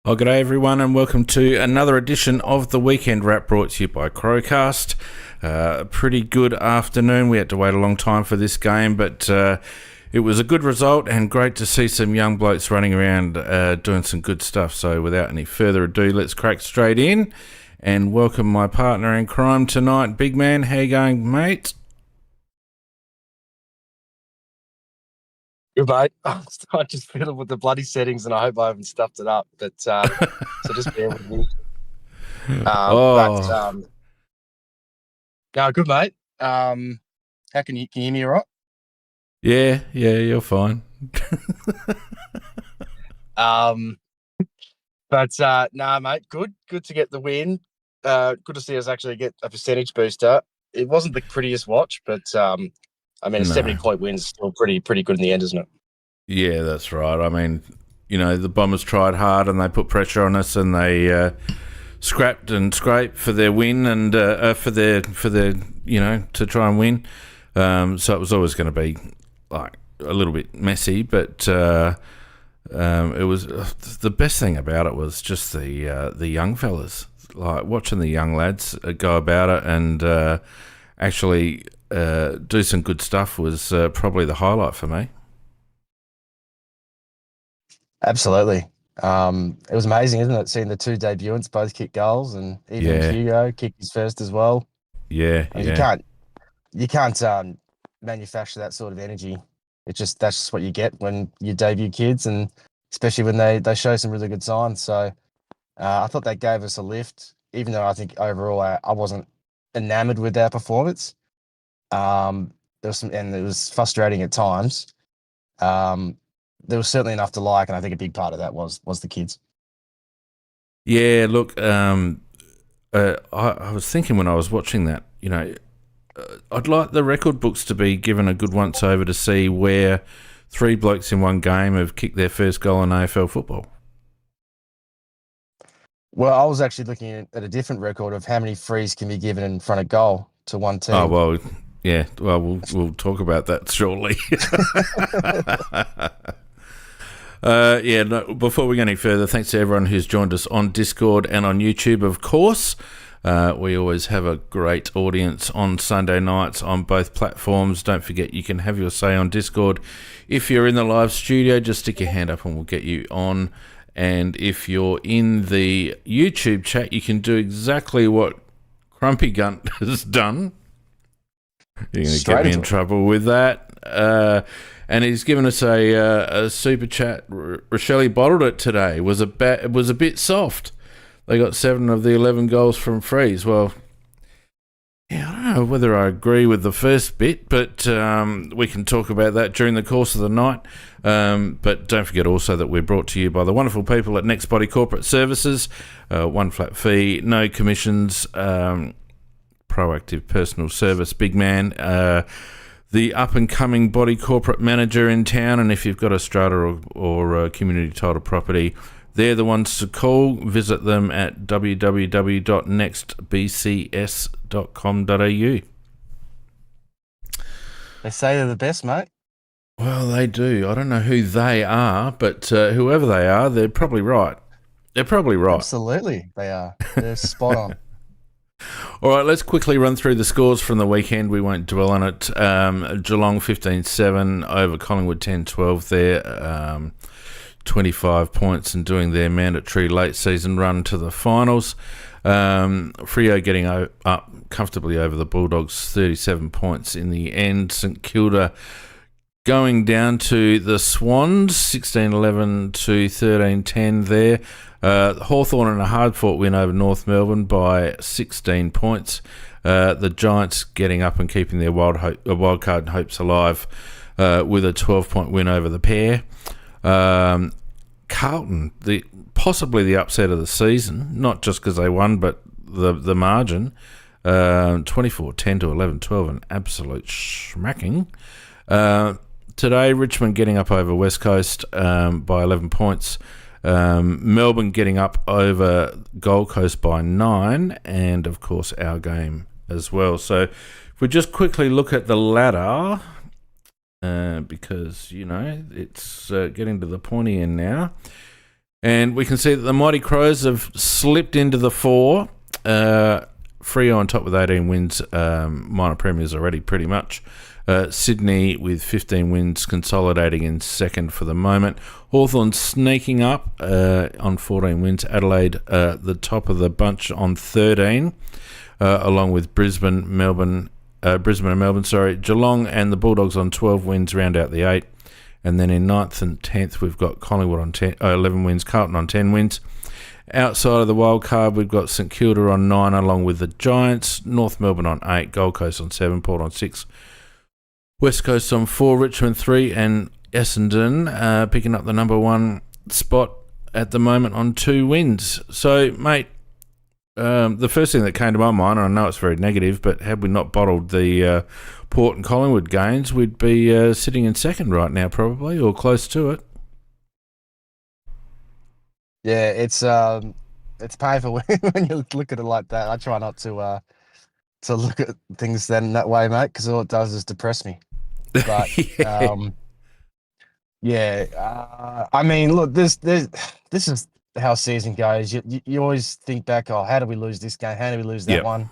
Oh, g'day everyone, and welcome to another edition of the Weekend Wrap brought to you by CrowCast. Pretty good afternoon. We had to wait a long time for this game, but it was a good result and great to see some young blokes running around doing some good stuff. So without any further ado, let's crack straight in and welcome my partner in crime tonight, Big Man. How you going, mate? Good, mate. I just fiddled with the bloody settings and I hope I haven't stuffed it up. But so just bear with me. No, good, mate. How can you hear me all right? Yeah, you're fine. Nah, mate, good to get the win. Good to see us actually get a percentage booster. It wasn't the prettiest watch, but a 70-point win is still pretty good in the end, isn't it? Yeah, that's right. I mean, you know, the Bombers tried hard and they put pressure on us and they scrapped and scraped for their win and for their to try and win. So it was always going to be like a little bit messy, but it was the best thing about it was just the young fellas, like watching the young lads go about it and actually do some good stuff was probably the highlight for me. Absolutely. It was amazing, isn't it? Seeing the two debutantes both kick goals, and even Hugo kicked his first as well. Yeah, You can't manufacture that sort of energy. That's just what you get when you debut kids, and especially when they show some really good signs. So I thought that gave us a lift, even though I think overall I wasn't enamored with our performance. There was and it was frustrating at times. There was certainly enough to like, and I think a big part of that was the kids. Yeah, look, I was thinking when I was watching that, you know, I'd like the record books to be given a good once over to see where three blokes in one game have kicked their first goal in AFL football. Well, I was actually looking at a different record of how many frees can be given in front of goal to one team. Oh, well, yeah. Well, we'll talk about that shortly. Before we go any further, thanks to everyone who's joined us on Discord and on YouTube, of course. We always have a great audience on Sunday nights on both platforms. Don't forget you can have your say on Discord. If you're in the live studio, just stick your hand up and we'll get you on. And if you're in the YouTube chat, you can do exactly what Crumpy Gunt has done. You're going to get me in trouble with that. And he's given us a super chat. Rochelle bottled it today. It was a bit soft. They got 7 of the 11 goals from frees. Well, yeah, I don't know whether I agree with the first bit, but we can talk about that during the course of the night. But don't forget also that we're brought to you by the wonderful people at Next Body Corporate Services. One flat fee, no commissions, proactive personal service, Big Man. The up-and-coming body corporate manager in town, and if you've got a strata or community title property, they're the ones to call. Visit them at www.nextbcs.com.au. They say they're the best, mate. Well, they do. I don't know who they are, but whoever they are, they're probably right. Absolutely, they are. They're spot on. All right, let's quickly run through the scores from the weekend. We won't dwell on it. Geelong 15-7 over Collingwood 10-12 there. 25 points and doing their mandatory late season run to the finals. Freo getting up comfortably over the Bulldogs, 37 points in the end. St Kilda going down to the Swans, 16-11 to 13-10 there. Hawthorn in a hard-fought win over North Melbourne by 16 points. The Giants getting up and keeping their wild card hopes alive with a 12-point win over the pair. Carlton, possibly the upset of the season, not just because they won, but the margin, 24-10 to 11-12, an absolute smacking. Today, Richmond getting up over West Coast by 11 points. Melbourne getting up over Gold Coast by 9, and of course our game as well. So if we just quickly look at the ladder, because, you know, it's getting to the pointy end now. And we can see that the Mighty Crows have slipped into the 4. Freo on top with 18 wins, minor premiers already pretty much. Sydney with 15 wins, consolidating in second for the moment. Hawthorn sneaking up on 14 wins. Adelaide, the top of the bunch on 13, along with Brisbane and Melbourne. Geelong and the Bulldogs on 12 wins round out the 8. And then in 9th and 10th, we've got Collingwood on 11 wins, Carlton on 10 wins. Outside of the wild card, we've got St Kilda on 9, along with the Giants. North Melbourne on 8, Gold Coast on 7, Port on 6. West Coast on 4, Richmond 3, and Essendon picking up the number 1 spot at the moment on 2 wins. So, mate, the first thing that came to my mind, and I know it's very negative, but had we not bottled the Port and Collingwood gains, we'd be sitting in second right now probably, or close to it. Yeah, it's painful when you look at it like that. I try not to look at things then that way, mate, because all it does is depress me. But I mean, look, this is how season goes. You always think back, oh, how did we lose this game? How did we lose that one?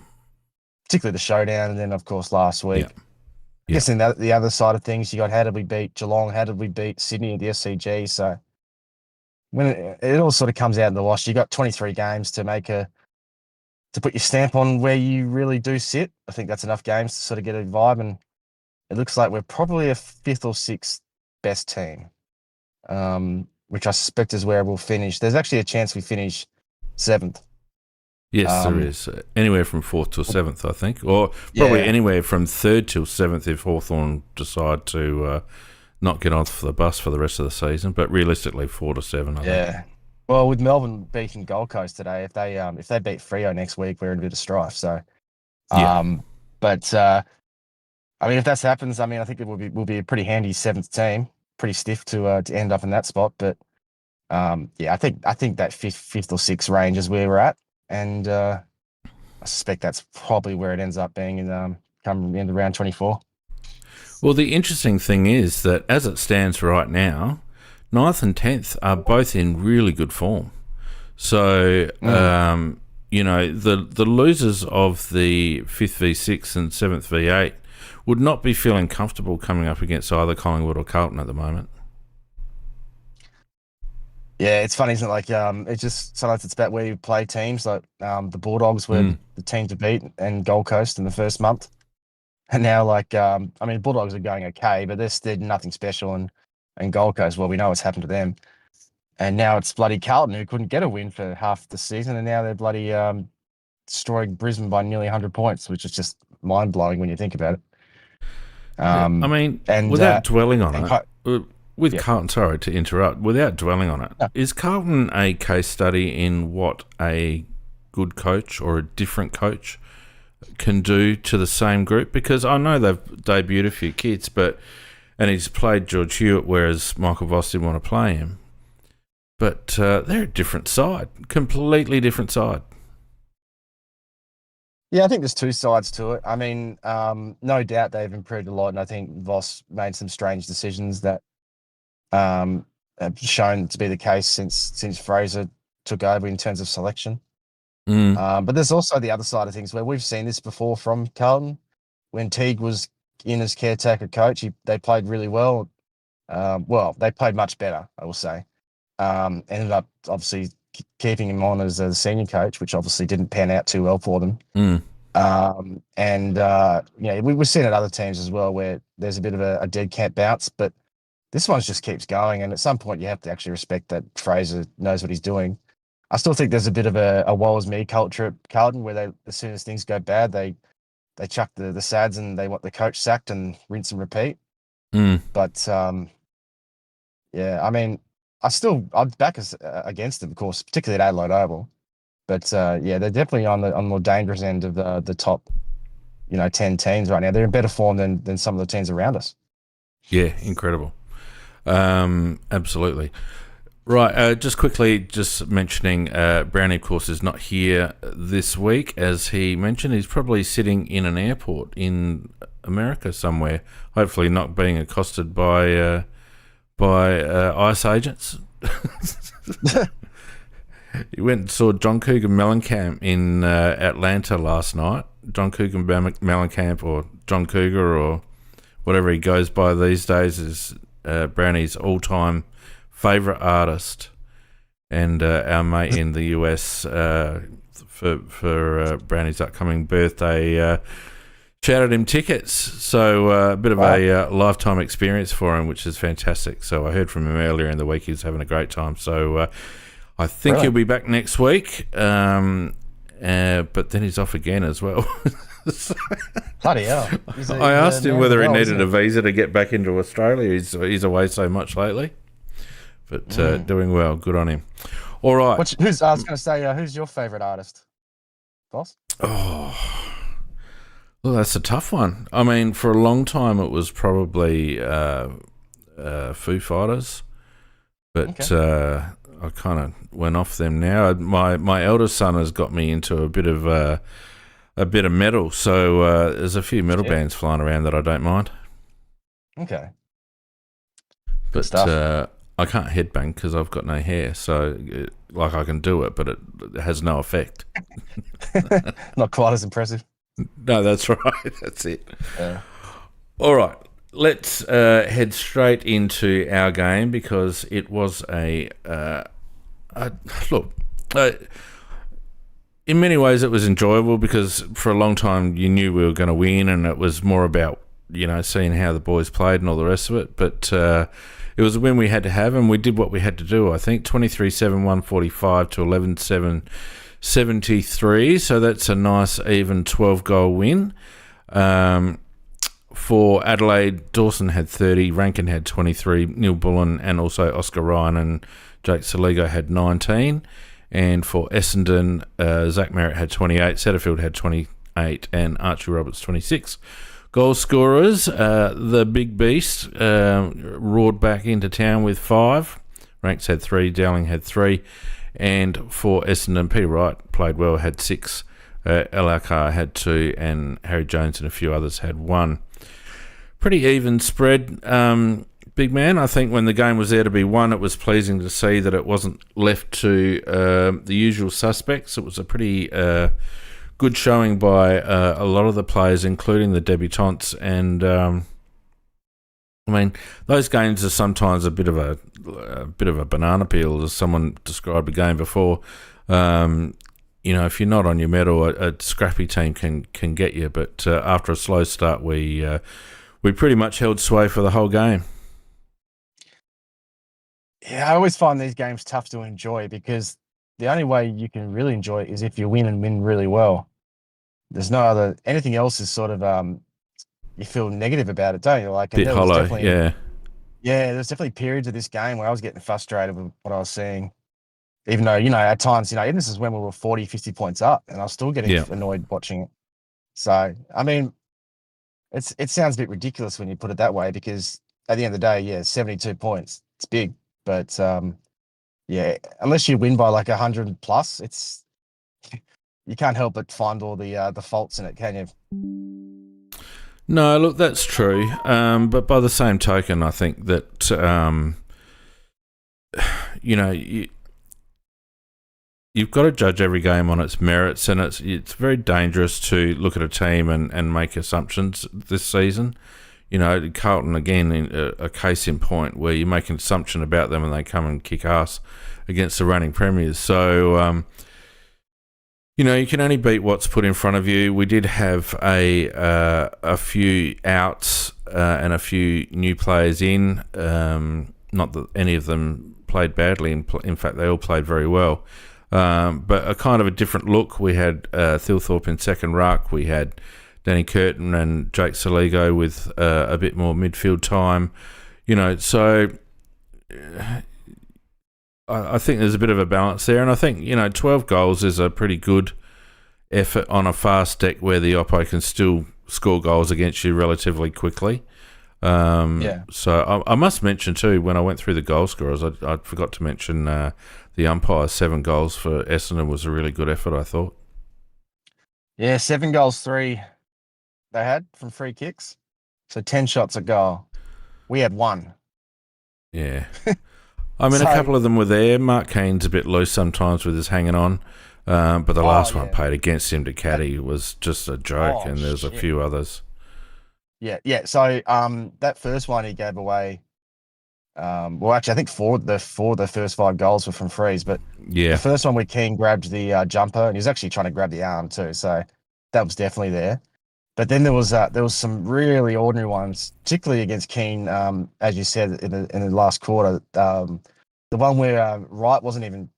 Particularly the showdown, and then of course last week. I guess in the other side of things, you got how did we beat Geelong? How did we beat Sydney at the SCG? So when it all sort of comes out in the wash, you got 23 games to put your stamp on where you really do sit. I think that's enough games to sort of get a vibe, and it looks like we're probably a 5th or 6th best team, which I suspect is where we'll finish. There's actually a chance we finish 7th. Yes, there is. Anywhere from 4th to 7th, I think. Or probably anywhere from 3rd till 7th if Hawthorn decide to not get off the bus for the rest of the season. But realistically, 4 to 7, I think. Well, with Melbourne beating Gold Coast today, if they beat Freo next week, we're in a bit of strife. So, I mean, if that happens, I mean, I think it will be a pretty handy 7th team, pretty stiff to end up in that spot. But I think that 5th or 6th range is where we're at, and I suspect that's probably where it ends up being in come into round 24. Well, the interesting thing is that as it stands right now, 9th and 10th are both in really good form. So, the losers of the 5th v6 and 7th v8 would not be feeling comfortable coming up against either Collingwood or Carlton at the moment. Yeah, it's funny, isn't it? Like, it's just sometimes it's about where you play teams. Like, the Bulldogs were the team to beat, and Gold Coast in the first month. And now, Bulldogs are going okay, but they're nothing special. And Gold Coast, well, we know what's happened to them. And now it's bloody Carlton, who couldn't get a win for half the season, and now they're bloody destroying Brisbane by nearly 100 points, which is just mind-blowing when you think about it. Without dwelling on it, Carlton, sorry to interrupt, without dwelling on it, is Carlton a case study in what a good coach or a different coach can do to the same group? Because I know they've debuted a few kids, and he's played George Hewitt, whereas Michael Voss didn't want to play him. But they're a different side, completely different side. Yeah, I think there's two sides to it. I mean, no doubt they've improved a lot, and I think Voss made some strange decisions that have shown to be the case since Fraser took over in terms of selection. But there's also the other side of things where we've seen this before from Carlton. When Teague was in as caretaker coach, they played really well. They played much better, I will say. Ended up obviously keeping him on as a senior coach, which obviously didn't pan out too well for them. We've seen at other teams as well where there's a bit of a dead cat bounce, but this one just keeps going. And at some point, you have to actually respect that Fraser knows what he's doing. I still think there's a bit of a woe is me culture at Carlton, where as soon as things go bad, they chuck the sads and they want the coach sacked and rinse and repeat. But I'd back us against them, of course, particularly at Adelaide Oval. But they're definitely on the more dangerous end of the top, 10 teams right now. They're in better form than some of the teams around us. Yeah, incredible. Absolutely. Right, just quickly, just mentioning Brownie, of course, is not here this week. As he mentioned, he's probably sitting in an airport in America somewhere, hopefully not being accosted by ICE agents. You went and saw John Cougar Mellencamp in Atlanta last night. John Cougar Mellencamp, or John Cougar, or whatever he goes by these days, is Brownie's all-time favourite artist, and our mate in the US for Brownie's upcoming birthday shouted him tickets. So a bit of a lifetime experience for him, which is fantastic. So I heard from him earlier in the week. He was having a great time. So I think he'll be back next week, but then he's off again as well. Bloody hell. I asked him whether he needed a visa to get back into Australia. He's away so much lately, but doing well. Good on him. All right. I was going to say, who's your favourite artist, boss? Oh, well, that's a tough one. I mean, for a long time it was probably Foo Fighters, but I kind of went off them now. My eldest son has got me into a bit of metal, so there's a few metal bands flying around that I don't mind. Okay. But I can't headbang because I've got no hair, so I can do it, but it has no effect. Not quite as impressive. No, that's right. That's it. Yeah. All right. Let's head straight into our game, because it was look. In many ways, it was enjoyable because for a long time you knew we were going to win, and it was more about seeing how the boys played and all the rest of it. But it was a win we had to have, and we did what we had to do. I think 23-7, 145 to 11-7, 73. So that's a nice even 12-goal win. For Adelaide, Dawson had 30, Rankin had 23, Neil Bullen and also Oscar Ryan and Jake Saligo had 19. And for Essendon, Zach Merritt had 28, Setterfield had 28, and Archie Roberts 26. Goal scorers, the big beast roared back into town with 5. Ranks had 3, Dowling had 3. And for Essendon, Peter Wright played well, had 6. LRK had 2, and Harry Jones and a few others had 1. Pretty even spread, big man. I think when the game was there to be won, it was pleasing to see that it wasn't left to the usual suspects. It was a pretty good showing by a lot of the players, including the debutantes. And I mean, those games are sometimes a bit of a banana peel, as someone described a game before. If you're not on your mettle, a scrappy team can get you. But after a slow start, we pretty much held sway for the whole game. Yeah, I always find these games tough to enjoy, because the only way you can really enjoy it is if you win and win really well. There's no other. Anything else is sort of you feel negative about it, don't you? Like, bit hollow, yeah. Yeah, there's definitely periods of this game where I was getting frustrated with what I was seeing. Even though, at times, even this is when we were 40, 50 points up, and I was still getting annoyed watching it. So, I mean, it sounds a bit ridiculous when you put it that way, because at the end of the day, 72 points, it's big. But, unless you win by like 100 plus, you can't help but find all the faults in it, can you? No, look, that's true. But by the same token, I think that, you've got to judge every game on its merits, and it's very dangerous to look at a team and make assumptions this season. Carlton, again, a case in point where you make an assumption about them and they come and kick ass against the reigning premiers. So, you can only beat what's put in front of you. We did have a few outs and a few new players in. Not that any of them played badly. In fact, they all played very well. But a kind of a different look. We had Thilthorpe in second ruck. We had Danny Curtin and Jake Saligo with a bit more midfield time. So I think there's a bit of a balance there. And I think, 12 goals is a pretty good effort on a fast deck where the Oppo can still score goals against you relatively quickly. So I must mention too, when I went through the goal scorers, I forgot to mention the umpire. 7 goals for Essendon was a really good effort, I thought. Yeah, 7 goals, 3 they had from free kicks. So 10 shots a goal. We had 1. Yeah. I mean, a So, couple of them were there. Mark Keane's a bit loose sometimes with his hanging on. But the last one paid against him to caddy was just a joke, and there's a few others. Yeah. So that first one he gave away. Well, actually, I think the first 5 goals were from frees, but the first one where Keane grabbed the jumper, and he was actually trying to grab the arm too, so that was definitely there. But then there was some really ordinary ones, particularly against Keane, as you said in the last quarter. The one where Wright wasn't even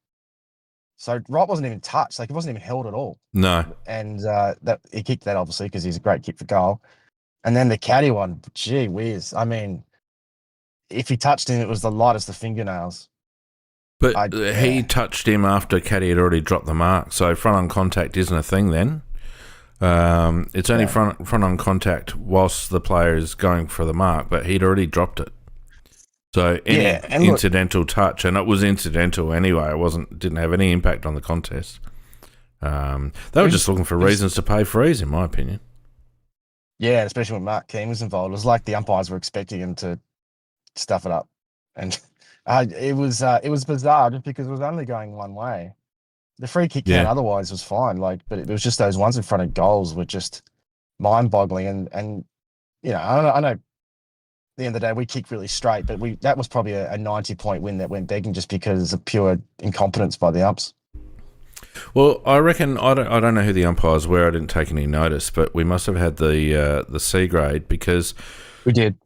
touched, like he wasn't even held at all. No. And that he kicked that obviously because he's a great kick for goal. And then the caddy one, gee whiz! I mean, if he touched him, it was the lightest of fingernails. But he touched him after caddy had already dropped the mark, so front on contact isn't a thing then. It's only front on contact whilst the player is going for the mark, but he'd already dropped it. So any incidental touch, and it was incidental anyway. It didn't have any impact on the contest. They were just looking for reasons to pay frees, in my opinion. Yeah, especially when Mark Keane was involved. It was like the umpires were expecting him to stuff it up, and it was bizarre just because it was only going one way. The free kick count otherwise was fine, but it was just those ones in front of goals were just mind-boggling. And you know, I know. At the end of the day, we kicked really straight, but that was probably a 90-point win that went begging just because of pure incompetence by the umps. Well, I reckon I don't know who the umpires were. I didn't take any notice, but we must have had the C grade because we did.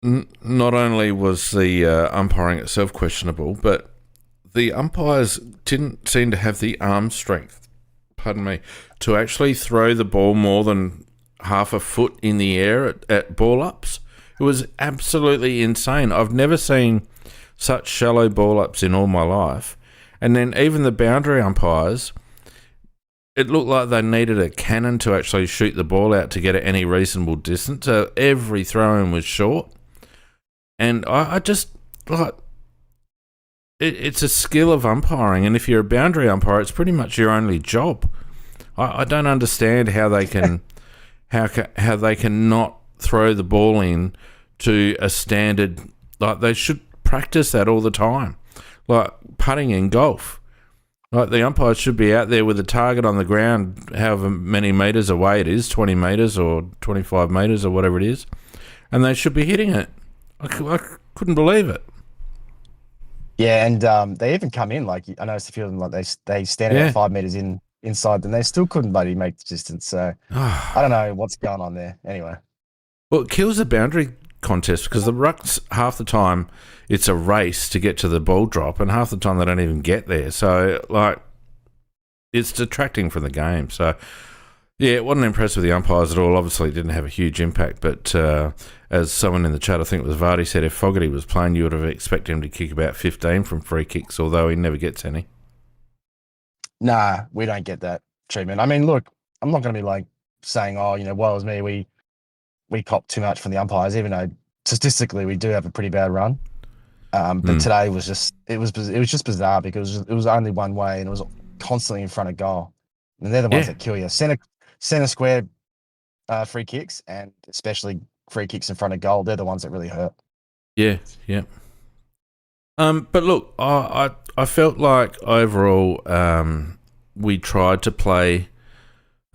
Not only was the umpiring itself questionable, but the umpires didn't seem to have the arm strength, to actually throw the ball more than half a foot in the air at ball ups. It was absolutely insane. I've never seen such shallow ball ups in all my life. And then even the boundary umpires, it looked like they needed a cannon to actually shoot the ball out to get at any reasonable distance. So every throw-in was short. And I just, like, it's a skill of umpiring. And if you're a boundary umpire, it's pretty much your only job. I don't understand how they can, how they can not throw the ball in to a standard. Like, they should practice that all the time. Like putting in golf. Like the umpires should be out there with a target on the ground, however many metres away it is, 20 metres or 25 metres or whatever it is, and they should be hitting it. I couldn't believe it. Yeah, and they even come in, like, I noticed a few of them, like they stand about 5 metres inside, and they still couldn't bloody make the distance. So I don't know what's going on there. Anyway. Well, it kills the boundary contest because the rucks, half the time it's a race to get to the ball drop, and half the time they don't even get there. So, like, it's detracting from the game. So, yeah, it wasn't impressed with the umpires at all. Obviously, it didn't have a huge impact, but as someone in the chat, I think it was Vardy, said if Fogarty was playing, you would have expected him to kick about 15 from free kicks, although he never gets any. Nah, we don't get that treatment. I mean, look, I'm not going to be like saying, oh, you know, woe is me, we cop too much from the umpires, even though statistically we do have a pretty bad run. But today was just bizarre because it was only one way and it was constantly in front of goal. And they're the ones that kill you. Center square free kicks, and especially free kicks in front of goal, they're the ones that really hurt. Yeah. But look, I felt like overall we tried to play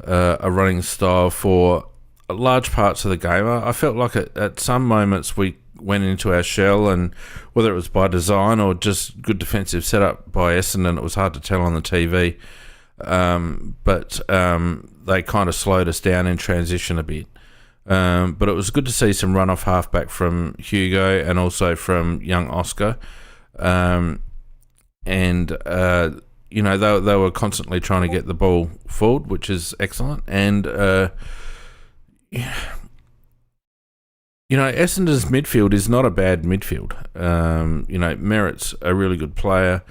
a running style for large parts of the game. I felt like at some moments we went into our shell, and whether it was by design or just good defensive setup by Essendon, it was hard to tell on the TV. But they kind of slowed us down in transition a bit. But it was good to see some run-off halfback from Hugo and also from young Oscar. You know, they were constantly trying to get the ball forward, which is excellent. And you know, Essendon's midfield is not a bad midfield. You know, Merritt's a really good player.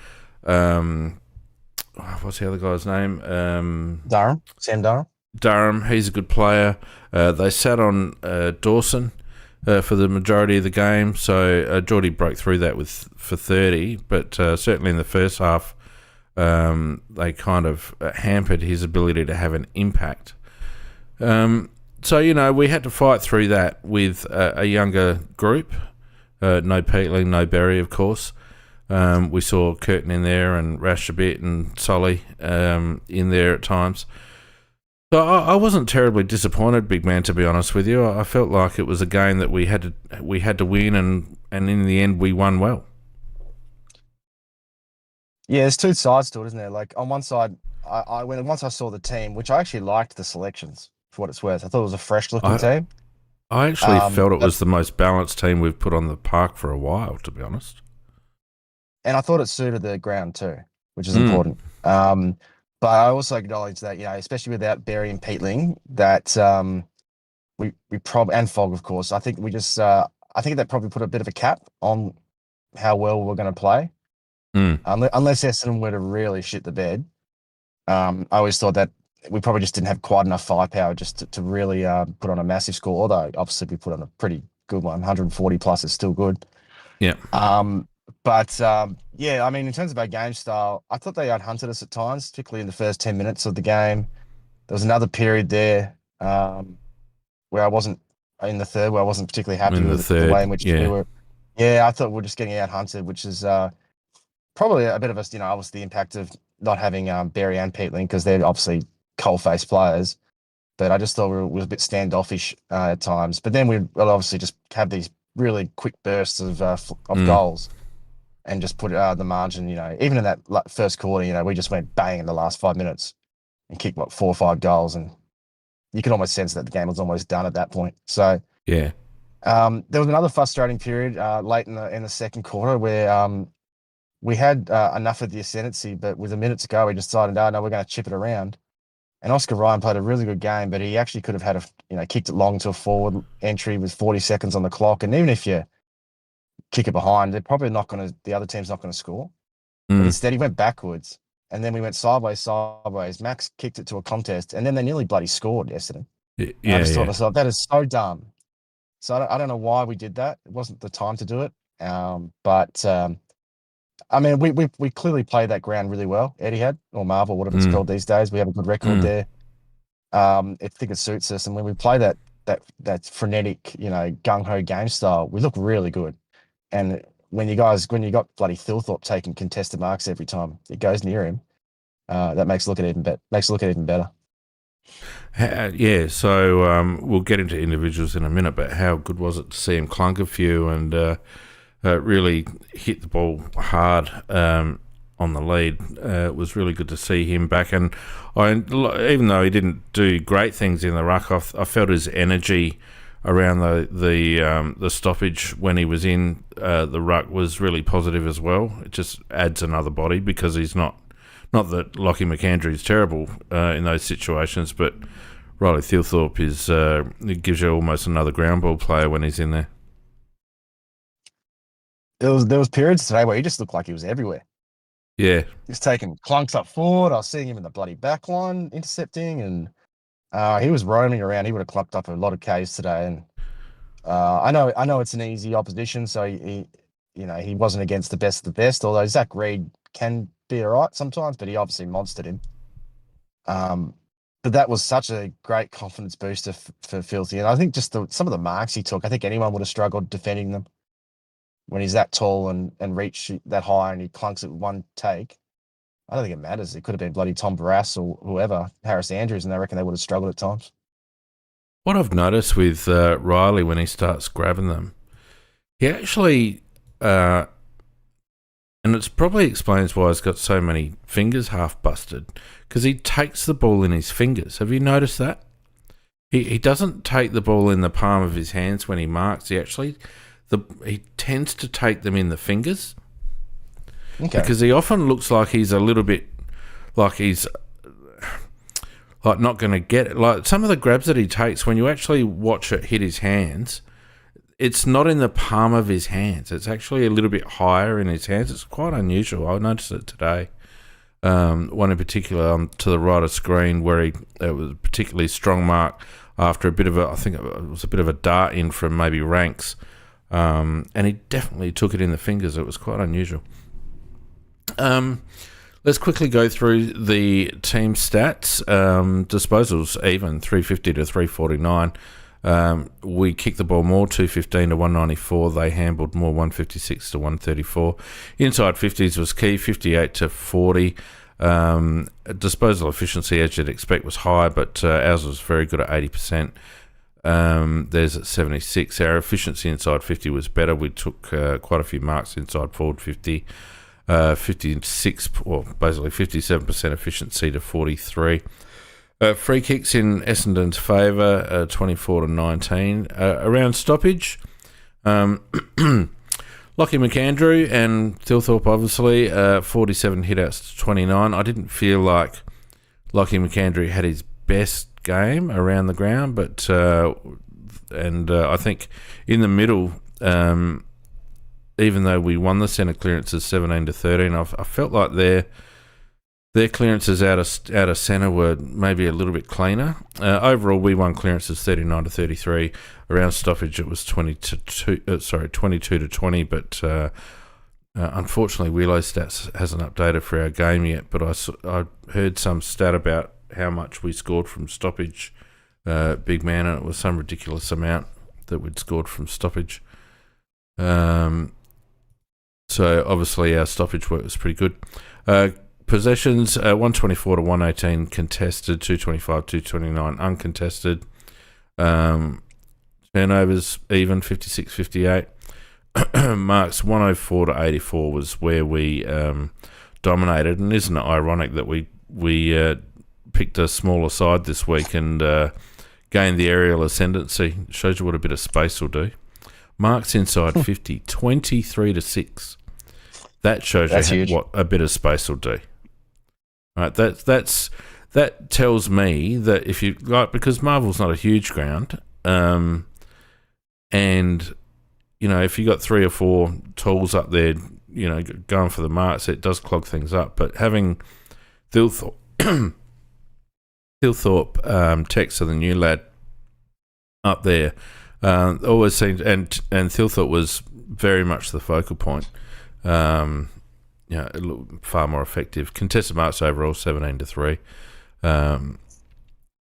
What's the other guy's name? Sam Durham. Durham, he's a good player. They sat on Dawson for the majority of the game, so Geordie broke through that for 30, but certainly in the first half, they kind of hampered his ability to have an impact. So, you know, we had to fight through that with a younger group. No Peatling, no Berry, of course. We saw Curtin in there and Rash a bit and Solly in there at times. So I wasn't terribly disappointed, big man, to be honest with you. I felt like it was a game that we had to win, and in the end we won well. Yeah, there's two sides to it, isn't there? Like on one side, once I saw the team, which I actually liked the selections for what it's worth. I thought it was a fresh looking I team. I actually felt it But was the most balanced team we've put on the park for a while, to be honest. and I thought it suited the ground too, which is Mm. important. But I also acknowledge that, especially without Barry and Peatling, that we probably, and Fogg, of course, I think we just I think that probably put a bit of a cap on how well we're going to play. Mm. Unless Essendon were to really shit the bed. I always thought that we probably just didn't have quite enough firepower just to really put on a massive score. Although obviously we put on a pretty good one, 140 plus is still good. Yeah. Yeah, I mean, in terms of our game style, I thought they hunted us at times, particularly in the first 10 minutes of the game. There was another period there where I wasn't in the third, where I wasn't particularly happy In the with the way in third, which we yeah. were. Yeah, I thought we were just getting out hunted, which is probably a bit of a, obviously the impact of not having Barry and Peatling because they're obviously coal-faced players. But I just thought we were a bit standoffish at times. But then we'll obviously just have these really quick bursts of Mm. goals and just put the margin, even in that first quarter, we just went bang in the last 5 minutes and kicked, 4 or 5 goals. And you could almost sense that the game was almost done at that point. So Yeah. there was another frustrating period late in the second quarter where we had enough of the ascendancy, but with a minute to go, we decided, no, we're going to chip it around. And Oscar Ryan played a really good game, but he actually could have had kicked it long to a forward entry with 40 seconds on the clock. And even if you kick it behind, the other team's not going to score. But Mm. instead he went backwards and then we went sideways. Max kicked it to a contest and then they nearly bloody scored yesterday. Yeah. And I just thought to Yeah. myself, that is so dumb. So I don't know why we did that. It wasn't the time to do it. I mean, we clearly played that ground really well, Etihad or Marvel, whatever it's called these days. We have a good record there. I think it suits us. And when we play that frenetic, gung ho game style, we look really good. And when you got bloody Thilthorpe taking contested marks every time it goes near him, that makes it look even better. Yeah, so we'll get into individuals in a minute, but how good was it to see him clunk a few and really hit the ball hard on the lead? It was really good to see him back, and even though he didn't do great things in the ruck, I felt his energy around the stoppage when he was in the ruck was really positive as well. It just adds another body because he's not that Lockie McAndrew is terrible in those situations, but Riley Thilthorpe it gives you almost another ground ball player when he's in there. There was periods today where he just looked like he was everywhere. Yeah. He was taking clunks up forward. I was seeing him in the bloody back line intercepting, and he was roaming around. He would have clunked up a lot of Ks today. And I know it's an easy opposition, so he wasn't against the best of the best. Although Zach Reed can be all right sometimes, but he obviously monstered him. But that was such a great confidence booster for Filthy, and I think just some of the marks he took. I think anyone would have struggled defending them when he's that tall and reach that high, and he clunks it with one take. I don't think it matters. It could have been bloody Tom Barras or whoever, Harris Andrews, and I reckon they would have struggled at times. What I've noticed with Riley when he starts grabbing them, he actually, and it probably explains why he's got so many fingers half busted, because he takes the ball in his fingers. Have you noticed that? He doesn't take the ball in the palm of his hands when he marks. He tends to take them in the fingers. Okay. Because he often looks like he's a little bit like he's like not going to get it. Like some of the grabs that he takes, when you actually watch it hit his hands, it's not in the palm of his hands. It's actually a little bit higher in his hands. It's quite unusual. I noticed it today. One in particular to the right of screen where it was a particularly strong mark after I think it was a bit of a dart in from maybe Ranks. And he definitely took it in the fingers. It was quite unusual. Let's quickly go through the team stats. Disposals even 350 to 349. We kicked the ball more, 215 to 194. They handled more, 156 to 134. Inside 50s was key, 58 to 40. Disposal efficiency, as you'd expect, was high, but ours was very good at 80%. There's at 76. Our efficiency inside 50 was better. We took quite a few marks inside forward 50. 56, or basically 57% efficiency to 43. Free kicks in Essendon's favour, 24 to 19. Around stoppage, Lockie McAndrew and Thilthorpe, obviously, 47 hitouts to 29. I didn't feel like Lockie McAndrew had his best game around the ground, but I think in the middle, even though we won the centre clearances 17 to 13, I felt like their clearances out of centre were maybe a little bit cleaner. Overall, we won clearances 39 to 33. Around stoppage, it was 22 to 20. But unfortunately, Wheelo Stats hasn't updated for our game yet. But I heard some stat about how much we scored from stoppage, big man, and it was some ridiculous amount that we'd scored from stoppage. So obviously our stoppage work was pretty good. Possessions, 124 to 118 contested, 225, 229 uncontested. Turnovers even, 56, 58. Marks, 104 to 84 was where we dominated. And isn't it ironic that we picked a smaller side this week and gained the aerial ascendancy? Shows you what a bit of space will do. Marks inside 50, 23 to 6. That shows you what a bit of space will do. Right, that tells me that if you like, because Marvel's not a huge ground, and if you got 3 or 4 tools up there, going for the marks, it does clog things up. But having Thilthorpe, Tex, the new lad up there, always seemed, and Thilthorpe was very much the focal point. Far more effective. Contested marks overall 17 to 3.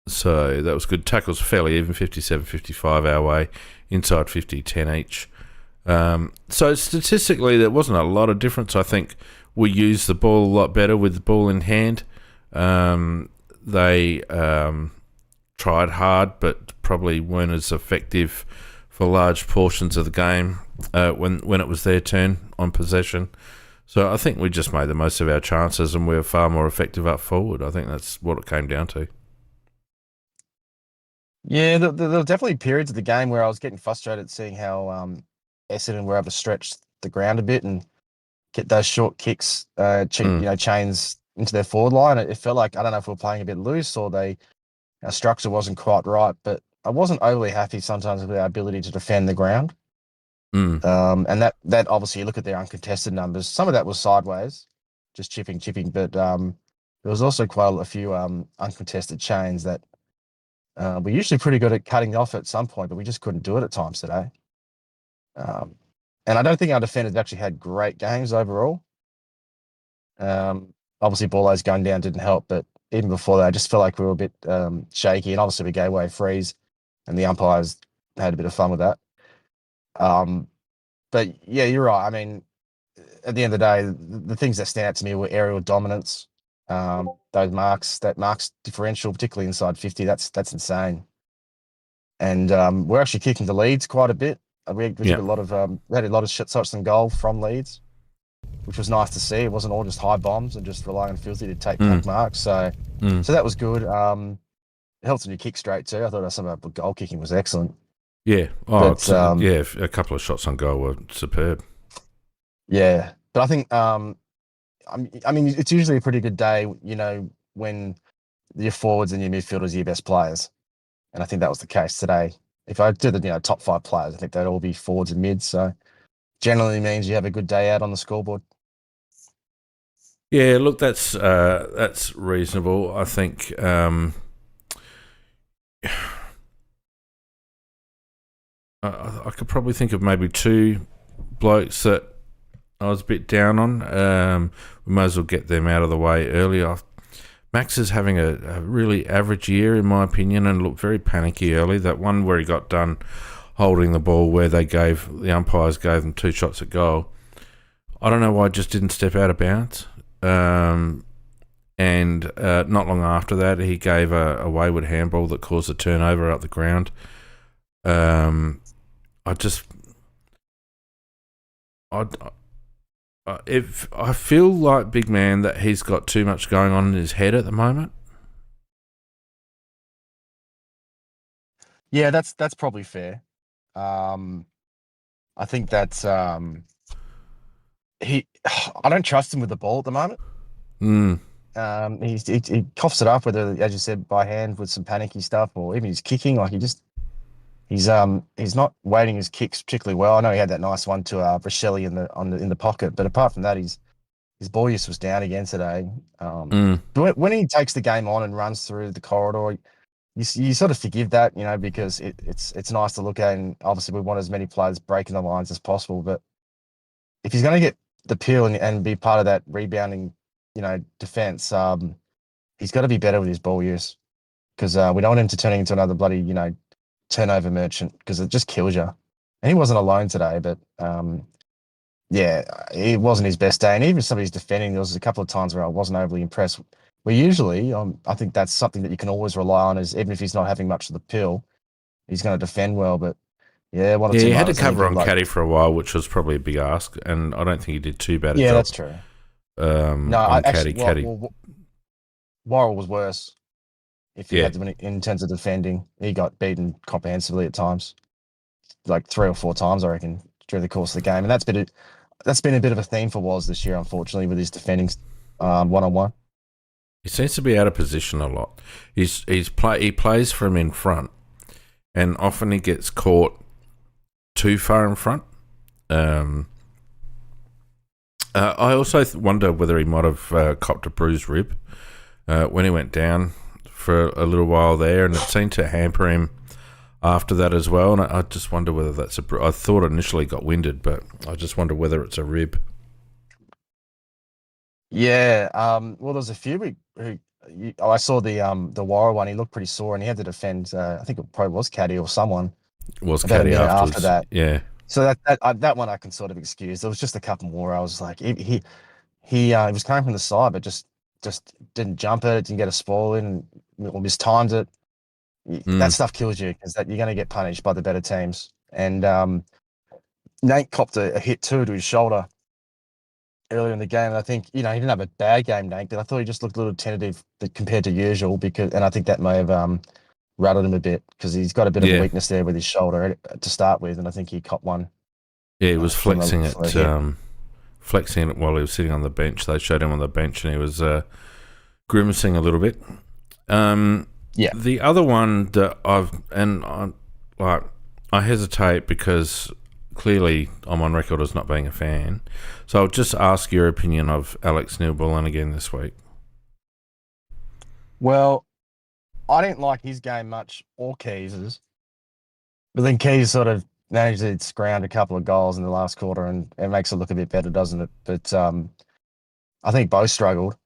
So that was good. Tackles fairly even, 57, 55 our way. Inside 50, 10 each. So statistically, there wasn't a lot of difference. I think we used the ball a lot better with the ball in hand. They tried hard, but probably weren't as effective for large portions of the game when it was their turn on possession. So I think we just made the most of our chances and we were far more effective up forward. I think that's what it came down to. Yeah, there were definitely periods of the game where I was getting frustrated seeing how Essendon were able to stretch the ground a bit and get those short kicks, chains into their forward line. It felt like, I don't know if we were playing a bit loose or our structure wasn't quite right, but I wasn't overly happy sometimes with our ability to defend the ground. And that obviously, you look at their uncontested numbers, some of that was sideways, just chipping, but there was also quite a few uncontested chains that we're usually pretty good at cutting off at some point, but we just couldn't do it at times today. And I don't think our defenders actually had great games overall. Obviously, Borlow's going down didn't help, but even before that, I just felt like we were a bit shaky, and obviously we gave away freeze, and the umpires had a bit of fun with that. But yeah, you're right. I mean, at the end of the day, the things that stand out to me were aerial dominance. Those marks differential, particularly inside 50, that's insane. And we're actually kicking the leads quite a bit. We had a lot of shots on goal from Leeds, which was nice to see. It wasn't all just high bombs and just relying on Filthy to take back marks. So that was good. It helps when you kick straight too. I thought some of our goal kicking was excellent. Yeah. A couple of shots on goal were superb. Yeah. But I think, I mean, it's usually a pretty good day, when your forwards and your midfielders are your best players. And I think that was the case today. If I did the top 5 players, I think they'd all be forwards and mids. So generally means you have a good day out on the scoreboard. Yeah, look, that's reasonable. I think I could probably think of maybe 2 blokes that I was a bit down on. We might as well get them out of the way early. Max is having a really average year, in my opinion, and looked very panicky early. That one where he got done holding the ball, where the umpires gave them 2 shots at goal. I don't know why it just didn't step out of bounds. And not long after that, he gave a wayward handball that caused a turnover up the ground. I feel like, big man, that he's got too much going on in his head at the moment. Yeah, that's probably fair. I think that's he. I don't trust him with the ball at the moment. He coughs it up, whether, as you said, by hand with some panicky stuff, or even his kicking. Like he's not weighting his kicks particularly well. I know he had that nice one to Brachelli in the pocket, but apart from that, his ball use was down again today. But when he takes the game on and runs through the corridor, you sort of forgive that, because it's nice to look at, and obviously we want as many players breaking the lines as possible. But if he's going to get the peel and be part of that rebounding, defense, he's got to be better with his ball use, because we don't want him to turn into another bloody, turnover merchant, because it just kills you. And he wasn't alone today, but yeah, it wasn't his best day. And even somebody's defending, there was a couple of times where I wasn't overly impressed. Where usually, I think that's something that you can always rely on, is even if he's not having much of the pill, he's going to defend well. But yeah, one or two. Yeah, he had to cover on Caddy for a while, which was probably a big ask, and I don't think he did too bad a job. Yeah, that's true. No, Caddy. Worrell was worse. If he had to, in terms of defending, he got beaten comprehensively at times, like 3 or 4 times, I reckon, during the course of the game. And that's been a bit of a theme for Woz this year, unfortunately, with his defending one-on-one. He seems to be out of position a lot. He plays from in front, and often he gets caught too far in front. I also wonder whether he might have copped a bruised rib when he went down for a little while there, and it seemed to hamper him after that as well. And I just wonder whether that's I thought initially got winded, but I just wonder whether it's a rib. Yeah. Well, there's a few I saw the Warrior one. He looked pretty sore, and he had to defend. I think it probably was Caddy or someone. It was Caddy after that. Yeah. So that one I can sort of excuse. There was just a couple more. I was like, he was coming from the side, but just didn't jump it, didn't get a spoil in, or mistimed it. That stuff kills you, because that you're going to get punished by the better teams. And Nate copped a hit too to his shoulder earlier in the game. And I think, he didn't have a bad game, Nate, but I thought he just looked a little tentative compared to usual, and I think that may have rattled him a bit, because he's got a bit of a weakness there with his shoulder to start with, and I think he copped one. Yeah, he was flexing it while he was sitting on the bench. They showed him on the bench, and he was grimacing a little bit. The other one that I hesitate, because clearly I'm on record as not being a fan. So I'll just ask your opinion of Alex Neil-Bullen again this week. Well, I didn't like his game much, or Keys's. But then Keys sort of managed to scrounge a couple of goals in the last quarter, and it makes it look a bit better, doesn't it? But I think both struggled.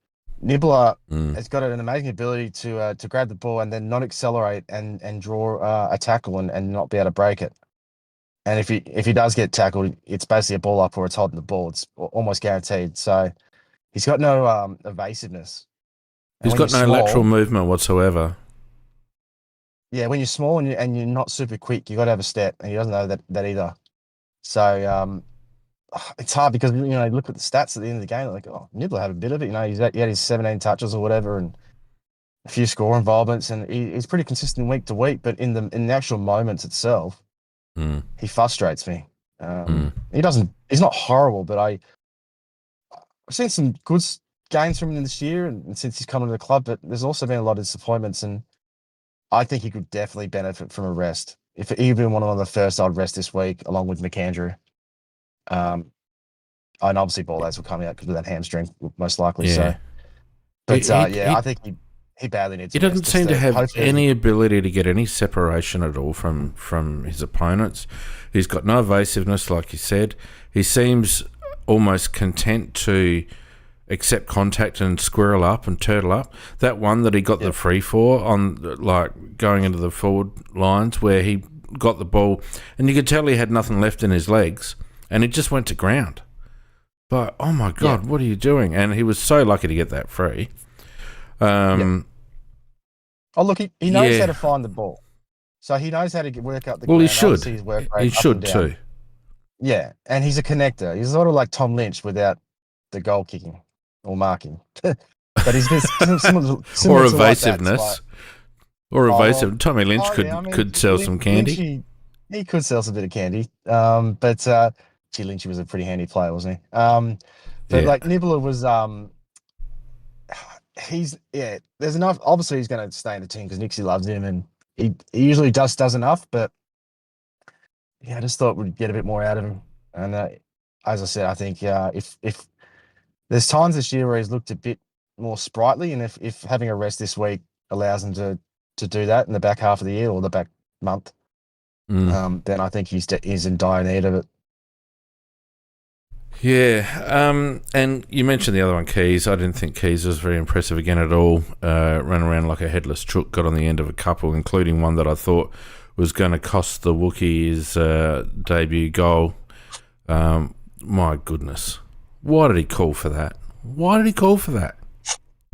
Nibbler has got an amazing ability to grab the ball and then not accelerate and draw a tackle and not be able to break it. And if he does get tackled, it's basically a ball up or it's holding the ball. It's almost guaranteed. So he's got no evasiveness. He's got no lateral movement whatsoever. Yeah, when you're small and you're not super quick, you got to have a step, and he doesn't know that either. So it's hard, because look at the stats at the end of the game. Like, Nibbler had a bit of it. He had his 17 touches or whatever, and a few score involvements, and he's pretty consistent week to week. But in the actual moments itself, he frustrates me. He's not horrible, but I've seen some good games from him this year and since he's come into the club. But there's also been a lot of disappointments, and I think he could definitely benefit from a rest. If even one of the first, I'd rest this week along with McAndrew. And obviously Baldass will come out because of that hamstring, most likely. Yeah. So, but I think he badly needs. He doesn't seem to have any ability to get any separation at all from his opponents. He's got no evasiveness, like you said. He seems almost content to accept contact and squirrel up and turtle up. That one that he got the free for on like going into the forward lines where he got the ball and you could tell he had nothing left in his legs and he just went to ground. But, oh my God, what are you doing? And he was so lucky to get that free. Oh, look, he knows how to find the ball. So he knows how to work up the ground. Well, he should. He should too. Yeah, and he's a connector. He's sort of like Tom Lynch without the goal kicking or marking. But he's just similar or to evasiveness. Like or evasive. Tommy Lynch could sell some candy. He could sell some bit of candy. But Lynch was a pretty handy player, wasn't he? Like Nibbler was there's enough. Obviously, he's going to stay in the team because Nixie loves him, and he usually does enough. But I just thought we'd get a bit more out of him. And as I said, I think if there's times this year where he's looked a bit more sprightly, and if having a rest this week allows him to do that in the back half of the year or the back month, then I think he's in dire need of it. Yeah, and you mentioned the other one, Keys. I didn't think Keys was very impressive again at all. Ran around like a headless chook, got on the end of a couple, including one that I thought was going to cost the Wookiees debut goal. My goodness. Why did he call for that?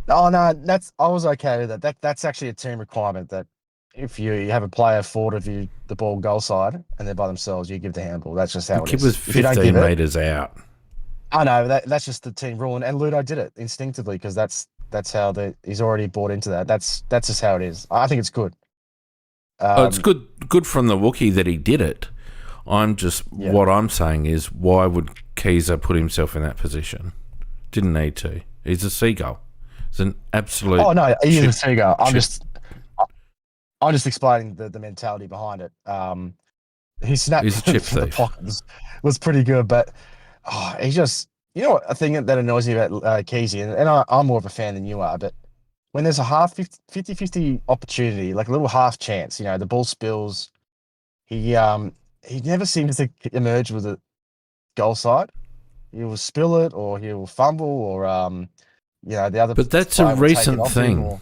Oh, no, I was okay with that. That's actually a team requirement that if you have a player forward of you, the ball goal side, and they're by themselves, you give the handball. That's just how it is. The kid was 15 metres out. I know, that's just the team rule. And Ludo did it instinctively because that's how he's already bought into that. That's just how it is. I think it's good. It's good from the Wookiee that he did it. What I'm saying is, why would Keezer put himself in that position? Didn't need to. He's a seagull. He's an absolute. Oh no, he is a seagull. I'm just explaining the mentality behind it. He snapped he's a chip from the thief. pocket was pretty good, but he just what a thing that annoys me about Keezy, and I'm more of a fan than you are, but when there's a 50-50 opportunity, like a little half chance, the ball spills, he never seems to emerge with a goal side. He will spill it, or he will fumble, or the other. But that's a recent thing.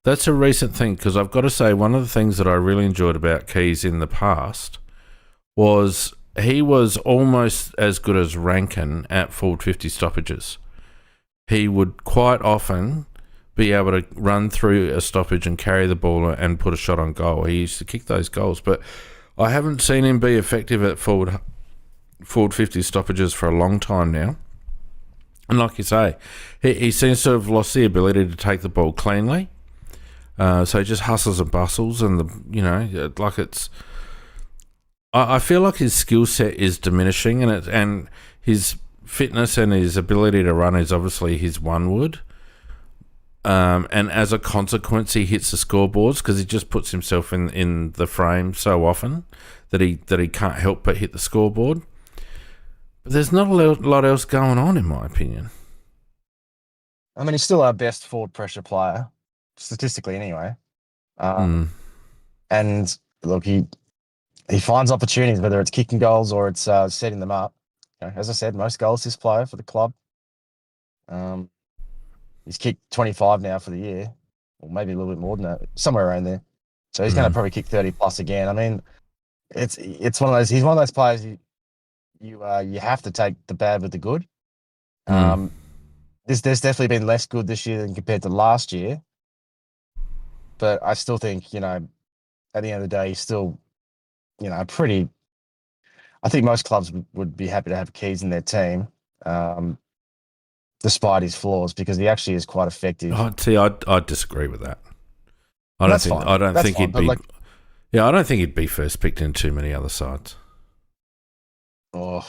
That's a recent thing because I've got to say one of the things that I really enjoyed about Keys in the past was he was almost as good as Rankin at forward 50 stoppages. He would quite often be able to run through a stoppage and carry the ball and put a shot on goal. He used to kick those goals, but I haven't seen him be effective at forward 50 stoppages for a long time now. And like you say, he seems to have lost the ability to take the ball cleanly. So he just hustles and bustles, and like it's. I feel like his skill set is diminishing, and his fitness and his ability to run is obviously his one word. And as a consequence, he hits the scoreboards because he just puts himself in the frame so often that he can't help but hit the scoreboard. But there's not a lot else going on, in my opinion. I mean, he's still our best forward pressure player, statistically anyway. And look, he finds opportunities, whether it's kicking goals or it's setting them up. As I said, most goal assist player for the club. He's kicked 25 now for the year, or maybe a little bit more than that, somewhere around there. So he's going to probably kick 30 plus again. I mean, it's one of those. He's one of those players you have to take the bad with the good. There's definitely been less good this year than compared to last year, but I still think at the end of the day, he's still pretty. I think most clubs would be happy to have Keys in their team. Despite his flaws, because he actually is quite effective. I disagree with that. I don't think he'd be first picked in too many other sides. Oh,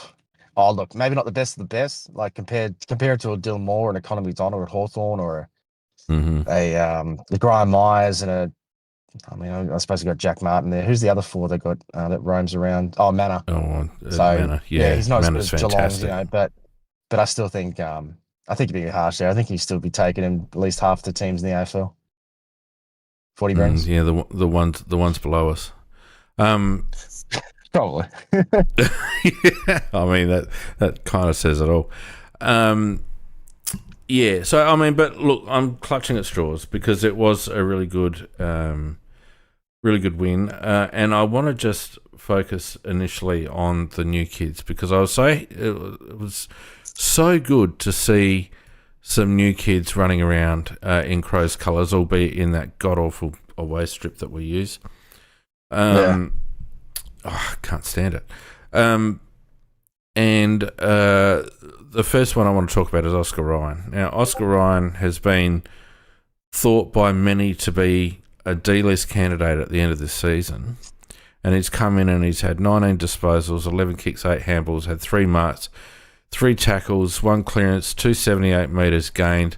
look, maybe not the best of the best. Like compared to a Dylan Moore and a Conor McDonald at Hawthorn, or a Graham Myers and I suppose we got Jack Martin there. Who's the other four that got that roams around? Oh, Manor. Manor. Yeah, he's not Manor's as good as fantastic. Geelong, but I still think I think he'd be harsh there. I think he'd still be taken in at least half the teams in the AFL. 40 brings. Yeah, the ones below us. Probably. Yeah, I mean that kind of says it all. Yeah, so I mean, but look, I'm clutching at straws because it was a really good win, and I want to just focus initially on the new kids because I was it was so good to see some new kids running around in Crow's colours, albeit in that god awful away strip that we use. Yeah. I can't stand it. And the first one I want to talk about is Oscar Ryan. Now, Oscar Ryan has been thought by many to be a D-list candidate at the end of this season, and he's come in and he's had 19 disposals, 11 kicks, 8 handballs, had 3 marks, 3 tackles, 1 clearance, 278 metres gained.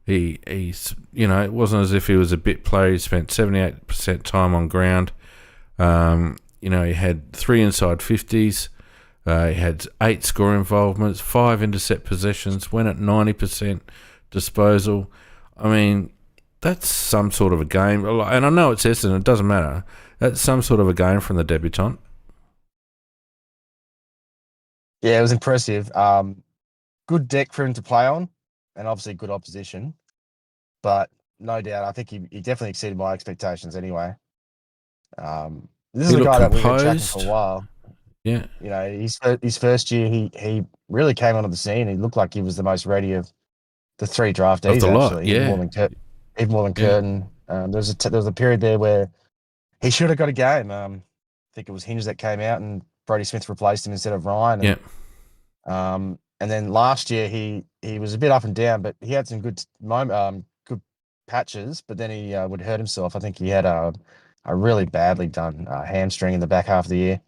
He's it wasn't as if he was a bit player. He spent 78% time on ground. He had 3 inside 50s. He had 8 score involvements, 5 intercept possessions, went at 90% disposal. I mean, that's some sort of a game. And I know it's Essendon, it doesn't matter. That's some sort of a game from the debutant. Yeah, it was impressive. Good deck for him to play on, and obviously good opposition. But no doubt, I think he definitely exceeded my expectations anyway. This is He a looked guy that we've been tracking composed. for a while. Yeah. His first year, he really came onto the scene. He looked like he was the most ready of the 3 Of draftees, the lot, actually, yeah. Even more than Yeah. Curtin. There was a period there where he should have got a game. I think it was Hinge that came out and Brody Smith replaced him instead of Ryan. Yeah. And then last year he was a bit up and down, but he had some good patches. But then he would hurt himself. I think he had a really badly done hamstring in the back half of the year.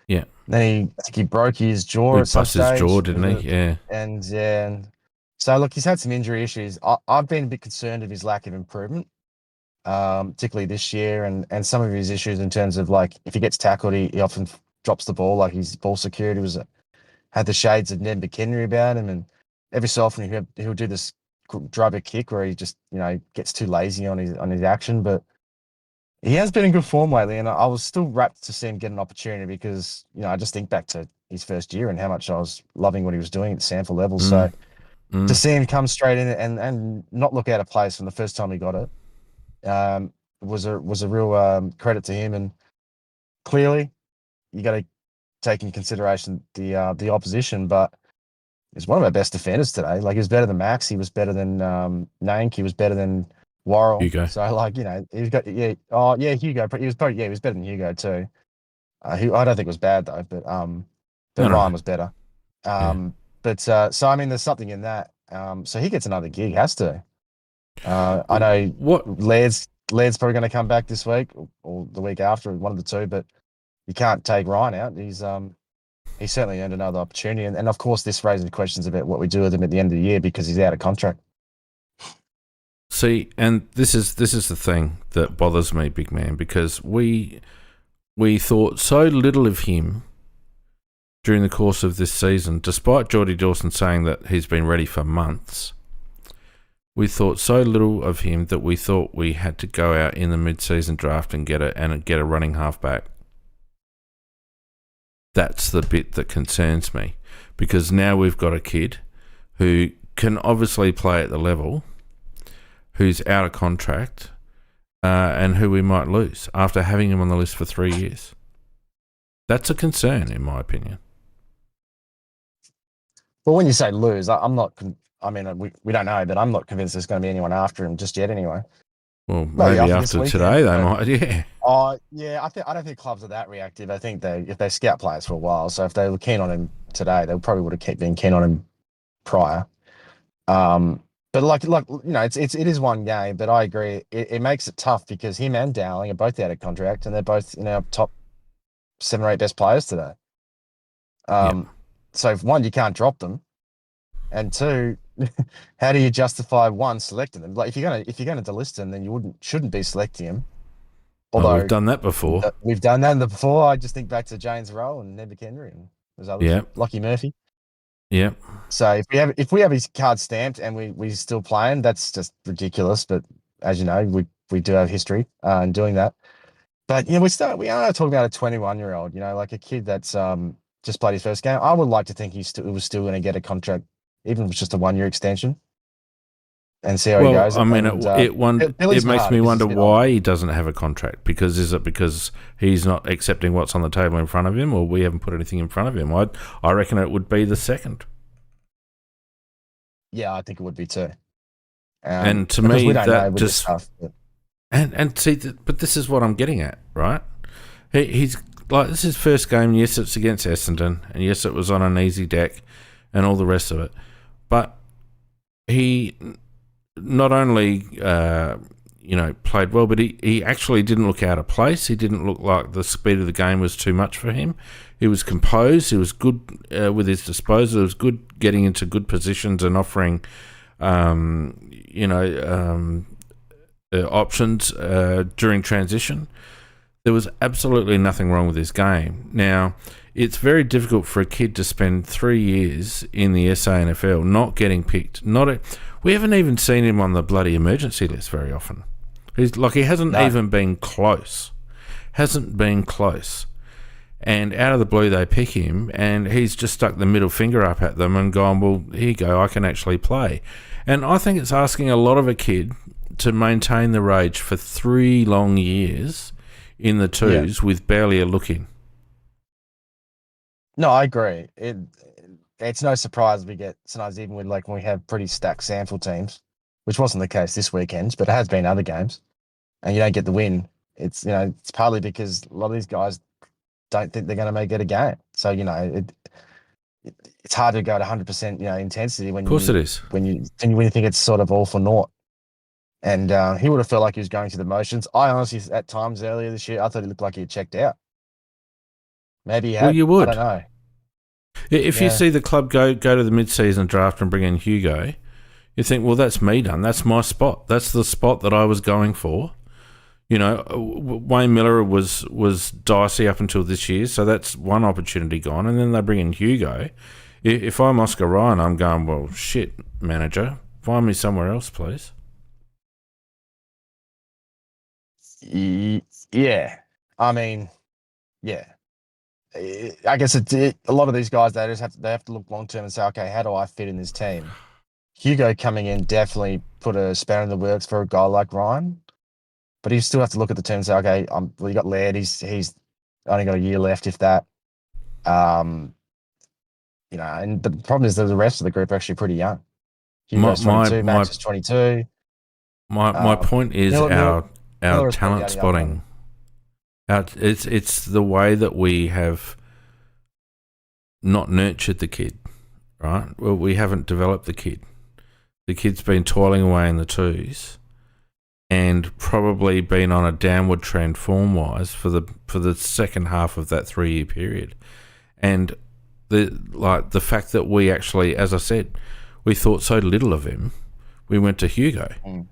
Yeah. I think he broke his jaw He at some bust his stage. jaw, didn't he? Yeah. And so look, he's had some injury issues. I've been a bit concerned of his lack of improvement, particularly this year, and some of his issues in terms of like if he gets tackled, he often drops the ball. Like his ball security had the shades of Ned McHenry about him, and every so often he'll do this drubber kick where he just gets too lazy on his action, but. He has been in good form lately, and I was still rapt to see him get an opportunity because, I just think back to his first year and how much I was loving what he was doing at sample level. So to see him come straight in and not look out of place from the first time he got it was a real credit to him. And clearly, you got to take in consideration the opposition, but he's one of our best defenders today. Like he was better than Max, he was better than Nank, he was better than Worrell. Hugo. So he's got Hugo. He was better than Hugo too. Who I don't think was bad though, but Ryan was better. So I mean, there's something in that. So he gets another gig, has to. I know What Laird's probably going to come back this week or the week after, one of the two, but you can't take Ryan out. He's certainly earned another opportunity, and of course, this raises questions about what we do with him at the end of the year because he's out of contract. See, and this is the thing that bothers me, big man, because we thought so little of him during the course of this season, despite Geordie Dawson saying that he's been ready for months. We thought so little of him that we thought we had to go out in the mid-season draft and get a running halfback. That's the bit that concerns me, because now we've got a kid who can obviously play at the level, who's out of contract, and who we might lose after having him on the list for 3 years. That's a concern, in my opinion. Well, when you say lose, I'm not. I mean, we don't know, but I'm not convinced there's going to be anyone after him just yet. Anyway. Well, maybe after today they might. Yeah. Yeah. I don't think clubs are that reactive. I think if they scout players for a while, so if they were keen on him today, they probably would have kept being keen on him prior. But it is one game, but I agree. It makes it tough because him and Dowling are both out of contract and they're both in our top 7 or 8 best players today. So one, you can't drop them, and two, how do you justify one selecting them? Like if you're gonna delist them, then you shouldn't be selecting him. Although we've done that before. We've done that before. I just think back to James Rowe and Ned McHenry and there's others. Yeah. Lockie Murphy. Yeah. So if we have his card stamped and we still playing, that's just ridiculous. But as you know, we do have history in doing that. But we are talking about a 21-year-old, like a kid that's just played his first game. I would like to think he was still going to get a contract, even if it's just a 1-year extension. and see how he Well, goes. I mean, And it Billy's makes hard me because he's a wonder bit older. why he doesn't have a contract. Because is it because he's not accepting what's on the table in front of him, or we haven't put anything in front of him? I reckon it would be the second. Yeah, I think it would be too. And to Because me, we don't know that with this just stuff. But and see, but this is what I'm getting at, right? He's like, this is his first game. Yes, it's against Essendon, and yes, it was on an easy deck, and all the rest of it. But he not only played well, but he actually didn't look out of place. He didn't look like the speed of the game was too much for him. He was composed. He was good with his disposal. He was good getting into good positions and offering, options during transition. There was absolutely nothing wrong with his game. Now, it's very difficult for a kid to spend 3 years in the SANFL not getting picked. We haven't even seen him on the bloody emergency list very often. He hasn't no, even been close. Hasn't been close. And out of the blue, they pick him, and he's just stuck the middle finger up at them and gone, well, here you go, I can actually play. And I think it's asking a lot of a kid to maintain the rage for 3 long years in the yeah, twos with barely a look in. no, I agree. It's no surprise we get sometimes even with like when we have pretty stacked sample teams, which wasn't the case this weekend, but it has been other games, and you don't get the win. It's partly because a lot of these guys don't think they're going to make it a game. So it's hard to go at 100% intensity Of course it is. when you think it's sort of all for naught. And he would have felt like he was going through the motions. I honestly, at times earlier this year, I thought he looked like he had checked out. Maybe he Well, had. you I don't would. know. If you Yeah. see the club go to the mid-season draft and bring in Hugo, you think, well, that's me done. That's my spot. That's the spot that I was going for. Wayne Miller was dicey up until this year, so that's one opportunity gone. And then they bring in Hugo. If I'm Oscar Ryan, I'm going, well, shit, manager, find me somewhere else, please. Yeah. I mean, yeah. I guess a lot of these guys they have to look long term and say, okay, how do I fit in this team? Hugo coming in definitely put a spanner in the works for a guy like Ryan, but you still have to look at the team and say, okay, well, you got Laird, he's only got a year left, if that. Um, and but the problem is that the rest of the group are actually pretty young. My Hugo's my 22, my Max is 22. my point is Miller, Miller, our Miller is probably the talent only young one. spotting. It's the way that we have not nurtured the kid, right? Well, we haven't developed the kid. The kid's been toiling away in the twos, and probably been on a downward trend form wise for the second half of that 3 year period. And the fact that we actually, as I said, we thought so little of him, we went to Hugo. Mm.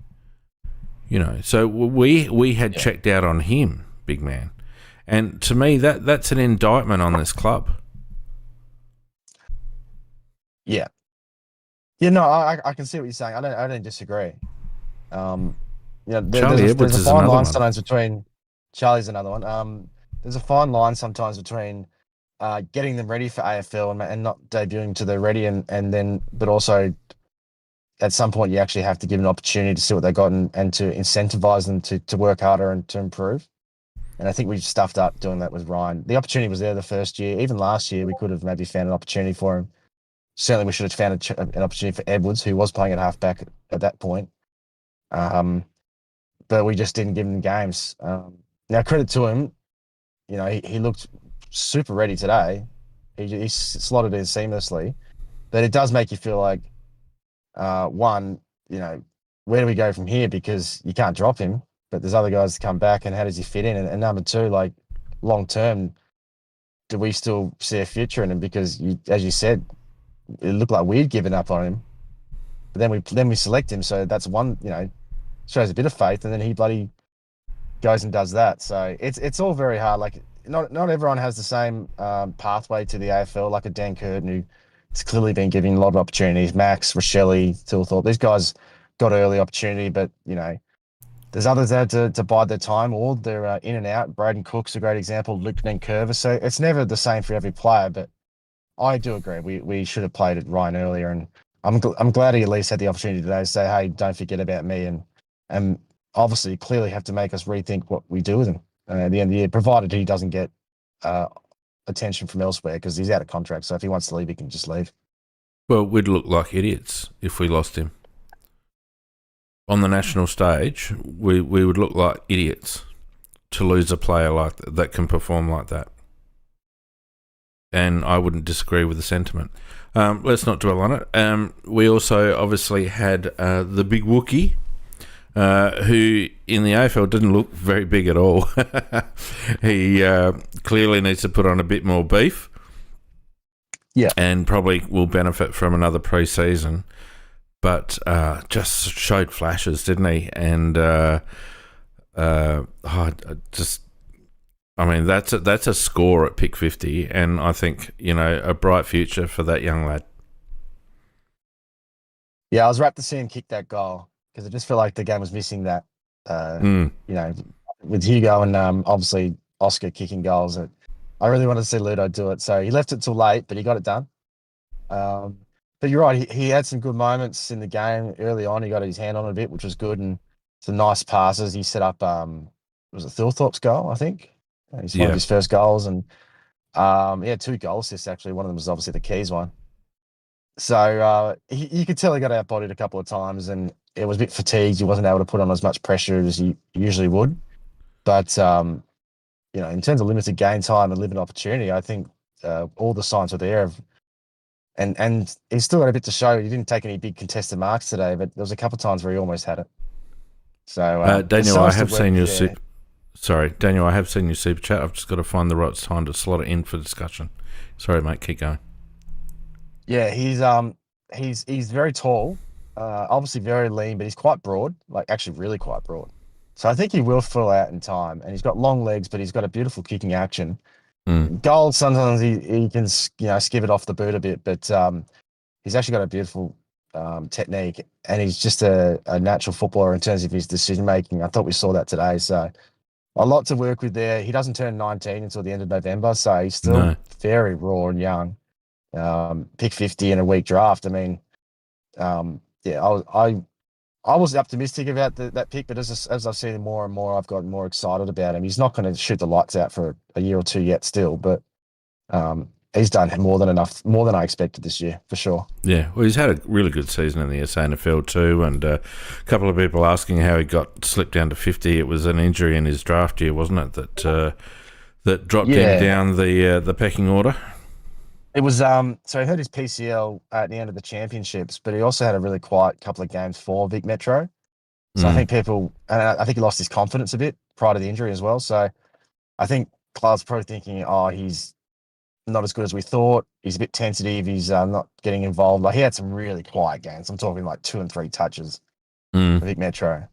So we had Yeah. checked out on him, big man. And to me, that's an indictment on this club. Yeah. Yeah, no, I can see what you're saying. I don't disagree. Charlie There's Edwards a is fine another line one. sometimes between Charlie's another one. There's a fine line sometimes between getting them ready for AFL and not debuting to the ready and then but also at some point you actually have to give an opportunity to see what they got and to incentivize them to work harder and to improve. And I think we've stuffed up doing that with Ryan. The opportunity was there the first year. Even last year, we could have maybe found an opportunity for him. Certainly, we should have found an opportunity for Edwards, who was playing at halfback at that point. But we just didn't give him games. Now, credit to him, he looked super ready today. He slotted in seamlessly, but it does make you feel like, one, where do we go from here? Because you can't drop him, but there's other guys to come back, and how does he fit in? And number two, like long term, do we still see a future in him? Because as you said, it looked like we'd given up on him, but then we select him, so that's one, shows a bit of faith, and then he bloody goes and does that. So it's all very hard. Like not everyone has the same pathway to the AFL. Like a Dan Curtin who has clearly been given a lot of opportunities. Max, Rochelle, Tilthorpe, these guys got early opportunity, but there's others that had to bide their time, or they're in and out. Braden Cook's a great example. Luke Curver. So it's never the same for every player, but I do agree. We should have played at Ryan earlier, and I'm glad he at least had the opportunity today to say, hey, don't forget about me, and obviously clearly have to make us rethink what we do with him at the end of the year, provided he doesn't get uh, attention from elsewhere because he's out of contract. So if he wants to leave, he can just leave. Well, we'd look like idiots if we lost him. On the national stage, we would look like idiots to lose a player like that can perform like that. And I wouldn't disagree with the sentiment. Let's not dwell on it. We also obviously had the big Wookie, who in the AFL didn't look very big at all. He clearly needs to put on a bit more beef. Yeah. And probably will benefit from another pre-season. But just showed flashes, didn't he? And that's a score at pick 50, and I think, a bright future for that young lad. Yeah, I was rapt to see him kick that goal because I just feel like the game was missing that. With Hugo and obviously Oscar kicking goals, I really wanted to see Ludo do it. So he left it till late, but he got it done. But you're right, he had some good moments in the game early on. He got his hand on it a bit, which was good, and some nice passes. He set up, was it Thilthorpe's goal, I think? He's one of his first goals, and he had 2 goal assists, actually. One of them was obviously the Keys one. So you could tell he got outbodied a couple of times, and it was a bit fatigued. He wasn't able to put on as much pressure as he usually would. But, in terms of limited game time and limited opportunity, I think all the signs were there of. And he's still got a bit to show. He didn't take any big contested marks today, but there was a couple of times where he almost had it. So Daniel, I have seen your Daniel, I have seen your super chat. I've just got to find the right time to slot it in for discussion. Sorry, mate. Keep going. Yeah, he's very tall, obviously very lean, but he's quite broad, like actually really quite broad. So I think he will fill out in time, and he's got long legs, but he's got a beautiful kicking action. Goal, sometimes he can skip it off the boot a bit, but he's actually got a beautiful technique, and he's just a natural footballer in terms of his decision making. I thought we saw that today, so a lot to work with there. He doesn't turn 19 until the end of November, so he's still very raw and young. Pick 50 in a week draft. I mean, I was optimistic about that pick, but as I've seen him more and more, I've gotten more excited about him. He's not going to shoot the lights out for a year or two yet still, but he's done more than enough, more than I expected this year, for sure. Yeah, well, he's had a really good season in the SANFL too, and a couple of people asking how he got slipped down to 50. It was an injury in his draft year, wasn't it, that dropped him down the pecking order? It was so he hurt his PCL at the end of the championships, but he also had a really quiet couple of games for Vic Metro. So I think I think he lost his confidence a bit prior to the injury as well. So I think clubs probably thinking, he's not as good as we thought. He's a bit tentative. He's not getting involved. Like he had some really quiet games. I'm talking like 2 and 3 touches for Vic Metro.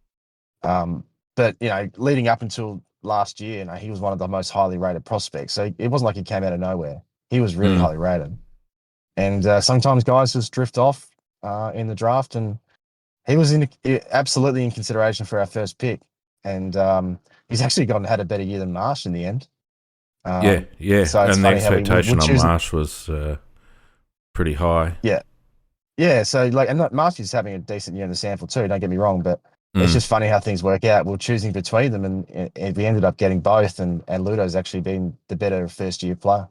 But leading up until last year, he was one of the most highly rated prospects. So it wasn't like he came out of nowhere. He was really highly rated. And sometimes guys just drift off in the draft, and he was absolutely in consideration for our first pick. And he's actually had a better year than Marsh in the end. Yeah. So and the expectation on Marsh was pretty high. Yeah. So and Marsh is having a decent year in the sample too. Don't get me wrong, but it's just funny how things work out. We're choosing between them, and we ended up getting both. And Ludo's actually been the better first year player.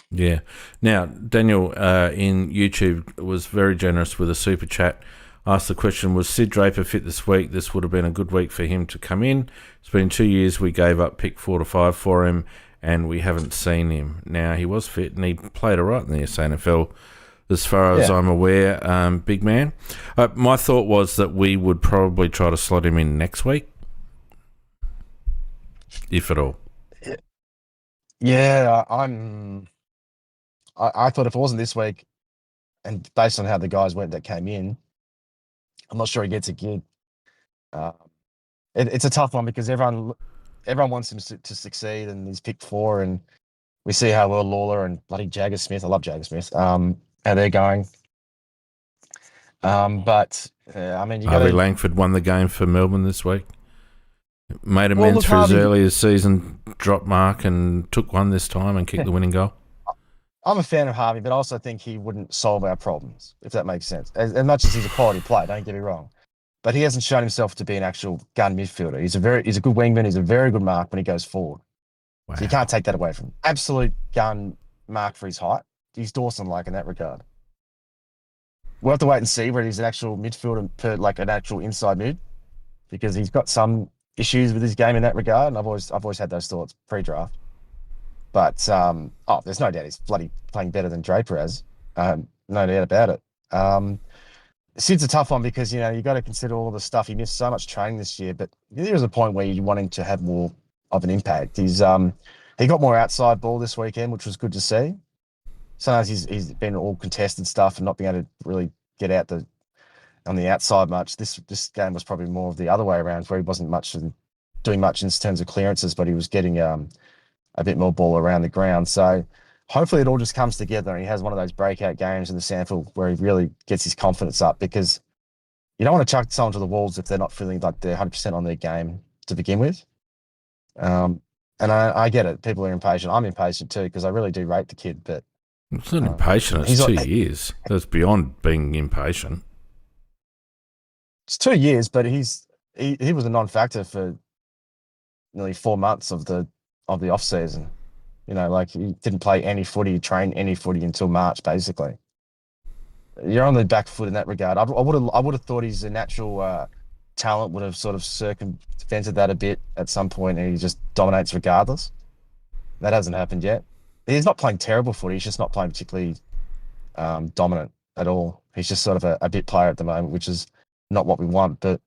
Yeah. Now, Daniel in YouTube was very generous with a super chat. Asked the question, was Sid Draper fit this week? This would have been a good week for him to come in. It's been 2 years we gave up pick 4 to 5 for him, and we haven't seen him. Now, he was fit, and he played all right in the SANFL as far as I'm aware, big man. My thought was that we would probably try to slot him in next week, if at all. Yeah, I thought if it wasn't this week, and based on how the guys went that came in, I'm not sure he gets a gig. It's a tough one because everyone wants him to succeed, and he's picked 4, and we see how well Lawler and bloody Jagger Smith, I love Jagger Smith, how they're going. But I mean, Harvey Langford won the game for Melbourne this week. Made amends for his earlier season drop mark and took one this time and kicked the winning goal. I'm a fan of Harvey, but I also think he wouldn't solve our problems, if that makes sense. As much as he's a quality player, don't get me wrong, but he hasn't shown himself to be an actual gun midfielder. He's a good wingman. He's a very good mark when he goes forward. So you can't Wow. take that away from him. Absolute gun mark for his height. He's Dawson-like in that regard. We'll have to wait and see whether he's an actual midfielder, like an actual inside mid, because he's got some issues with his game in that regard. And I've always had those thoughts pre-draft. But there's no doubt he's bloody playing better than Draper has. No doubt about it. Sid's a tough one because you got to consider all the stuff. He missed so much training this year, but there was a point where you want him to have more of an impact. He got more outside ball this weekend, which was good to see. Sometimes he's been all contested stuff and not being able to really get out on the outside much. This game was probably more of the other way around, where he wasn't doing much in terms of clearances, but he was getting a bit more ball around the ground. So hopefully it all just comes together and he has one of those breakout games in the sample where he really gets his confidence up, because you don't want to chuck someone to the walls if they're not feeling like they're 100% on their game to begin with. And I get it. People are impatient. I'm impatient too because I really do rate the kid. But It's not impatient. It's 2 years. That's beyond being impatient. It's 2 years, but he was a non-factor for nearly 4 months of the off season. Like he didn't play any footy, train any footy until March, basically. You're on the back foot in that regard. I would have thought his natural talent would have sort of circumvented that a bit at some point, and he just dominates regardless. That hasn't happened yet. He's not playing terrible footy. He's just not playing particularly dominant at all. He's just sort of a bit player at the moment, which is not what we want. But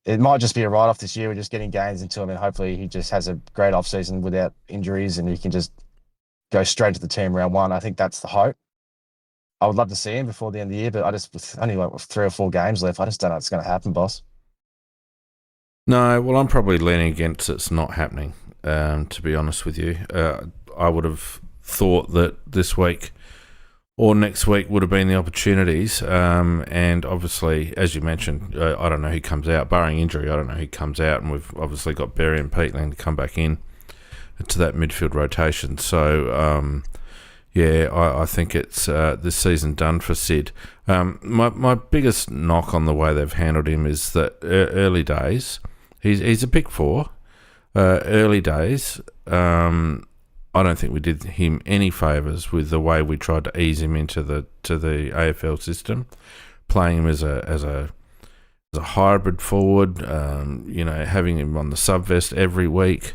it might just be a write-off this year. We're just getting gains into him, and hopefully he just has a great off-season without injuries, and he can just go straight to the team round one. I think that's the hope. I would love to see him before the end of the year, but with only like 3 or 4 games left, I just don't know what's going to happen, boss. No, well, I'm probably leaning against it's not happening, to be honest with you. I would have thought that this week or next week would have been the opportunities. And obviously, as you mentioned, I don't know who comes out. Barring injury, I don't know who comes out. And we've obviously got Berry and Peatling to come back in to that midfield rotation. So, I think it's this season done for Sid. My biggest knock on the way they've handled him is that early days, he's a pick 4. Early days, I don't think we did him any favours with the way we tried to ease him into the AFL system, playing him as a hybrid forward, having him on the sub-vest every week,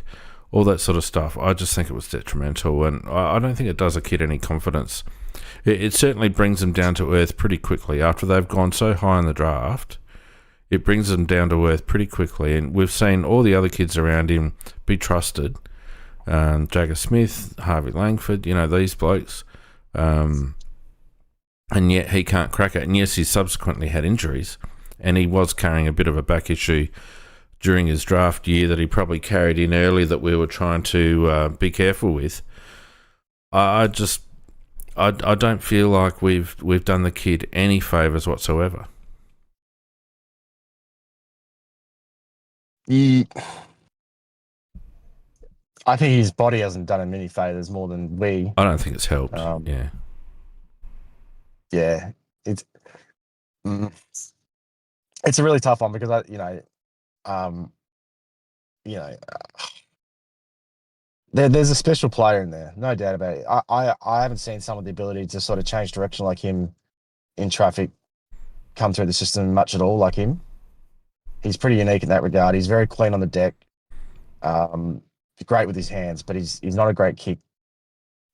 all that sort of stuff. I just think it was detrimental, and I don't think it does a kid any confidence. It certainly brings them down to earth pretty quickly. After they've gone so high in the draft, it brings them down to earth pretty quickly, and we've seen all the other kids around him be trusted. Jagger Smith, Harvey Langford, these blokes, and yet he can't crack it. And yes, he subsequently had injuries, and he was carrying a bit of a back issue during his draft year that he probably carried in early that we were trying to be careful with. I don't feel like we've done the kid any favours whatsoever. I think his body hasn't done him many favours more than we. I don't think it's helped. Yeah, it's a really tough one because there's a special player in there, no doubt about it. I haven't seen someone with the ability to sort of change direction like him in traffic come through the system much at all like him. He's pretty unique in that regard. He's very clean on the deck. Great with his hands, but he's not a great kick,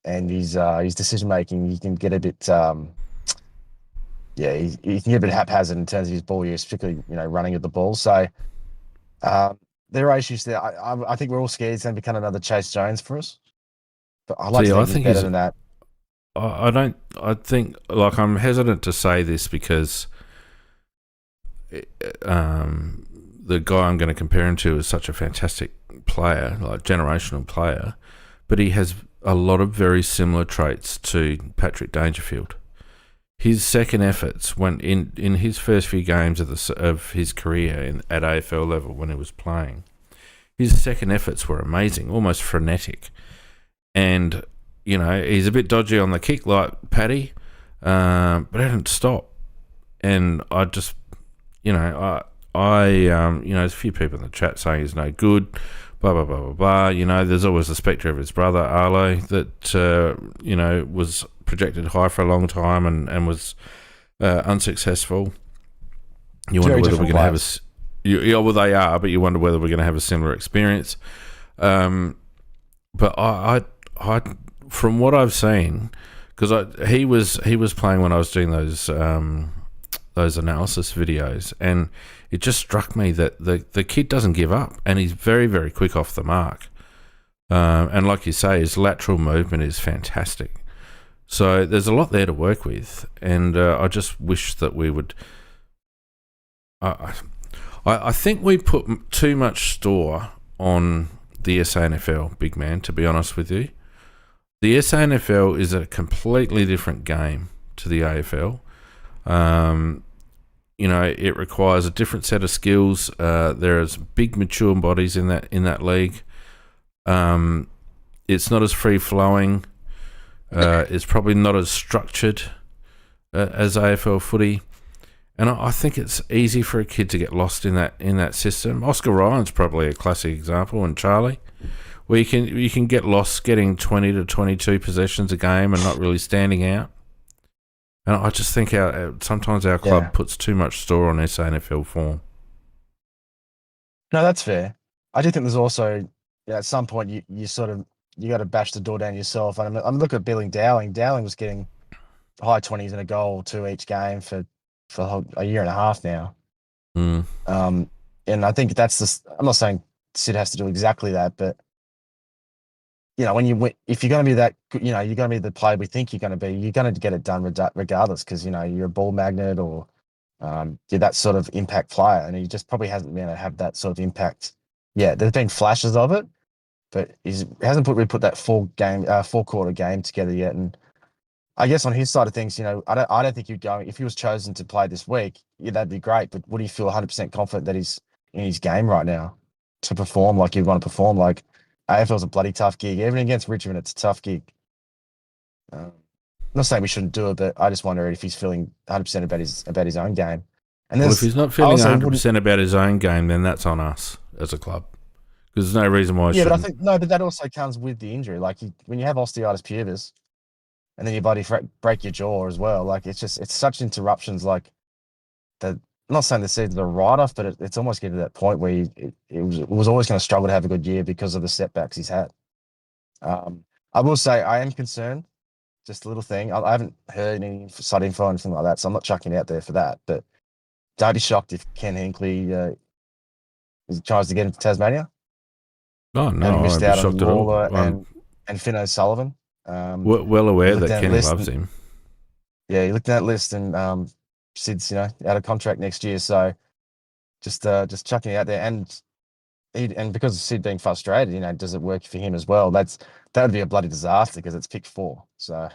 and his decision making, he can get a bit he can get a bit haphazard in terms of his ball use, particularly running at the ball. So there are issues there. I think we're all scared he's going to become another Chase Jones for us, but I like to think he's better than that. I think I'm hesitant to say this because the guy I'm going to compare him to is such a fantastic player, like generational player, but he has a lot of very similar traits to Patrick Dangerfield. His second efforts, when in his first few games of his career at AFL level when he was playing, his second efforts were amazing, almost frenetic, and he's a bit dodgy on the kick like Paddy, but I didn't stop. And I just, there's a few people in the chat saying he's no good, blah, blah, blah, blah, blah. There's always the spectre of his brother, Arlo, that, was projected high for a long time and was unsuccessful. You wonder whether we're going to have well, they are, but you wonder whether we're going to have a similar experience. But I from what I've seen, because he was playing when I was doing those analysis videos, and it just struck me that the kid doesn't give up, and he's very, very quick off the mark. And like you say, his lateral movement is fantastic. So there's a lot there to work with, and I just wish that we would. I think we put too much store on the SANFL, big man, to be honest with you. The SANFL is a completely different game to the AFL. It requires a different set of skills. There's big, mature bodies in that league. It's not as free-flowing. It's probably not as structured as AFL footy. And I think it's easy for a kid to get lost in that system. Oscar Ryan's probably a classic example, and Charlie, where you can get lost getting 20 to 22 possessions a game and not really standing out. And I just think sometimes our club puts too much store on SANFL form. No, that's fair. I do think there's also at some point you got to bash the door down yourself. And I'm looking at Billy Dowling. Dowling was getting high 20s and a goal or two each game for a year and a half now. Mm. And I think I'm not saying Sid has to do exactly that, but if you're going to be that, you're going to be the player we think you're going to be, you're going to get it done regardless, because you're a ball magnet or you're that sort of impact player, and he just probably hasn't been able to have that sort of impact. Yeah, there's been flashes of it, but he hasn't really put that four quarter game together yet. And I guess on his side of things, I don't think he'd go, if he was chosen to play this week, that'd be great. But would he feel 100% confident that he's in his game right now to perform like he'd want to perform? Like, AFL's a bloody tough gig. Even against Richmond, it's a tough gig. I'm not saying we shouldn't do it, but I just wonder if he's feeling 100% about his own game. And if he's not feeling 100% about his own game, then that's on us as a club. Because there's no reason why. But I think but that also comes with the injury. Like when you have osteitis pubis, and then your body break your jaw as well. Like it's such interruptions. Like that. I'm not saying the season's a write-off, but it's almost getting to that point where it was always going to struggle to have a good year because of the setbacks he's had. I will say I am concerned. Just a little thing. I haven't heard any side info or anything like that, so I'm not chucking it out there for that. But don't be shocked if Ken Hinkley tries to get into Tasmania. Oh no, he missed I'd out be shocked on at all. Lawler and Finn O'Sullivan. Well aware that Kenny loves him. Yeah, he looked at that list, and Sid's out of contract next year, so just chucking it out there. And because of Sid being frustrated, does it work for him as well? That would be a bloody disaster because it's pick 4. So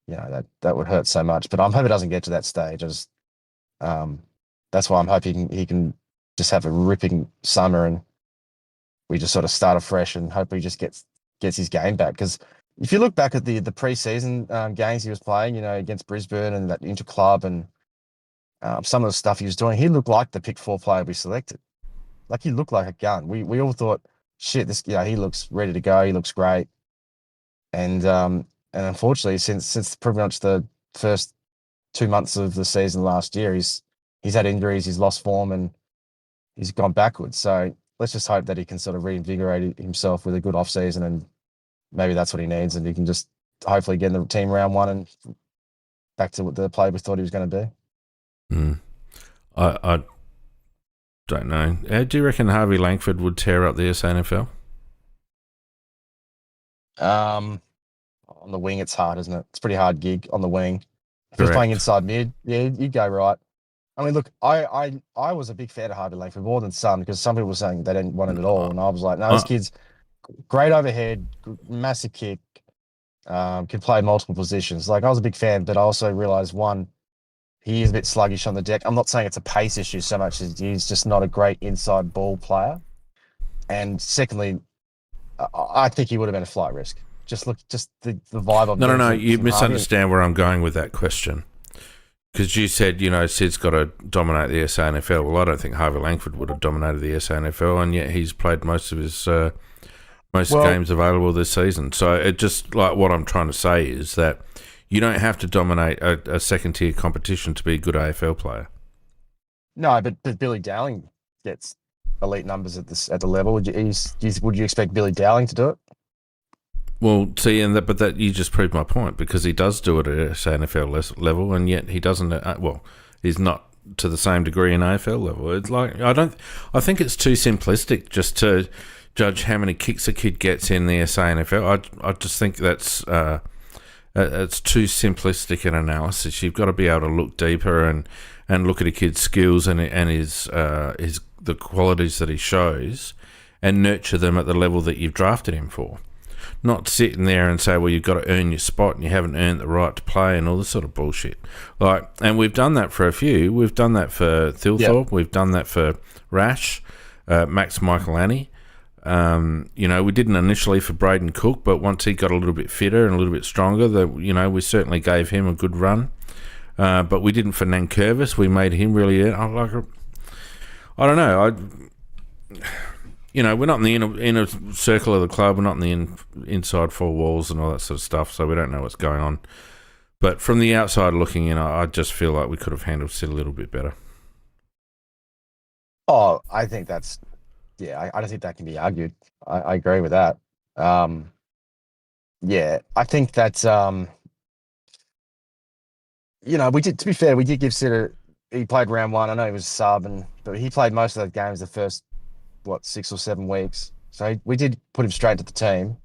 that would hurt so much. But I'm hoping it doesn't get to that stage. That's why I'm hoping he can just have a ripping summer and we just sort of start afresh and hopefully just gets his game back. Because if you look back at the pre-season games he was playing, against Brisbane and that inter-club and some of the stuff he was doing, he looked like the pick 4 player we selected. Like, he looked like a gun. We all thought, shit, this he looks ready to go. He looks great. And unfortunately, since pretty much the first 2 months of the season last year, he's had injuries, he's lost form, and he's gone backwards. So let's just hope that he can sort of reinvigorate himself with a good off season, and maybe that's what he needs, and he can just hopefully get in the team round 1 and back to what the player we thought he was going to be. I don't know. Do you reckon Harvey Langford would tear up the SANFL? On the wing, it's hard, isn't it? It's a pretty hard gig on the wing. If Correct. he's playing inside mid, you'd go right. I mean, look, I was a big fan of Harvey Langford more than some, because some people were saying they didn't want it at all, and I was like, no, this kid's great overhead, massive kick, can play multiple positions. Like, I was a big fan, but I also realised, one, he is a bit sluggish on the deck. I'm not saying it's a pace issue so much as he's just not a great inside ball player. And secondly, I think he would have been a flight risk. just the vibe I'm No, no, getting no. from You Harvey. misunderstand where I'm going with that question. Because you said, Sid's got to dominate the SANFL. Well, I don't think Harvey Langford would have dominated the SANFL, and yet he's played most of his most Well, games available this season. So it just like what I'm trying to say is that you don't have to dominate a second tier competition to be a good AFL player. no, but Billy Dowling gets elite numbers at the level. Would you expect Billy Dowling to do it? Well, see, but that you just proved my point because he does do it at SANFL level, and yet he doesn't. He's not to the same degree in AFL level. It's like I think it's too simplistic just to judge how many kicks a kid gets in the SANFL. I just think that's it's too simplistic an analysis. You've got to be able to look deeper and look at a kid's skills and his the qualities that he shows, and nurture them at the level that you've drafted him for. Not sitting there and say, well, you've got to earn your spot and you haven't earned the right to play and all this sort of bullshit. And we've done that for a few. We've done that for Thilthorpe. Yep. We've done that for Rash, Max Michaelani. We didn't initially for Braden Cook, but once he got a little bit fitter and a little bit stronger, we certainly gave him a good run. But we didn't for Nankervis. We made him really. I don't know. We're not in the inner circle of the club. We're not in the inside four walls and all that sort of stuff, so we don't know what's going on. But from the outside looking in, I just feel like we could have handled Sid a little bit better. Oh, I think that's... Yeah, I don't think that can be argued. I agree with that. Yeah, I think that's... we did, to be fair, we did give Sid he played round one. I know he was sub, but he played most of those games the first 6 or 7 weeks. So we did put him straight to the team,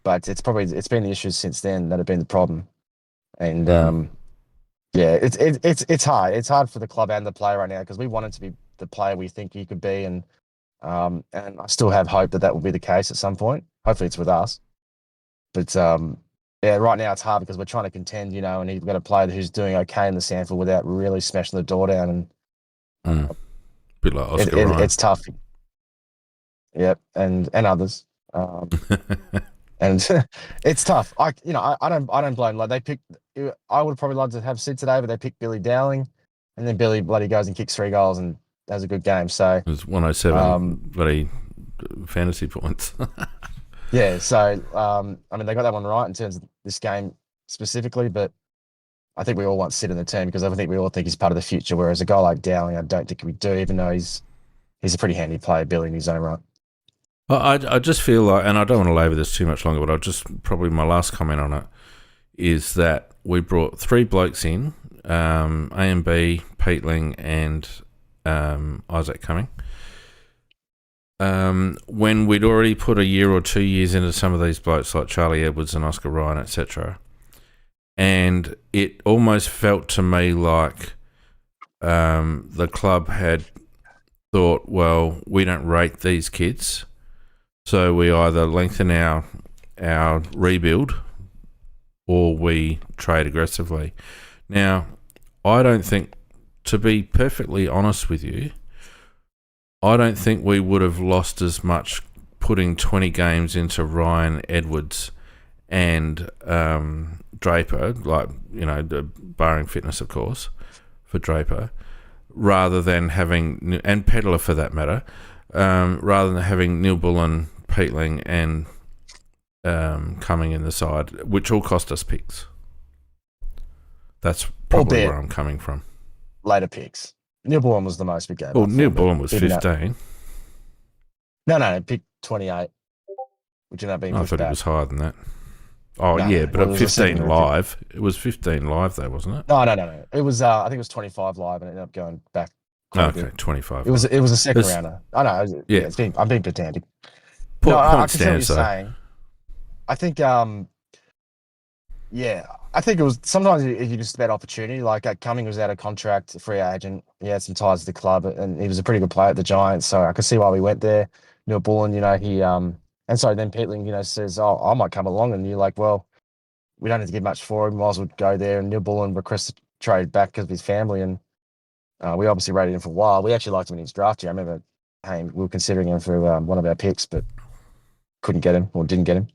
but it's been the issues since then that have been the problem. And it's hard. It's hard for the club and the player right now because we want him to be the player we think he could be, and I still have hope that will be the case at some point. Hopefully, it's with us. But right now it's hard because we're trying to contend, and you've got a player who's doing okay in the sample without really smashing the door down. And bit like Oscar Ryan. It's tough. Yep, and others, and it's tough. I don't blame. Like they picked, I would probably love to have Sid today, but they picked Billy Dowling, and then Billy bloody goes and kicks 3 goals and has a good game. So it was 107 bloody fantasy points. Yeah, so they got that one right in terms of this game specifically, but I think we all want Sid in the team because I think we all think he's part of the future. Whereas a guy like Dowling, I don't think we do, even though he's a pretty handy player, Billy, in his own right. I just feel like, and I don't want to labour this too much longer, but I'll just probably my last comment on it is that we brought 3 blokes in, A&B, Peatling, and Isaac Cumming. When we'd already put a year or 2 years into some of these blokes like Charlie Edwards and Oscar Ryan, etc., and it almost felt to me like the club had thought, well, we don't rate these kids, so we either lengthen our rebuild or we trade aggressively. Now, I don't think, to be perfectly honest with you, I don't think we would have lost as much putting 20 games into Ryan, Edwards and Draper, barring fitness, of course, for Draper, rather than having, and Pedler for that matter, rather than having Neil Bullen, Peatling and Cumming in the side, which all cost us picks. That's probably where I'm coming from. Later picks. Neil Bullen was the most we gave. Well, Neil Bullen was 15. No, pick 28, which ended up being pushed back. I thought it was higher than that. Oh, no, yeah, but at 15 live. It was 15 live, though, wasn't it? No. It was, I think it was 25 live and it ended up going back. Okay, 25. It was a second rounder. I know. I'm being pedantic. Point stands, I can see what you're saying. I think, I think it was sometimes you just about opportunity. Like Cumming was out of contract, free agent. He had some ties to the club, and he was a pretty good player at the Giants. So I could see why we went there. Neil Bullen, he then Peatling, says, "Oh, I might come along," and you're like, "Well, we don't need to give much for him. Might as well go there." And Neil Bullen requested trade back because of his family, and we obviously rated him for a while. We actually liked him in his draft year. I remember we were considering him for one of our picks, but couldn't get him or didn't get him.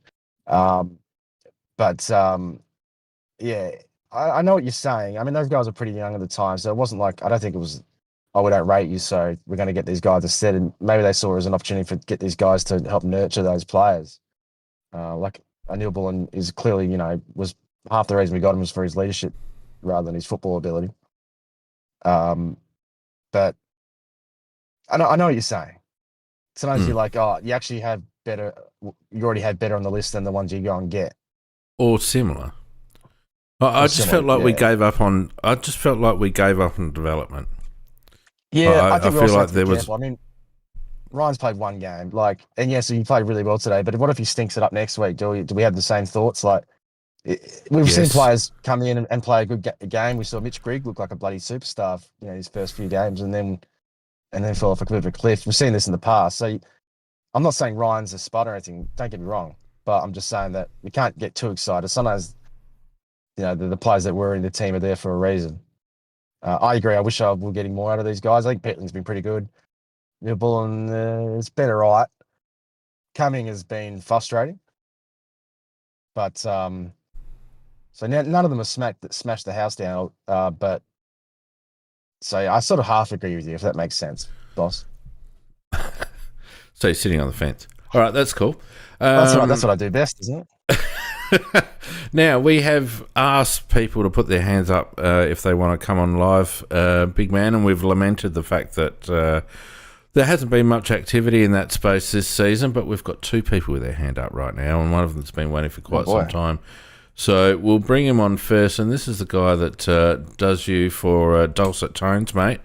Um, but yeah, I know what you're saying. I mean, those guys were pretty young at the time, so it wasn't like I don't think it was. Oh, we don't rate you, so we're going to get these guys instead. And maybe they saw it as an opportunity for get these guys to help nurture those players. Like Neil Bullen is clearly, was half the reason we got him was for his leadership rather than his football ability. But I know what you're saying. Sometimes you're like, oh, you actually have better. You already had better on the list than the ones you go and get. Or similar. I Or just similar, felt like we yeah. gave up on. I just felt like we gave up on development. Yeah, I I think we feel also have like to be there was. careful. I mean, Ryan's played one game, and yes, he played really well today. But what if he stinks it up next week? Do we have the same thoughts? We've seen Yes. players come in and play a good game. We saw Mitch Grigg look like a bloody superstar, his first few games, and then fell off a bit of a cliff. We've seen this in the past. So I'm not saying Ryan's a spud or anything. Don't get me wrong, but I'm just saying that we can't get too excited. Sometimes, the players that were in the team are there for a reason. I agree. I wish I were getting more out of these guys. I think Petling's been pretty good. Neil Bullen is better, right? Cumming has been frustrating, but so now none of them have smashed the house down. But so I sort of half agree with you, if that makes sense, boss. So you're sitting on the fence. All right, that's cool. That's what I do best, isn't it? Now, we have asked people to put their hands up if they want to come on live, big man, and we've lamented the fact that there hasn't been much activity in that space this season, but we've got two people with their hand up right now, and one of them's been waiting for quite some time. So we'll bring him on first, and this is the guy that does you for dulcet tones, mate.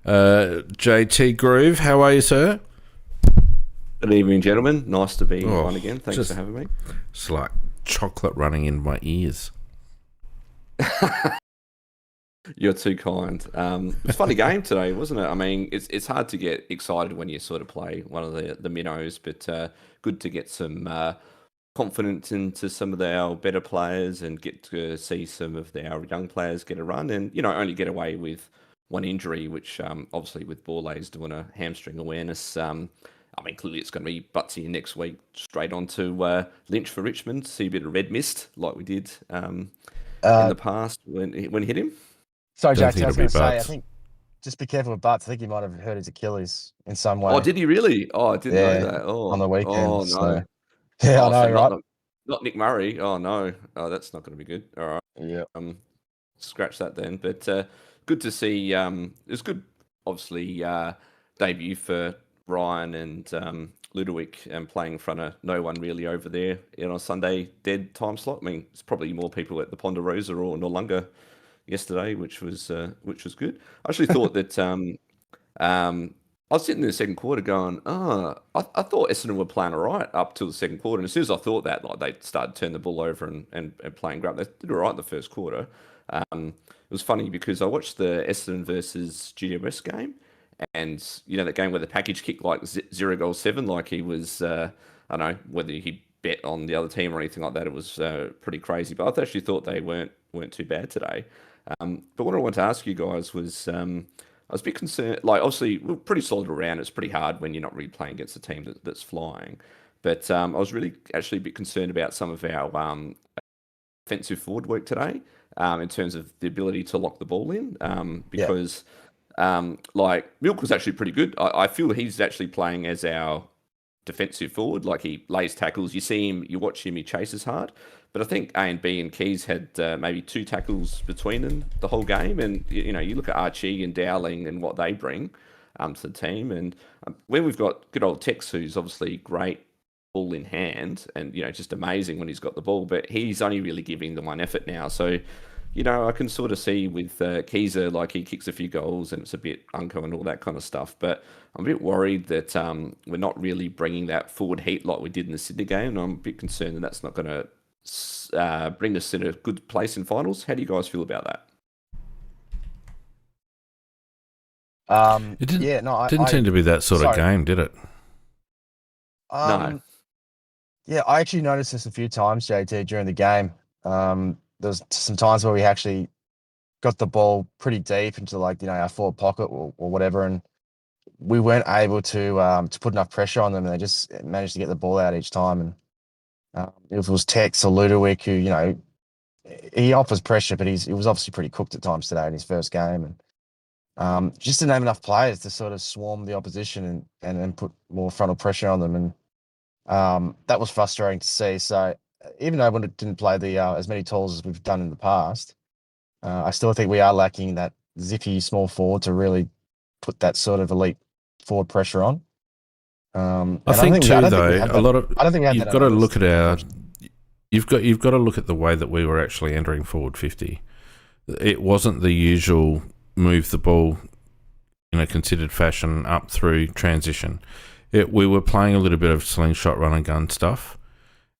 JT Groove, how are you, sir? Good evening, gentlemen. Nice to be on again. Thanks for having me. It's like chocolate running in my ears. You're too kind. It was a funny game today, wasn't it? I mean, it's hard to get excited when you sort of play one of the minnows, but good to get some confidence into some of our better players and get to see some of our young players get a run and, only get away with one injury, which obviously with Borlase doing a hamstring awareness, clearly it's going to be Butsy next week, straight on to Lynch for Richmond, see a bit of red mist like we did in the past when he hit him. Sorry, Jack, I was going to say, I think just be careful with Butts. I think he might have hurt his Achilles in some way. Oh, did he really? Oh, I didn't know that. Oh, on the weekend. Oh, no. So. Yeah, I know, right? Not Nick Murray. Oh, no. Oh, that's not going to be good. All right. Yeah. Scratch that then. But good to see. It's good, obviously, debut for Ryan and Ludovic playing in front of no one really over there on a Sunday dead time slot. I mean, it's probably more people at the Ponderosa or Noarlunga yesterday, which was good. I actually thought that I was sitting in the second quarter going, I thought Essendon were playing all right up till the second quarter. And as soon as I thought that, they started turning the ball over and playing grab. They did all right in the first quarter. It was funny because I watched the Essendon versus GWS game. And, that game where the package kicked like 0-7, like he was, I don't know whether he bet on the other team or anything like that. It was pretty crazy. But I actually thought they weren't too bad today. But what I wanted to ask you guys was, I was a bit concerned. Like, obviously, we're pretty solid around. It's pretty hard when you're not really playing against a team that's flying. But I was really actually a bit concerned about some of our offensive forward work today in terms of the ability to lock the ball in because... Milk was actually pretty good. I feel he's actually playing as our defensive forward. Like he lays tackles. You see him, you watch him, he chases hard. But I think A and B and Keys had maybe 2 tackles between them the whole game. And you look at Archie and Dowling and what they bring to the team. And when we've got good old Tex, who's obviously great ball in hand and just amazing when he's got the ball, but he's only really giving the one effort now. So. I can sort of see with Keezer, like he kicks a few goals and it's a bit unco and all that kind of stuff. But I'm a bit worried that we're not really bringing that forward heat like we did in the Sydney game. And I'm a bit concerned that that's not going to bring us in a good place in finals. How do you guys feel about that? It didn't seem to be that sort of game, did it? No. Yeah, I actually noticed this a few times, JT, during the game. There's some times where we actually got the ball pretty deep into our forward pocket or whatever, and we weren't able to put enough pressure on them, and they just managed to get the ball out each time. If it was Tex or Ludovic, who he offers pressure, but he was obviously pretty cooked at times today in his first game, and just didn't have enough players to sort of swarm the opposition and put more frontal pressure on them, and that was frustrating to see. So even though we didn't play the as many tools as we've done in the past, I still think we are lacking that zippy small forward to really put that sort of elite forward pressure on. I think too, I don't though, think we have a that. lot of I don't think we have you've that got to on look at our others. you've got to look at the way that we were actually entering forward 50. It wasn't the usual move the ball in a considered fashion up through transition. We were playing a little bit of slingshot run and gun stuff,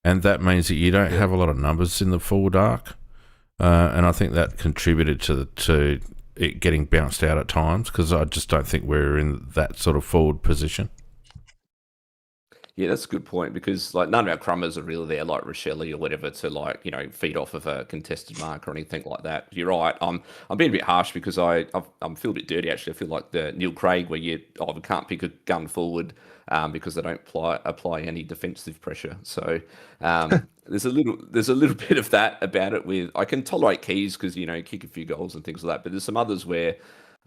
and that means that you don't have a lot of numbers in the forward arc, and I think that contributed to it getting bounced out at times, because I just don't think we're in that sort of forward position. Yeah, that's a good point, because like none of our crummers are really there, like Rochelle or whatever, to feed off of a contested mark or anything like that. You're right. I'm being a bit harsh because I'm feel a bit dirty actually. I feel like the Neil Craig, where we can't pick a gun forward because they don't apply any defensive pressure. So there's a little bit of that about it. With I can tolerate Keys because kick a few goals and things like that, but there's some others where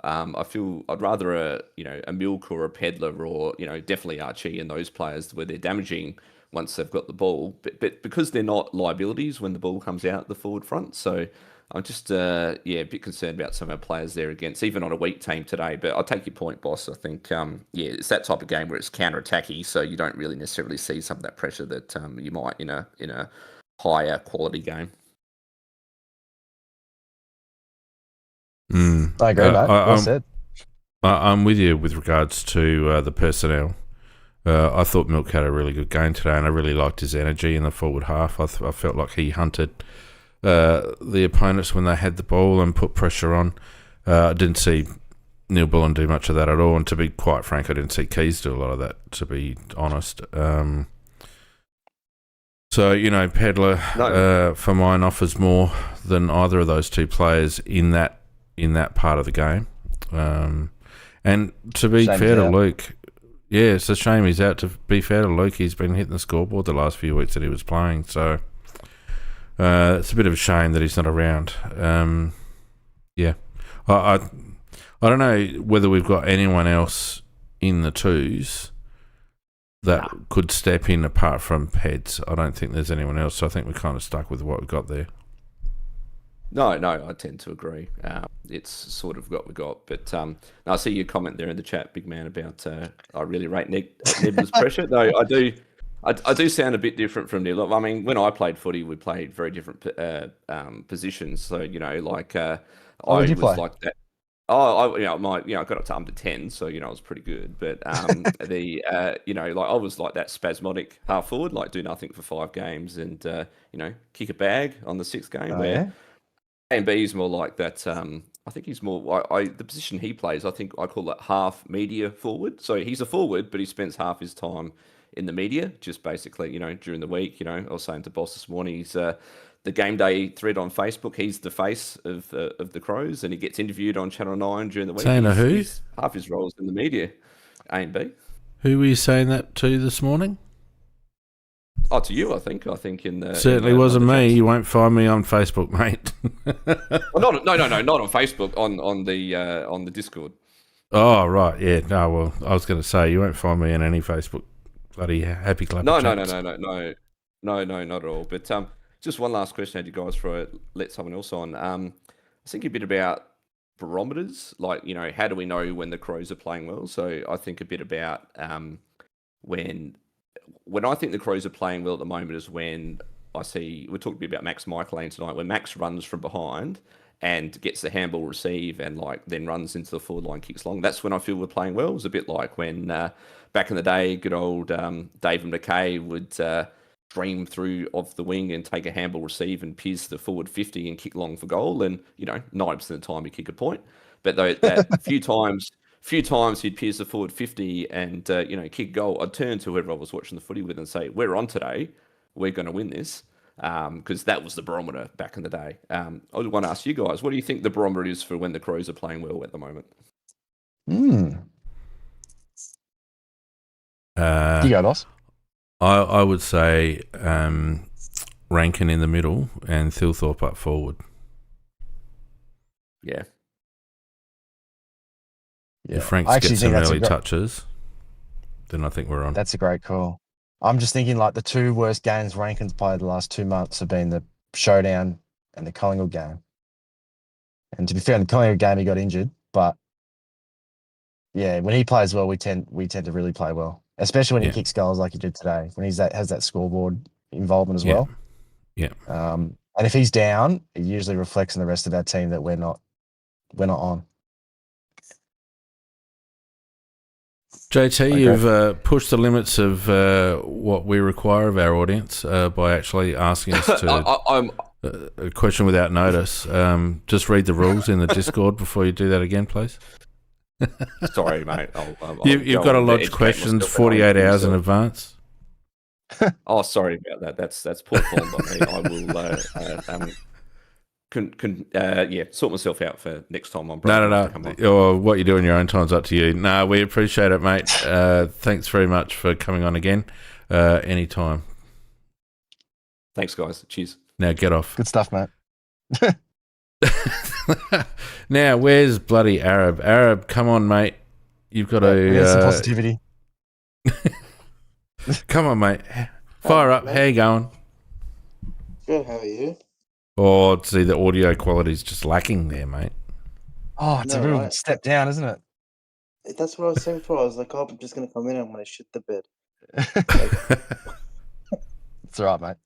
I feel I'd rather a Milk or a Peddler or definitely Archie and those players where they're damaging once they've got the ball, but because they're not liabilities when the ball comes out the forward front. So I'm just a bit concerned about some of our players there against even on a weak team today. But I'll take your point, boss. I think it's that type of game where it's counter-attacky, so you don't really necessarily see some of that pressure that you might in a higher quality game. I agree, mate. Well said. I'm with you with regards to the personnel. I thought Milk had a really good game today, and I really liked his energy in the forward half. I felt like he hunted the opponents when they had the ball and put pressure on. I didn't see Neil Bullen do much of that at all, and to be quite frank, I didn't see Keys do a lot of that, to be honest. So, Pedler, for mine, offers more than either of those two players in that part of the game. And to be fair to Luke, yeah, it's a shame he's out. To be fair to Luke, he's been hitting the scoreboard the last few weeks that he was playing. So it's a bit of a shame that he's not around. Yeah, I don't know whether we've got anyone else in the twos that could step in apart from Peds. I don't think there's anyone else. So I think we're kind of stuck with what we've got there. No, I tend to agree. It's sort of what we got, but I see your comment there in the chat, big man, about I really rate Nebula's pressure. Though I do sound a bit different from Nebula. I mean, when I played footy, we played very different positions. So I was play? like that. Oh, I got up to under 10, so I was pretty good. But I was like that spasmodic half forward, like do nothing for 5 games, and kick a bag on the 6th game. Yeah. And B is more like that. I think he's more. The position he plays, I think I call it half media forward. So he's a forward, but he spends half his time in the media, just basically, during the week. I was saying to Boss this morning, he's the game day thread on Facebook. He's the face of the Crows, and he gets interviewed on Channel 9 during the week. Saying who? Half his roles in the media. A and B. Who were you saying that to this morning? Oh, to you, I think. In the certainly wasn't me. You won't find me on Facebook, mate. Well, not on Facebook. On the Discord. Oh right, yeah. No, well, I was going to say you won't find me in any Facebook bloody happy club. No, not at all. But just one last question, had you guys let someone else on. I was thinking a bit about barometers, like how do we know when the Crows are playing well? So I think a bit about when I think the Crows are playing well at the moment is when I see, we're talking a bit about Max Michaelane tonight, when Max runs from behind and gets the handball receive and then runs into the forward line, kicks long. That's when I feel we're playing well. It was a bit like when back in the day, good old David McKay would stream through off the wing and take a handball receive and pierce the forward 50 and kick long for goal. And 90% of the time he kick a point. But that few times he'd pierce the forward 50 and kick goal, I'd turn to whoever I was watching the footy with and say, we're on today, we're going to win this, because that was the barometer back in the day. I want to ask you guys, what do you think the barometer is for when the Crows are playing well at the moment? You go, boss. I would say Rankin in the middle and Thilthorpe up forward. Yeah. If Franks I actually gets think some that's early touches, then I think we're on. That's a great call. I'm just thinking like the two worst games Rankin's played the last 2 months have been the Showdown and the Collingwood game. And to be fair, in the Collingwood game he got injured, but yeah, when he plays well, we tend to really play well, especially when he kicks goals like he did today. When has that scoreboard involvement as well. Yeah. And if he's down, it usually reflects on the rest of our team that we're not on. JT, you've pushed the limits of what we require of our audience by actually asking us to a question without notice. Just read the rules in the Discord before you do that again, please. Sorry, mate. You've got to lodge questions 48 hours in advance. Oh, sorry about that. That's poor form by me. I will sort myself out for next time on. No. What you do in your own time's up to you. No, we appreciate it, mate. Thanks very much for coming on again. Anytime. Thanks, guys. Cheers. Now get off. Good stuff, mate. Now, where's bloody Arab? Arab, come on, mate. You've got to... some positivity. Come on, mate. Fire up. How you going? Good, how are you? Oh, see, the audio quality's just lacking there, mate. Oh, it's a real step down, isn't it? That's what I was saying before. I was like, oh, I'm just going to come in and I'm going to shit the bed. It's all right, mate.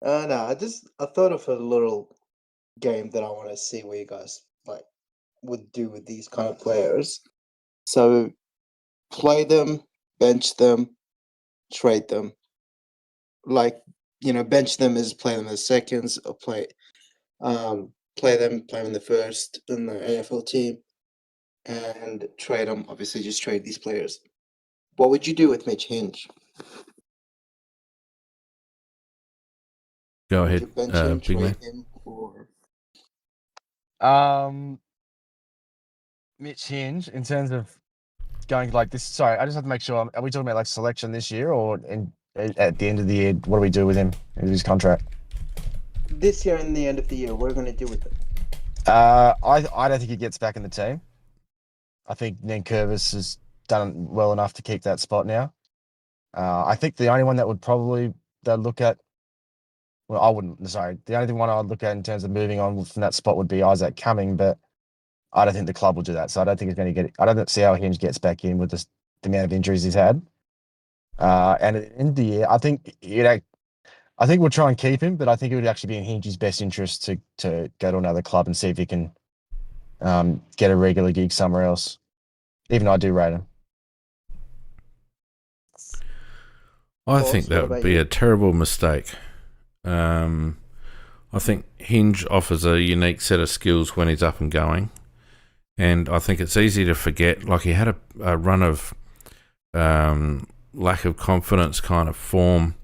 No, I thought of a little game that I want to see what you guys would do with these kind of players. So play them, bench them, trade them. Bench them is play them as seconds, or play them in the first in the AFL team, and trade them. Obviously, just trade these players. What would you do with Mitch Hinge? Go Would ahead, you bench him, big man. trade him, or Mitch Hinge, in terms of going like this. Sorry, I just have to make sure. Are we talking about selection this year, or at the end of the year? What do we do with him in his contract? this year and the end of the year? What are we going to do with him? I don't think he gets back in the team. I think Nankervis has done well enough to keep that spot now. I think the only one that would probably look at. Well, I wouldn't. Sorry, the only one I'd look at in terms of moving on from that spot would be Isaac Cumming, but I don't think the club will do that. So I don't think he's going to get. I don't see how Hinge gets back in with the amount of injuries he's had. And at the end of the year, I think we'll try and keep him, but I think it would actually be in Hinge's best interest to go to another club and see if he can get a regular gig somewhere else. Even though I do rate him. I think that would be a terrible mistake. I think Hinge offers a unique set of skills when he's up and going, and I think it's easy to forget. Like, he had a run of lack of confidence kind of form,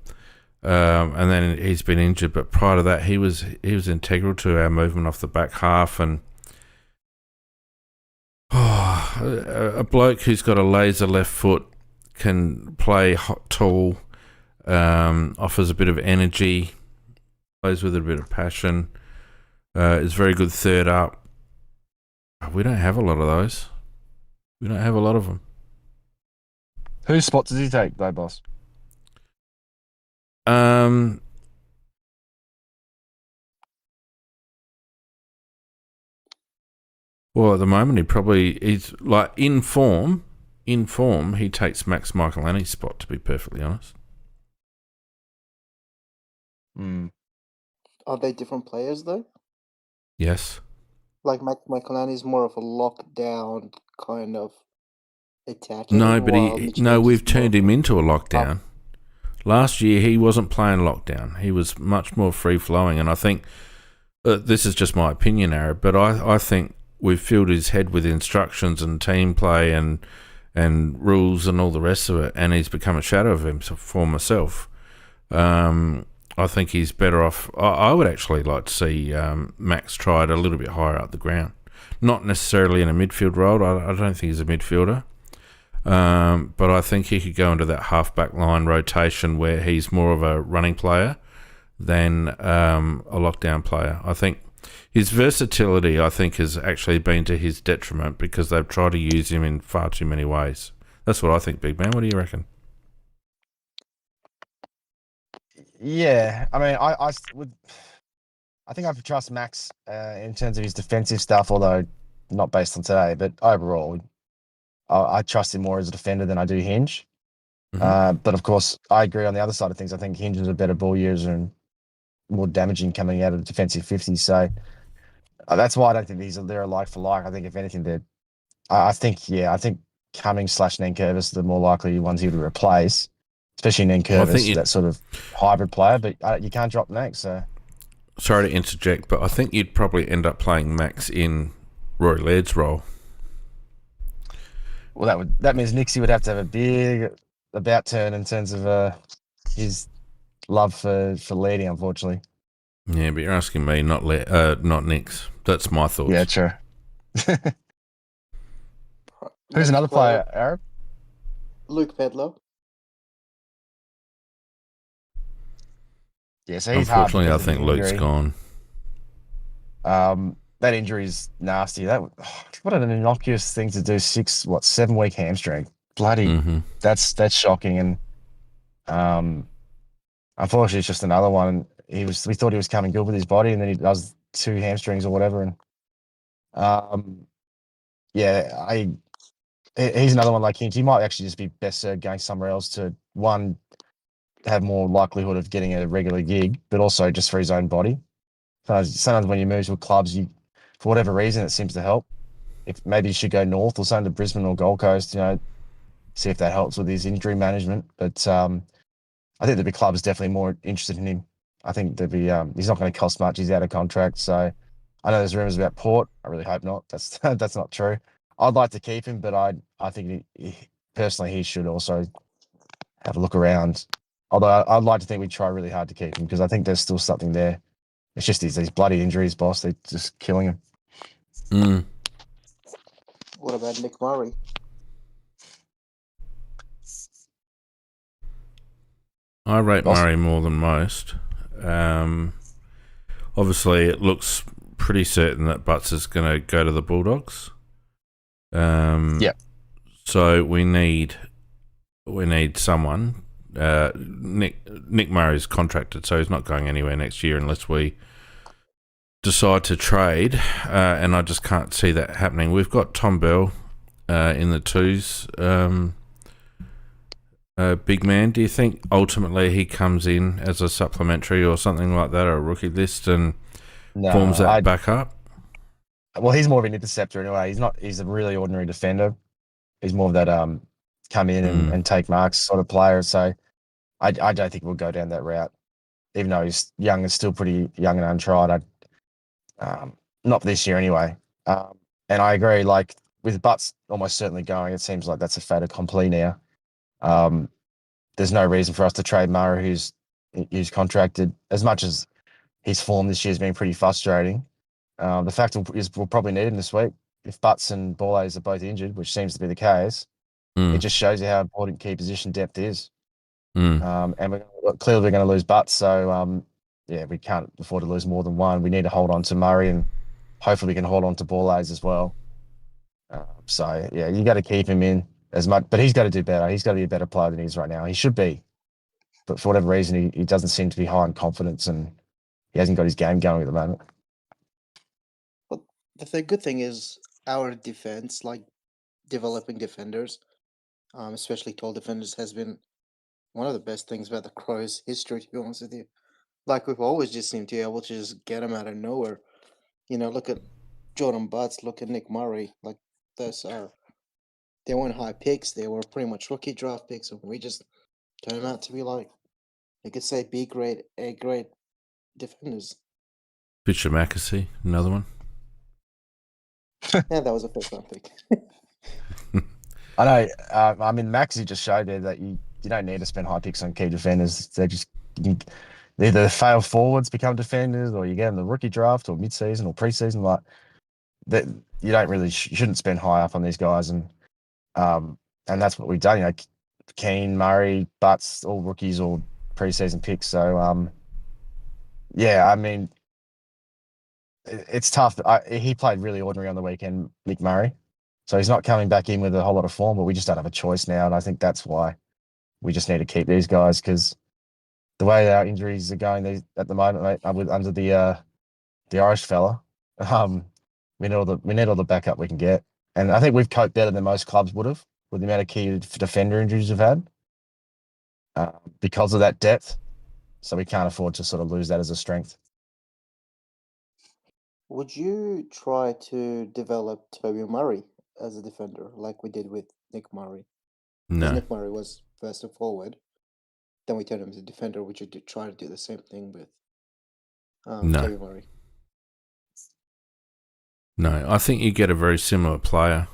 and then he's been injured. But prior to that, he was integral to our movement off the back half, and a bloke who's got a laser left foot, can play tall, offers a bit of energy, plays with a bit of passion, is very good third up. We don't have a lot of those. We don't have a lot of them. Whose spot does he take, though, boss? Well, at the moment, he's like in form. In form, he takes Max Michaelani's spot, to be perfectly honest. Are they different players though? Yes. Like Michaelani is more of a lockdown kind of attacking. No, but we've turned him into a lockdown. Last year, he wasn't playing lockdown. He was much more free-flowing, and I think, this is just my opinion, Arab, but I think we've filled his head with instructions and team play and rules and all the rest of it, and he's become a shadow of himself for myself. I think he's better off. I would actually like to see Max tried a little bit higher up the ground. Not necessarily in a midfield role. I don't think he's a midfielder. But I think he could go into that half-back line rotation where he's more of a running player than a lockdown player. I think his versatility, I think, has actually been to his detriment because they've tried to use him in far too many ways. That's what I think, big man. What do you reckon? Yeah, I mean, I would. I think I would trust Max in terms of his defensive stuff, although not based on today. But overall, I trust him more as a defender than I do Hinge. But of course, I agree on the other side of things. I think Hinge is a better ball user and more damaging coming out of the defensive 50. So that's why I don't think they're a like for like. I think if anything, I think Cummings / Nankervis are the more likely ones he would replace, especially Nankervis, that sort of hybrid player. But you can't drop Max. So sorry to interject, but I think you'd probably end up playing Max in Rory Laird's role. Well, that means Nixie would have to have a big about turn in terms of his love for leading, unfortunately. Yeah, but you're asking me, not Nix. That's my thoughts. Yeah, true. Who's another player, Arab? Luke Pedlow. Yeah, so he's unfortunately, I think Luke's gone. That injury is nasty. What an innocuous thing to do. 7 week hamstring. Bloody, that's shocking. And unfortunately, it's just another one. We thought he was coming good with his body, and then he does 2 hamstrings or whatever. And he's another one like him. He might actually just be best served going somewhere else to have more likelihood of getting a regular gig, but also just for his own body. Sometimes when you move to clubs, for whatever reason, it seems to help. If maybe you should go north or something to Brisbane or Gold Coast, see if that helps with his injury management. But I think the big club is definitely more interested in him. I think there'd be he's not going to cost much. He's out of contract, so I know there's rumours about Port. I really hope not. That's not true. I'd like to keep him, but I think personally he should also have a look around. Although I'd like to think we try really hard to keep him because I think there's still something there. It's just these bloody injuries, boss. They're just killing him. What about Nick Murray? I rate Murray more than most. Obviously, it looks pretty certain that Butts is going to go to the Bulldogs. So we need someone. Nick Murray's contracted, so he's not going anywhere next year unless we decide to trade, and I just can't see that happening. We've got Tom Bell in the twos. Big man, do you think ultimately he comes in as a supplementary or something like that, or a rookie list, and forms that back up? Well, he's more of an interceptor anyway. He's a really ordinary defender. He's more of that come in and take marks sort of player. So I don't think we'll go down that route, even though he's young and still pretty young and untried. Not this year anyway. And I agree, like with Butts almost certainly going, it seems like that's a fait accompli now. There's no reason for us to trade Murray, who's contracted. As much as his form this year has been pretty frustrating, the fact is we'll probably need him this week. If Butts and Borlase are both injured, which seems to be the case, it just shows you how important key position depth is. And clearly we're going to lose Butts, so we can't afford to lose more than one. We need to hold on to Murray, and hopefully we can hold on to Borlase as well. You got to keep him in as much, but he's got to do better. He's got to be a better player than he is right now. He should be, but for whatever reason, he doesn't seem to be high in confidence, and he hasn't got his game going at the moment. But the good thing is our defense, like developing defenders, especially tall defenders, has been one of the best things about the Crows' history, to be honest with you. Like, we've always just seemed to be able to just get them out of nowhere. Look at Jordan Butts, look at Nick Murray. Like, they weren't high picks. They were pretty much rookie draft picks, and we just turned them out to be like, you could say B grade, A grade defenders. Fisher Mackesy, another one. Yeah, that was a first round pick. I know. Maxi just showed there that you don't need to spend high picks on key defenders. They either fail forwards, become defenders, or you get them the rookie draft or mid-season or pre-season. Like that, you don't really shouldn't spend high up on these guys. And and that's what we've done. You know, Keane, Murray, Butts, all rookies, all preseason picks. So yeah, I mean, it's tough. He played really ordinary on the weekend, Nick Murray. So he's not coming back in with a whole lot of form, but we just don't have a choice now. And I think that's why we just need to keep these guys, because the way our injuries are going at the moment, mate, under the Irish fella, um, we need all the backup we can get. And I think we've coped better than most clubs would have with the amount of key defender injuries we've had because of that depth. So we can't afford to sort of lose that as a strength. Would you try to develop Toby Murray as a defender like we did with Nick Murray? Because No. Nick Murray was first and forward, then we turned him into defender. Would you try to do the same thing with No. Toby Murray? No, I think you get a very similar player,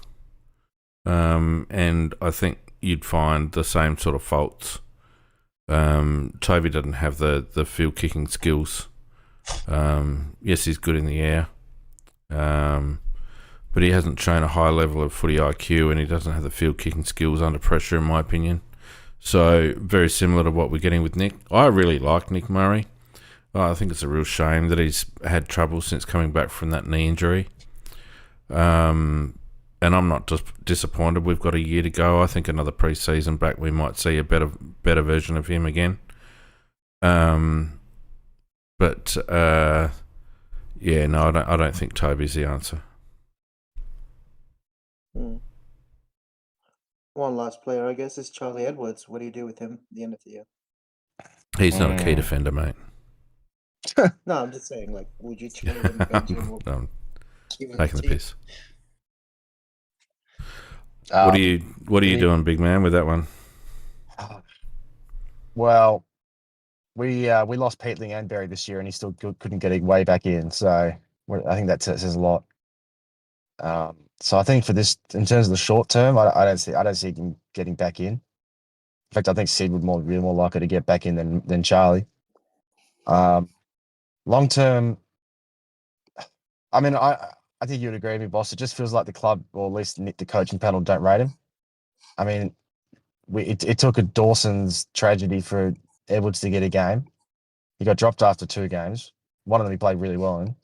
and I think you'd find the same sort of faults. Toby doesn't have the field kicking skills. Yes, he's good in the air, but he hasn't shown a high level of footy IQ, and he doesn't have the field kicking skills under pressure, in my opinion. So very similar to what we're getting with Nick. I really like Nick Murray. I think it's a real shame that he's had trouble since coming back from that knee injury. And I'm not just disappointed. We've got a year to go. I think another pre-season back, we might see a better version of him again. But yeah, no, I don't think Toby's the answer. One last player, I guess, is Charlie Edwards. What do you do with him at the end of the year? He's not a key defender, mate. No, I'm just saying, like, would you trade him? Bench him, or I'm keep him taking the team? piss. What are you doing, big man, with that one? Well, we lost Peatling and Berry this year, and he still couldn't get his way back in. So I think that says a lot. So I think for this, in terms of the short term, I don't see him getting back in. In fact, I think Sid would be more likely to get back in than Charlie. Long term, I mean, I think you'd agree with me, boss. It just feels like the club, or at least the coaching panel, don't rate him. I mean, it took a Dawson's tragedy for Edwards to get a game. He got dropped after 2 games. One of them he played really well in.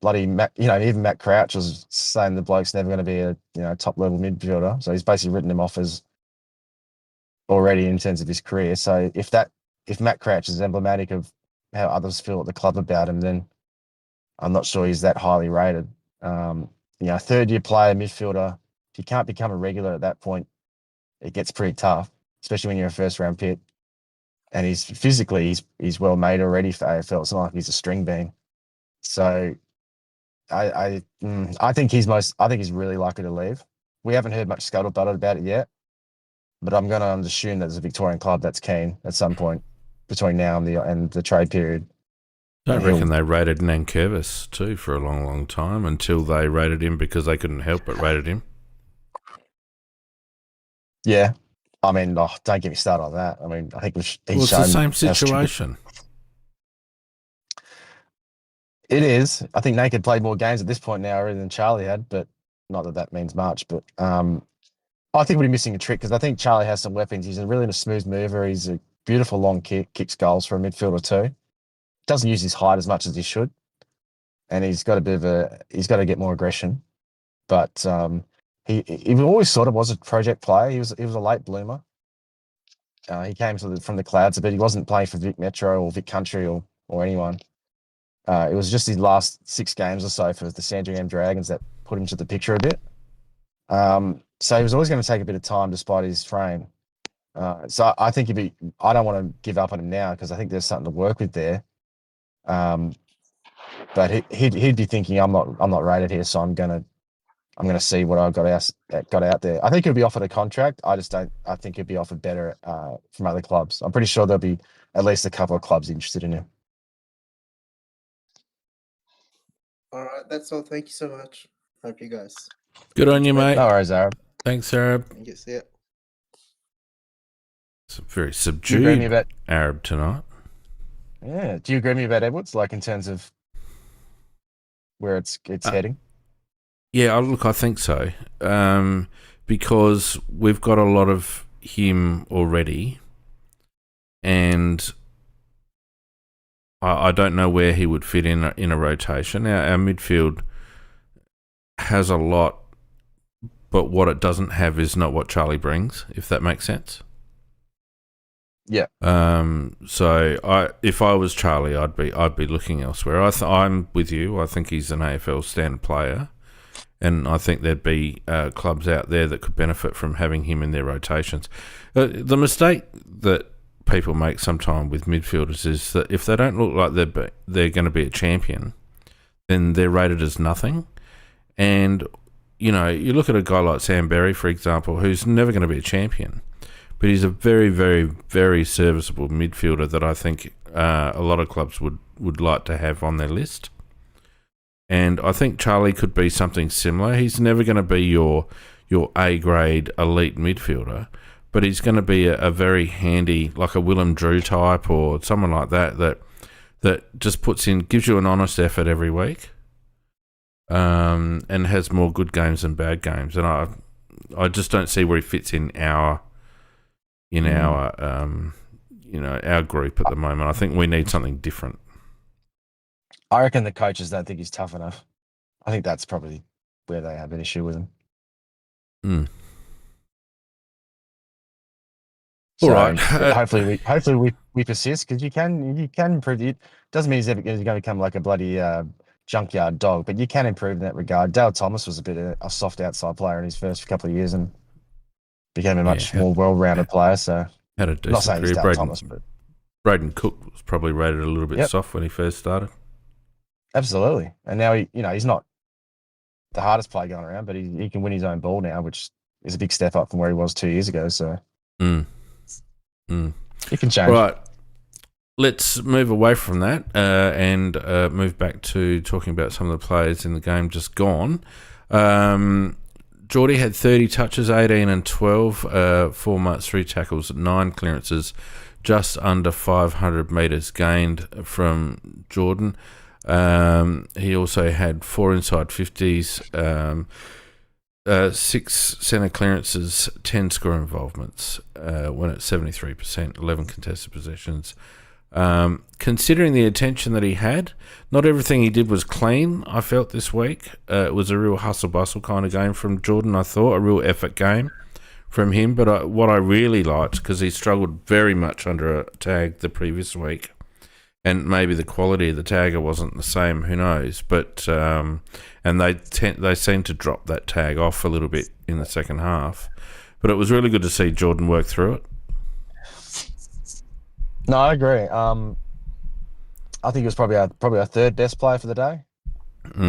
Bloody Matt, even Matt Crouch was saying the bloke's never going to be a top level midfielder. So he's basically written him off as already in terms of his career. So if Matt Crouch is emblematic of how others feel at the club about him, then I'm not sure he's that highly rated. Third year player, midfielder, if you can't become a regular at that point, it gets pretty tough, especially when you're a first round pick. And he's physically well made already for AFL. It's not like he's a string bean. So I think he's really likely to leave. We haven't heard much scuttlebutt about it yet, but I'm going to assume that there's a Victorian club that's keen at some point between now and the trade period. I reckon they rated Nankervis too for a long, long time, until they rated him because they couldn't help but rated him. Yeah. I mean, don't get me started on that. I mean, I think it's the same situation. It is. I think Naked played more games at this point now than Charlie had, but not that means much. But I think we're missing a trick, because I think Charlie has some weapons. He's a smooth mover. He's a beautiful long kick, kicks goals for a midfielder too. Doesn't use his height as much as he should, and he's got to get more aggression. But he always sort of was a project player. He was a late bloomer. He came from the clouds a bit. He wasn't playing for Vic Metro or Vic Country or anyone. It was just his last 6 games or so for the Sandringham Dragons that put him to the picture a bit. So he was always going to take a bit of time despite his frame. So I think I don't want to give up on him now, because I think there's something to work with there. But he'd be thinking, I'm not rated here, so I'm gonna see what I've got out there. I think he'll be offered a contract. I think he'll be offered better from other clubs. I'm pretty sure there'll be at least a couple of clubs interested in him. All right, that's all. Thank you so much. Hope you guys. Good on you, mate. No worries, Arab. Thanks, Arab. You see it. It's a very Do you agree with subdued me about? Arab tonight. Yeah. Do you agree with me about Edwards, like in terms of where it's heading? Yeah, look, I think so. because we've got a lot of him already, and I don't know where he would fit in a rotation. Our midfield has a lot, but what it doesn't have is not what Charlie brings, if that makes sense. Yeah. So if I was Charlie, I'd be looking elsewhere. I'm with you. I think he's an AFL standard player, and I think there'd be clubs out there that could benefit from having him in their rotations. The mistake that people make sometimes with midfielders is that if they don't look like they're going to be a champion, then they're rated as nothing. And you look at a guy like Sam Berry, for example, who's never going to be a champion, but he's a very, very, very serviceable midfielder that I think a lot of clubs would like to have on their list. And I think Charlie could be something similar. He's never going to be your A-grade elite midfielder, but he's going to be a very handy, like a Willem Drew type or someone like that just gives you an honest effort every week, and has more good games than bad games. And I just don't see where he fits in our group at the moment. I think we need something different. I reckon the coaches don't think he's tough enough. I think that's probably where they have an issue with him. All right. Hopefully we persist, because you can improve. It doesn't mean he's ever going to become like a bloody junkyard dog, but you can improve in that regard. Dale Thomas was a bit of a soft outside player in his first couple of years and became a much more well-rounded player. So had a decent career. Dale Thomas, but Braden Cook was probably rated a little bit soft when he first started. Absolutely, and now he's not the hardest player going around, but he can win his own ball now, which is a big step up from where he was 2 years ago. So it can change. Right, let's move away from that and move back to talking about some of the players in the game just gone. Geordie had 30 touches, 18 and 12, 4 marks, 3 tackles, 9 clearances, just under 500 metres gained from Jordan. He also had 4 inside 50s, 6 centre clearances, 10 score involvements, went at 73%, 11 contested possessions. Considering the attention that he had, not everything he did was clean, I felt, this week. It was a real hustle-bustle kind of game from Jordan, I thought, a real effort game from him. But what I really liked, because he struggled very much under a tag the previous week, and maybe the quality of the tagger wasn't the same, who knows, but and they seemed to drop that tag off a little bit in the second half. But it was really good to see Jordan work through it. No, I agree. I think he was probably our third best player for the day. He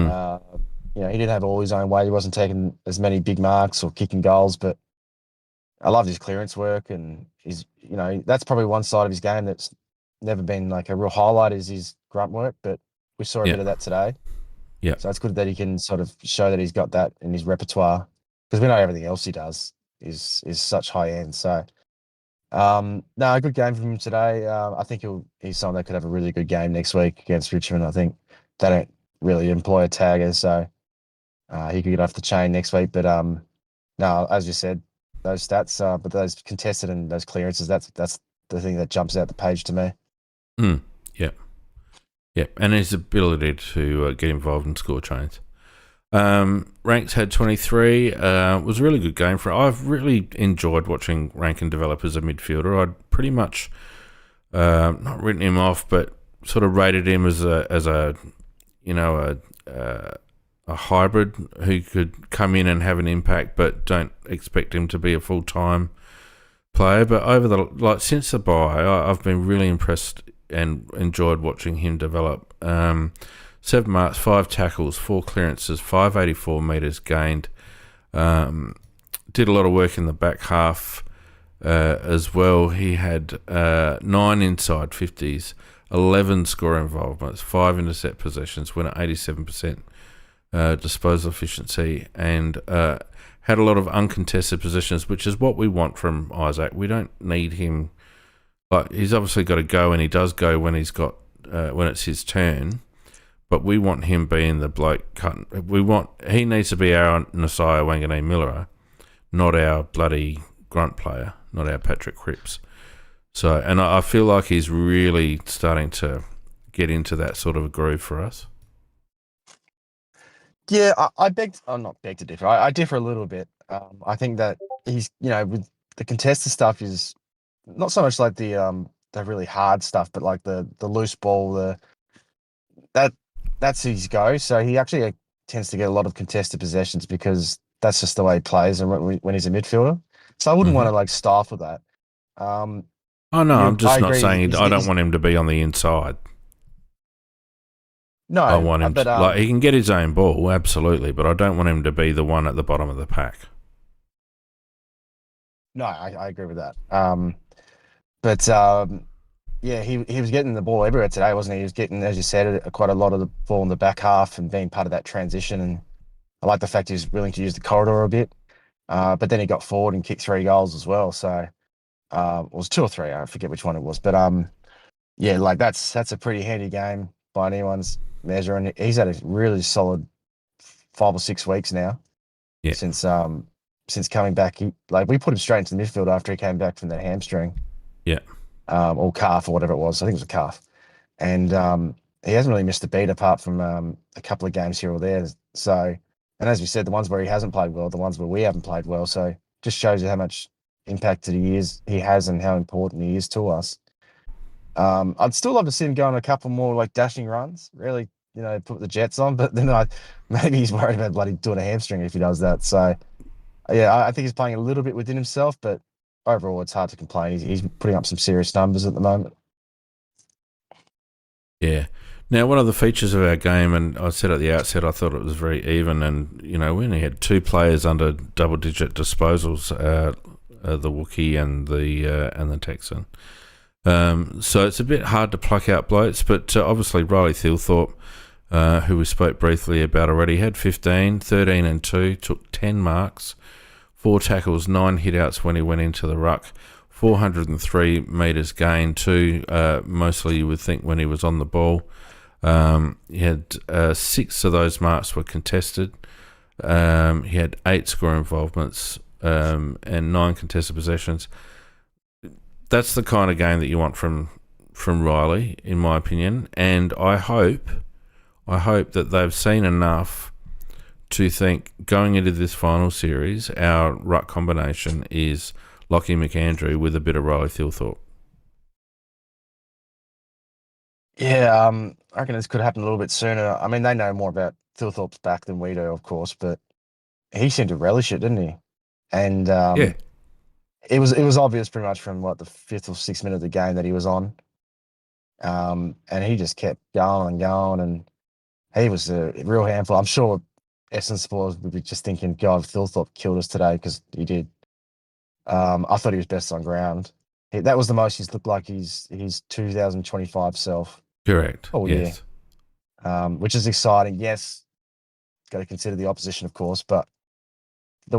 didn't have all his own way. He wasn't taking as many big marks or kicking goals, but I loved his clearance work, and that's probably one side of his game that's never been like a real highlight, is his grunt work, but we saw a bit of that today. Yeah. So it's good that he can sort of show that he's got that in his repertoire, because we know everything else he does is such high end. So a good game from him today. I think he's someone that could have a really good game next week against Richmond. I think they don't really employ a tagger, so he could get off the chain next week. But no, as you said, those stats, but those contested and those clearances, that's the thing that jumps out the page to me. Yeah, and his ability to get involved in score chains. Ranks had 23. Was a really good game for. I've really enjoyed watching Rankin develop as a midfielder. I'd pretty much not written him off, but sort of rated him as a hybrid who could come in and have an impact, but don't expect him to be a full-time player. But since the bye, I've been really impressed and enjoyed watching him develop. 7 marks, 5 tackles, 4 clearances, 584 metres gained. Did a lot of work in the back half as well. He had 9 inside 50s, 11 score involvements, 5 intercept possessions, went at 87% disposal efficiency, and had a lot of uncontested positions, which is what we want from Isaac. We don't need him. He's obviously got to go, and he does go when when it's his turn. But we want him being the bloke cutting. He needs to be our Nasiah Wanganeen Miller, not our bloody grunt player, not our Patrick Cripps. So, and I feel like he's really starting to get into that sort of a groove for us. Yeah, I'm not beg to differ. I differ a little bit. I think that he's, with the contested stuff is not so much like the really hard stuff, but like the loose ball, that's his go. So he actually tends to get a lot of contested possessions because that's just the way he plays and when he's a midfielder. So I wouldn't want to like stifle that. Oh no, I'm I just not agree. saying I don't want him to be on the inside. No, I want him but to, like, he can get his own ball, absolutely, but I don't want him to be the one at the bottom of the pack. No, I agree with that. But yeah, he was getting the ball everywhere today, wasn't he? He was getting, as you said, quite a lot of the ball in the back half and being part of that transition. And I like the fact he was willing to use the corridor a bit. But then he got forward and kicked 3 goals as well. So it was 2 or 3. I forget which one it was. But yeah, like that's a pretty handy game by anyone's measure. And he's had a really solid 5 or 6 weeks now. Yeah. Since coming back, we put him straight into the midfield after he came back from the hamstring. Yeah. Or calf or whatever it was. I think it was a calf. And he hasn't really missed a beat apart from a couple of games here or there. So, and as we said, the ones where he hasn't played well, the ones where we haven't played well. So just shows you how much impact that he has and how important he is to us. I'd still love to see him go on a couple more like dashing runs, really, put the Jets on, but then maybe he's worried about bloody doing a hamstring if he does that. So yeah, I think he's playing a little bit within himself, but overall, it's hard to complain. He's putting up some serious numbers at the moment. Yeah. Now, one of the features of our game, and I said at the outset, I thought it was very even, and we only had 2 players under double-digit disposals, the Wookiee and the Texan. So it's a bit hard to pluck out blokes, but obviously Riley Thilthorpe, who we spoke briefly about already, had 15, 13 and 2, took 10 marks, 4 tackles, 9 hit-outs when he went into the ruck, 403 metres gained too, mostly you would think when he was on the ball. He had 6 of those marks were contested. He had 8 score involvements and 9 contested possessions. That's the kind of game that you want from Riley, in my opinion, and I hope that they've seen enough to think going into this final series, our ruck combination is Lockie McAndrew with a bit of Riley Thilthorpe. Yeah, I reckon this could happen a little bit sooner. I mean, they know more about Thilthorpe's back than we do, of course, but he seemed to relish it, didn't he? And Yeah. it was obvious pretty much from the 5th or 6th minute of the game that he was on. And he just kept going and going, and he was a real handful. I'm sure Essendon supporters would be just thinking, God, Thilthorpe killed us today, because he did. I thought he was best on ground. That was the most he's looked like his 2025 self. Correct. Oh, yes. Yeah. Which is exciting. Yes, got to consider the opposition, of course, but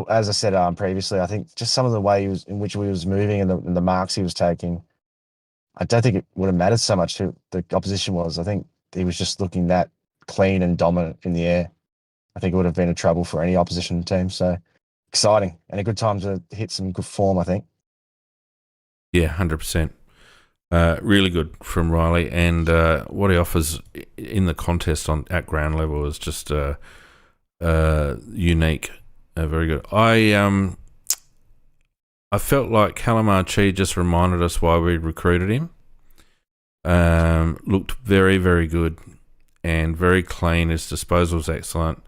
as I said previously, I think just some of the way in which he was moving and the marks he was taking, I don't think it would have mattered so much who the opposition was. I think he was just looking that clean and dominant in the air. I think it would have been a trouble for any opposition team. So exciting and a good time to hit some good form, I think. Yeah, 100%. Really good from Riley, and what he offers in the contest at ground level is just unique. Very good. I felt like Calamar Chi just reminded us why we recruited him. Looked very, very good and very clean. His disposal was excellent.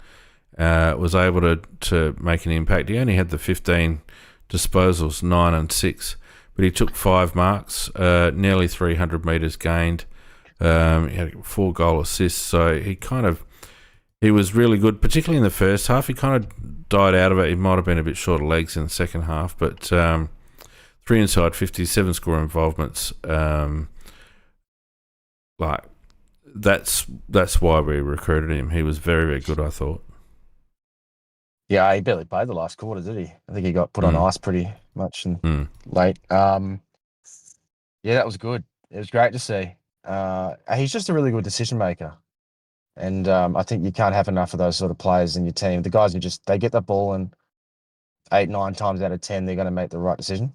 Was able to make an impact. He only had the 15 disposals, 9 and 6, but he took 5 marks, nearly 300 metres gained. He had 4 goal assists, so he was really good, particularly in the first half. He kind of died out of it. He might have been a bit short of legs in the second half, but 3 inside 57 score involvements. That's why we recruited him. He was very, very good, I thought. Yeah, he barely played the last quarter, did he? I think he got put on ice pretty much and late. Yeah, that was good. It was great to see. He's just a really good decision maker. And I think you can't have enough of those sort of players in your team. The guys who they get the ball and 8, 9 times out of 10 they're going to make the right decision.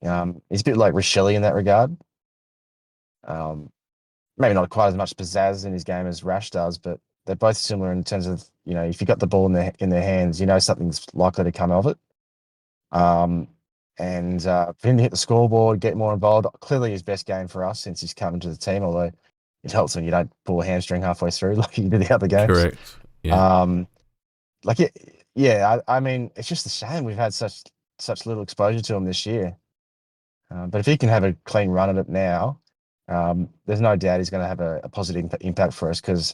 He's a bit like Rochelle in that regard. Maybe not quite as much pizzazz in his game as Rash does, but they're both similar in terms of, if you got the ball in their hands, something's likely to come of it. And for him to hit the scoreboard, get more involved, clearly his best game for us since he's come into the team, although it helps when you don't pull a hamstring halfway through like you did the other games. Correct. Yeah. I mean, it's just a shame we've had such little exposure to him this year. But if he can have a clean run at it now, there's no doubt he's going to have a positive impact for us because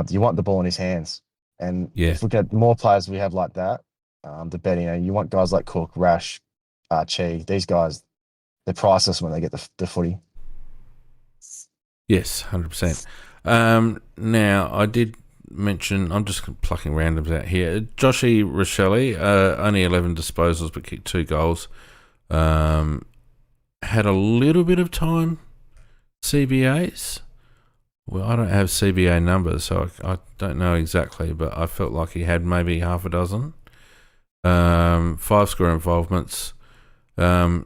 you want the ball in his hands. And if we get more players we have like that, the better. You want guys like Cook, Rash, Chi. These guys, they're priceless when they get the footy. Yes, 100%. Now, I did mention, I'm just plucking randoms out here. Joshy Rochelle, only 11 disposals but kicked 2 goals. Had a little bit of time CBAs. Well, I don't have CBA numbers, so I don't know exactly, but I felt like he had maybe half a dozen. 5 score involvements. I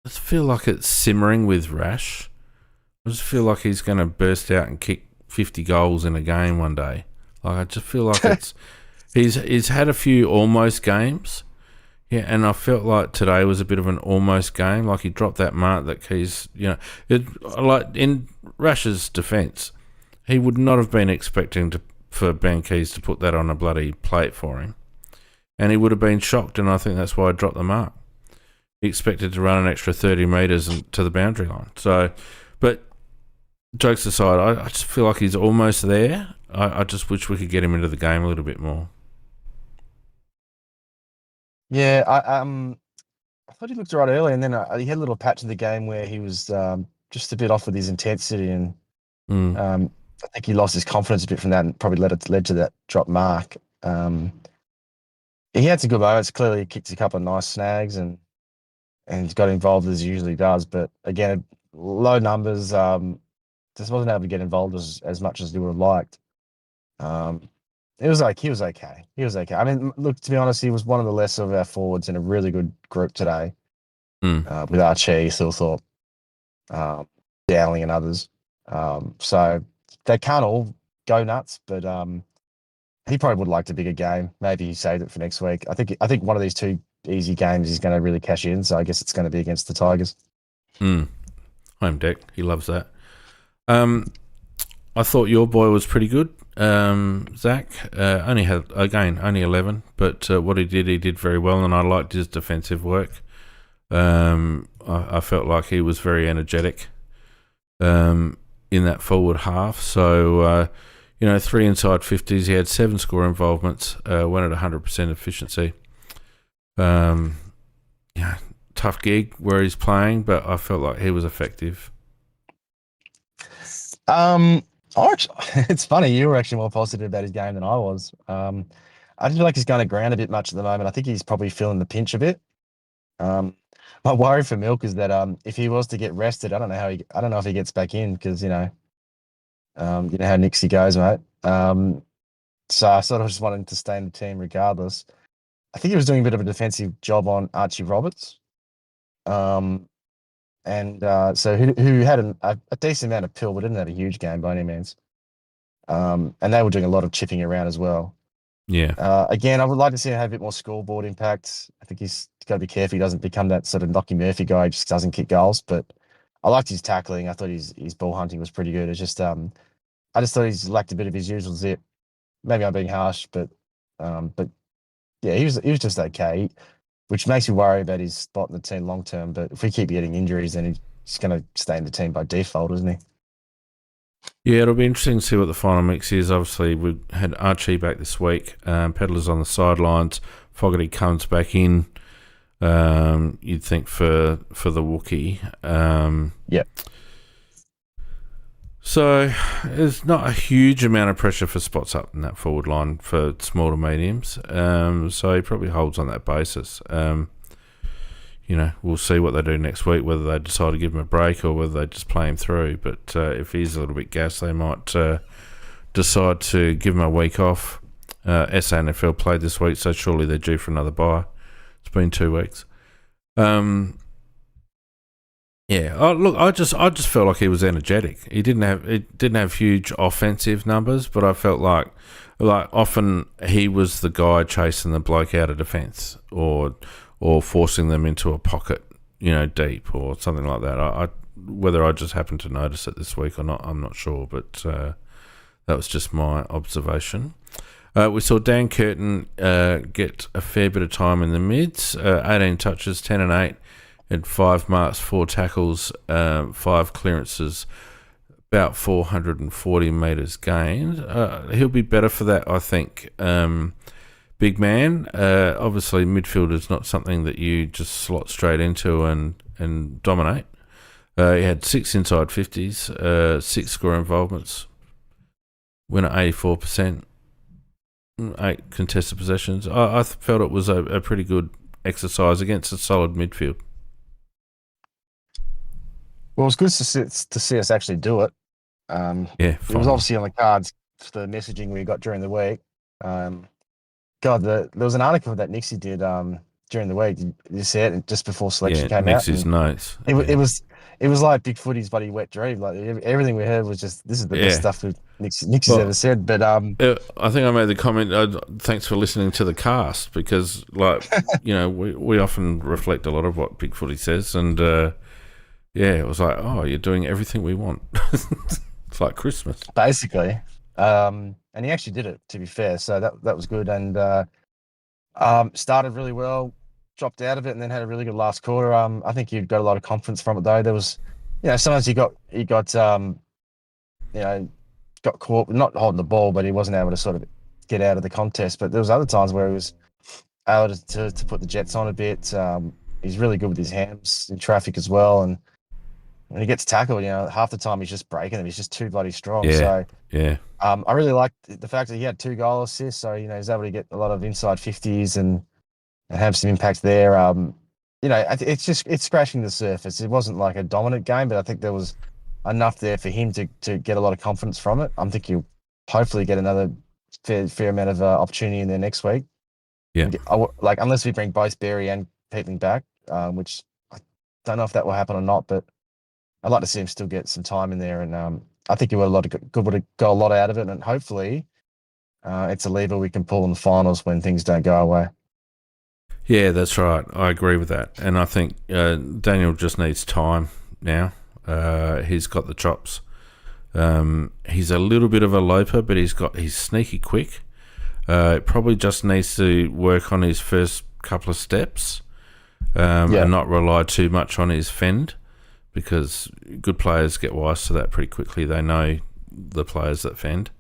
just feel like it's simmering with Rash. I just feel like he's going to burst out and kick 50 goals in a game one day. Like I just feel like he's had a few almost games. Yeah, and I felt like today was a bit of an almost game. Like he dropped that mark that he's, like in Rash's defence, he would not have been expecting for Ben Keys to put that on a bloody plate for him. And he would have been shocked, and I think that's why I dropped the mark. He expected to run an extra 30 metres to the boundary line. So, but jokes aside, I just feel like he's almost there. I just wish we could get him into the game a little bit more. Yeah, I thought he looked right early, and then he had a little patch in the game where he was just a bit off with his intensity, and I think he lost his confidence a bit from that, and probably led to that drop mark. He had some good moments. Clearly, he kicked a couple of nice snags and got involved as he usually does. But again, low numbers. Just wasn't able to get involved as much as he would have liked. He was okay. He was okay. I mean, look, to be honest, he was one of the lesser of our forwards in a really good group today. With Archie, Thilthorpe, Dowling, and others. So they can't all go nuts, but he probably would have liked a bigger game. Maybe he saved it for next week. I think one of these 2 easy games he's going to really cash in. So I guess it's going to be against the Tigers. Home deck. He loves that. I thought your boy was pretty good. Zach only 11, but what he did very well, and I liked his defensive work. I felt like he was very energetic in that forward half. So 3 inside 50s. He had 7 score involvements. Went at 100% efficiency. Tough gig where he's playing, but I felt like he was effective. It's funny. You were actually more positive about his game than I was. I just feel like he's going to ground a bit much at the moment. I think he's probably feeling the pinch a bit. My worry for Milk is that if he was to get rested, I don't know if he gets back in because you know how Nixie goes, mate. So I sort of just wanted to stay in the team regardless. I think he was doing a bit of a defensive job on Archie Roberts. So who had a decent amount of pill, but didn't have a huge game by any means. And they were doing a lot of chipping around as well. Yeah. Again, I would like to see him have a bit more scoreboard impact. I think he's got to be careful he doesn't become that sort of Lockie Murphy guy who just doesn't kick goals. But I liked his tackling. I thought his ball hunting was pretty good. It's just I just thought he's lacked a bit of his usual zip. Maybe I'm being harsh, but yeah, he was just okay. Which makes me worry about his spot in the team long term. But if we keep getting injuries, then he's going to stay in the team by default, isn't he? Yeah, it'll be interesting to see what the final mix is. Obviously, we had Archie back this week. Pedler's on the sidelines. Fogarty comes back in. You'd think for the Wookiee. Yep. So there's not a huge amount of pressure for spots up in that forward line for small to mediums. So he probably holds on that basis. We'll see what they do next week, whether they decide to give him a break or whether they just play him through. But if he's a little bit gassed, they might decide to give him a week off. SANFL played this week, so surely they're due for another bye. It's been 2 weeks. Yeah. Oh, look, I just felt like he was energetic. He didn't have huge offensive numbers, but I felt like often he was the guy chasing the bloke out of defence or forcing them into a pocket, deep or something like that. Whether I just happened to notice it this week or not, I'm not sure, but that was just my observation. We saw Dan Curtin get a fair bit of time in the mids, 18 touches, 10 and 8, had 5 marks, 4 tackles, 5 clearances, about 440 metres gained. He'll be better for that, I think. Big man. Obviously, midfield is not something that you just slot straight into and dominate. He had 6 inside 50s, 6 score involvements, win at 84%, 8 contested possessions. I felt it was a pretty good exercise against a solid midfield. Well, it was good to see us actually do it. It was obviously on the cards for the messaging we got during the week. There was an article that Nixie did during the week. You see it just before selection came out. Nixie's notes. It was like Big Footy's bloody wet dream. Like everything we heard was just, this is the best stuff Nixie's ever said. But I think I made the comment. Thanks for listening to the cast, because we often reflect a lot of what Big Footy says, and it was like, oh, you're doing everything we want. It's like Christmas, basically. And he actually did it, to be fair. So that was good, and started really well. Dropped out of it and then had a really good last quarter. I think you got a lot of confidence from it though. There was, sometimes he got caught not holding the ball, but he wasn't able to sort of get out of the contest. But there was other times where he was able to put the Jets on a bit. He's really good with his hands in traffic as well. And when he gets tackled, half the time he's just breaking them. He's just too bloody strong. I really liked the fact that he had 2 goal assists. So, he's able to get a lot of inside 50s and have some impact there. It's scratching the surface. It wasn't like a dominant game, but I think there was enough there for him to get a lot of confidence from it. I'm thinking he'll hopefully get another fair amount of opportunity in there next week. Yeah. Unless we bring both Berry and Peatling back, which I don't know if that will happen or not, but I'd like to see him still get some time in there. And I think he would have got a lot out of it. And hopefully it's a lever we can pull in the finals when things don't go our way. Yeah, that's right. I agree with that. And I think Daniel just needs time now. He's got the chops. He's a little bit of a loper, but he's sneaky quick. Probably just needs to work on his first couple of steps and not rely too much on his fend, because good players get wise to that pretty quickly. They know the players that fend.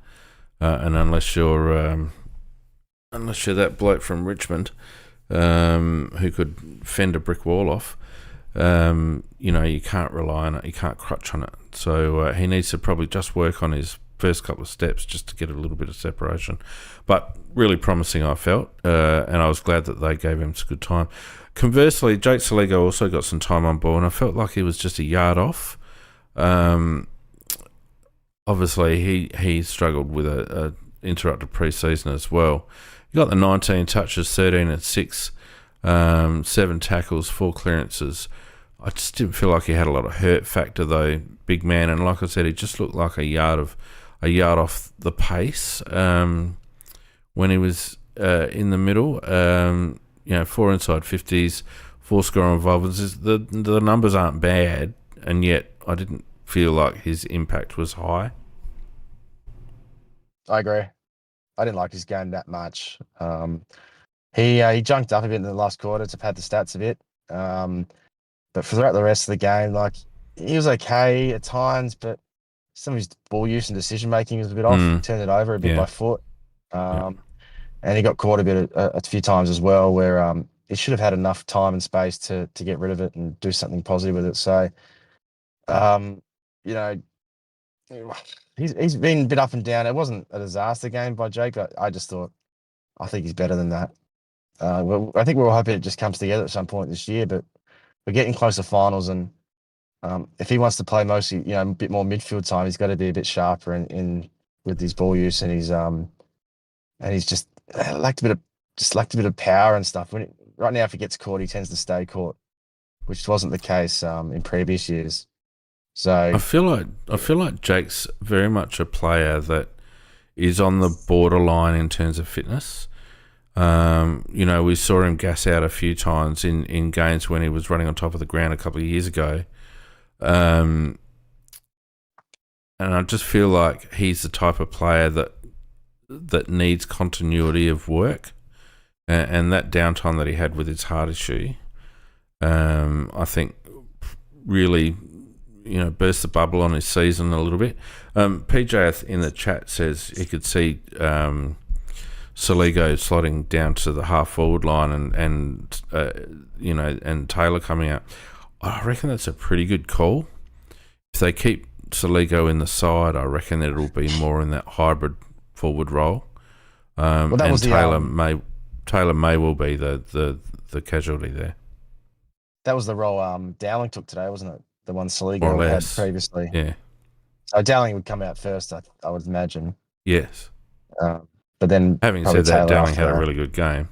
And unless you're that bloke from Richmond, who could fend a brick wall off, you can't rely on it. You can't crutch on it. So he needs to probably just work on his first couple of steps just to get a little bit of separation. But really promising, I felt, and I was glad that they gave him some good time. Conversely, Jake Saligo also got some time on ball, and I felt like he was just a yard off. Obviously, he struggled with a interrupted pre-season as well. He got the 19 touches, 13 and 6, 7 tackles, 4 clearances. I just didn't feel like he had a lot of hurt factor though, big man. And like I said, he just looked like a yard off the pace when he was in the middle. 4 inside 50s, 4 score involvements. The numbers aren't bad, and yet I didn't feel like his impact was high. I agree. I didn't like his game that much. He junked up a bit in the last quarter to pad the stats a bit. But throughout the rest of the game, he was okay at times, but some of his ball use and decision making was a bit off. Turned it over a bit by foot. And he got caught a few times as well, where he should have had enough time and space to get rid of it and do something positive with it. So, he's been a bit up and down. It wasn't a disaster game by Jake. I just thought, I think he's better than that. I think we're all hoping it just comes together at some point this year, but we're getting close to finals, and if he wants to play mostly, a bit more midfield time, he's got to be a bit sharper in with his ball use, and he's just lacked a bit of power and stuff. Right now, if he gets caught, he tends to stay caught, which wasn't the case in previous years. So I feel like Jake's very much a player that is on the borderline in terms of fitness. We saw him gas out a few times in games when he was running on top of the ground a couple of years ago. And I just feel like he's the type of player that needs continuity of work, and that downtime that he had with his heart issue, I think really, burst the bubble on his season a little bit. PJ in the chat says he could see Saligo slotting down to the half forward line and Taylor coming out. I reckon that's a pretty good call. If they keep Saligo in the side, I reckon it'll be more in that hybrid forward role. that and was Taylor may well be the casualty there. that was the role Dowling took today, wasn't it? The one More or Saligo had less. previously. Yeah. So Dowling would come out first, I would imagine. Yes. But then, Having probably said that, Taylor Dowling after had a that. really good game.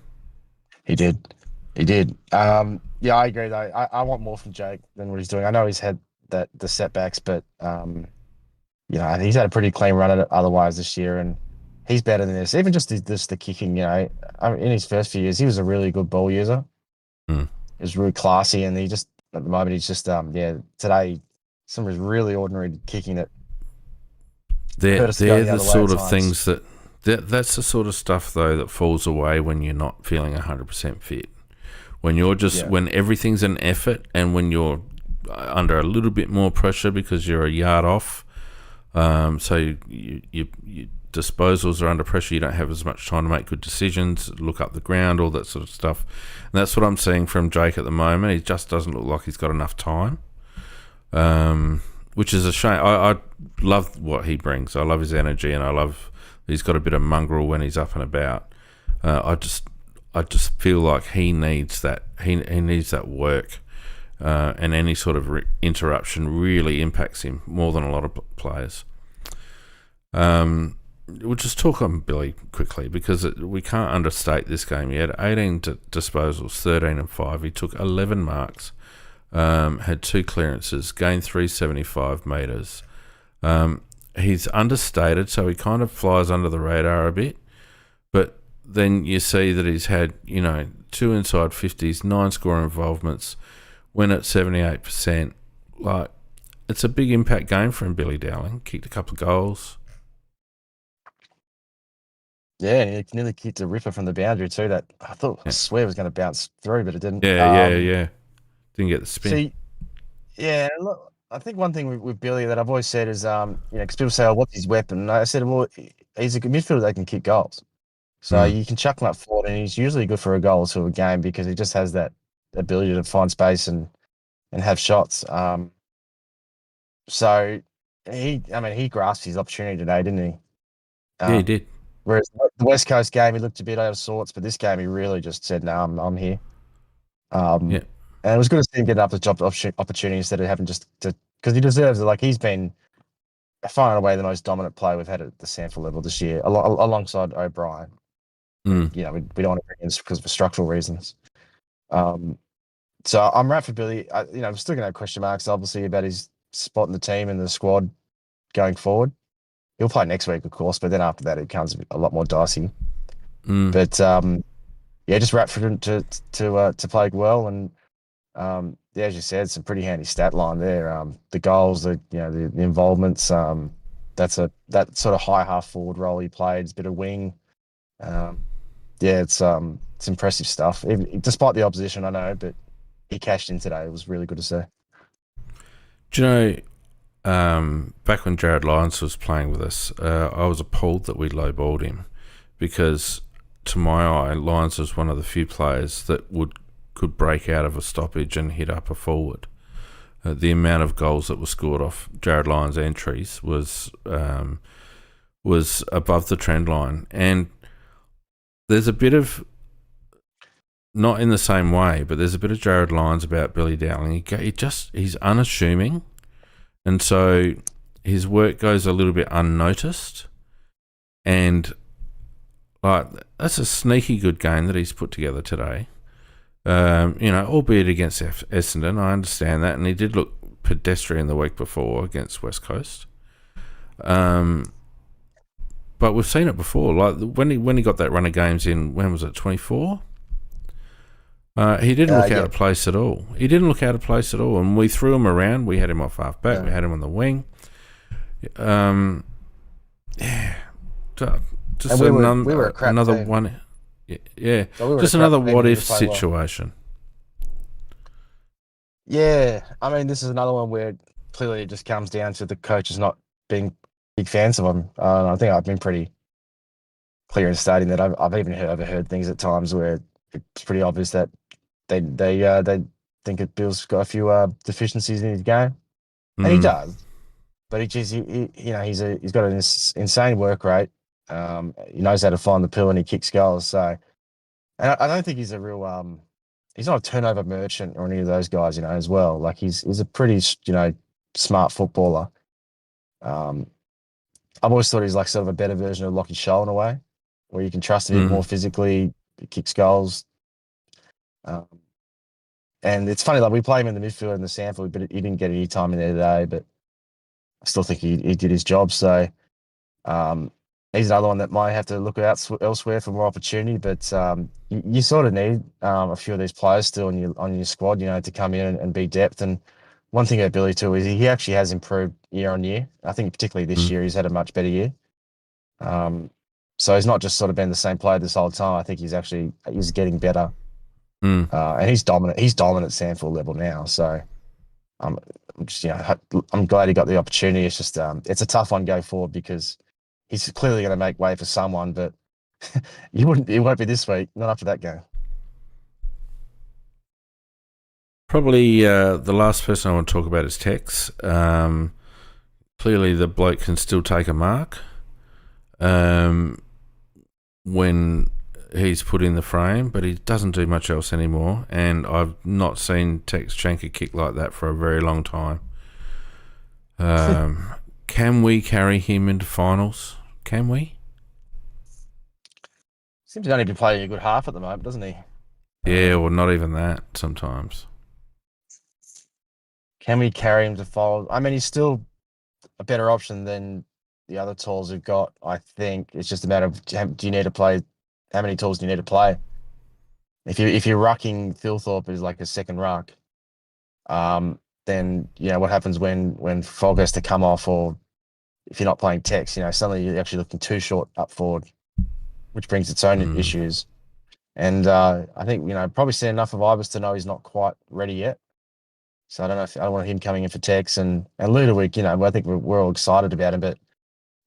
He did. Yeah, I agree though. I want more from Jake than what he's doing. I know he's had the setbacks, but he's had a pretty clean run at it otherwise this year, and he's better than this. Even just the kicking, in his first few years, he was a really good ball user. Mm. He was really classy, and he just at the moment he's just today some of his really ordinary kicking that They're hurt us to go the other way sort at of times. things that's the sort of stuff though that falls away when you're not feeling 100% fit. When you're when everything's an effort, and when you're under a little bit more pressure because you're a yard off, so your disposals are under pressure. You don't have as much time to make good decisions, look up the ground, all that sort of stuff. And that's what I'm seeing from Jake at the moment. He just doesn't look like he's got enough time, which is a shame. I love what he brings. I love his energy, and I love he's got a bit of mongrel when he's up and about. I just feel like he needs that. He needs that work, and any sort of interruption really impacts him more than a lot of players. We'll just talk on Billy quickly because we can't understate this game. He had 18 disposals, 13 and 5. He took 11 marks, had 2 clearances, gained 375 metres. He's understated, so he kind of flies under the radar a bit. But then you see that he's had, 2 inside 50s, 9 score involvements, win at 78%. Like, it's a big impact game for him, Billy Dowling. Kicked a couple of goals. Yeah, he nearly kicked a ripper from the boundary too. That I swear it was going to bounce through, but it didn't. Yeah. Didn't get the spin. See, yeah, look, I think one thing with Billy that I've always said is, because people say, "Oh, what's his weapon?" And I said, "Well, he's a good midfielder that can kick goals. So you can chuck him up forward, and he's usually good for a goal or two a game because he just has that ability to find space and have shots." So he grasped his opportunity today, didn't he? Yeah, he did. Whereas the West Coast game, he looked a bit out of sorts, but this game, he really just said, "No, I'm here." Yeah. And it was good to see him get up the job opportunity instead of having because he deserves it. Like, he's been far and away the most dominant player we've had at the Sanford level this year, alongside O'Brien. Mm. We don't want to bring in because of structural reasons. So I'm right for Billy. I'm still going to have question marks, obviously, about his spot in the team and the squad going forward. He'll play next week, of course, but then after that, it becomes a lot more dicey. Mm. But just wrap for him to play well, and as you said, some pretty handy stat line there. The goals, the involvements. That sort of high half forward role he played. It's a bit of wing. It's impressive stuff. Despite the opposition, I know, but he cashed in today. It was really good to see. Do you know? Back when Jared Lyons was playing with us, I was appalled that we lowballed him because, to my eye, Lyons was one of the few players that could break out of a stoppage and hit up a forward. The amount of goals that were scored off Jared Lyons' entries was above the trend line, and there's a bit of, not in the same way, but there's a bit of Jared Lyons about Billy Dowling. He's unassuming. And so his work goes a little bit unnoticed, and Like, that's a sneaky good game that he's put together today. Albeit against Essendon, I understand that, and he did look pedestrian the week before against West Coast. But we've seen it before. Like when he got that run of games in, when was it, 24? He didn't look out of place at all. And we threw him around. We had him off half back. We had him on the wing. Just we were a crap another team. one. Yeah, So just another what if situation. Yeah, I mean, this is another one where clearly it just comes down to the coaches not being big fans of him. I think I've been pretty clear in stating that I've even overheard things at times where it's pretty obvious that they think that Bill's got a few deficiencies in his game, and he does. But he's got an insane work rate. He knows how to find the pill and he kicks goals. So, and I don't think he's a real he's not a turnover merchant or any of those guys, as well. Like he's a pretty smart footballer. I've always thought he's like sort of a better version of Lockie Sholl in a way, where you can trust him more physically. He kicks goals. And it's funny, like we play him in the midfield in the sample, but he didn't get any time in there today. But I still think he did his job. So he's another one that might have to look out elsewhere for more opportunity. But you sort of need a few of these players still on your squad, to come in and be depth. And one thing about Billy too is he actually has improved year on year. I think particularly this year he's had a much better year. So he's not just sort of been the same player this whole time. I think he's getting better. And he's dominant. He's dominant at Sandford level now. So I'm glad he got the opportunity. It's just it's a tough one going forward because he's clearly going to make way for someone, but it won't be this week. Not after that game. Probably the last person I want to talk about is Tex. Clearly, the bloke can still take a mark when he's put in the frame, but he doesn't do much else anymore. And I've not seen Tex shank a kick like that for a very long time. Can we carry him into finals? Can we? Seems to only be playing a good half at the moment, doesn't he? Yeah, or not even that sometimes. Can we carry him to finals? I mean, he's still a better option than the other tools we've got. I think it's just a matter of do you need to play? How many tools do you need to play? If you're rucking Thilthorpe as like a second ruck, then what happens when Fogg has to come off, or if you're not playing Tex, suddenly you're actually looking too short up forward, which brings its own issues. And I think probably seen enough of Ibis to know he's not quite ready yet. So I don't know if I don't want him coming in for Tex and Ludovic. I think we're all excited about him, but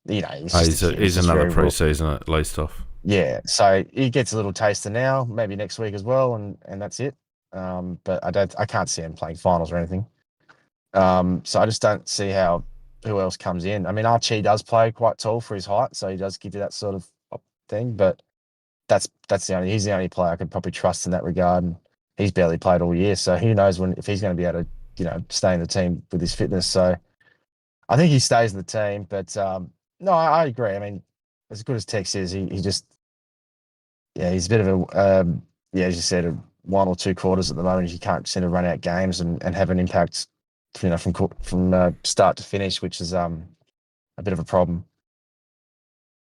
he's another pre-season at least off. Yeah, so he gets a little taster now, maybe next week as well, and that's it. But I can't see him playing finals or anything. So I just don't see who else comes in. I mean, Archie does play quite tall for his height, so he does give you that sort of thing. But he's the only player I could probably trust in that regard, and he's barely played all year, so who knows if he's going to be able to stay in the team with his fitness. So I think he stays in the team, but no, I agree. I mean, as good as Tex is, he just he's a bit of a as you said, 1 or 2 quarters at the moment. He can't seem to run out games and have an impact, from start to finish, which is a bit of a problem.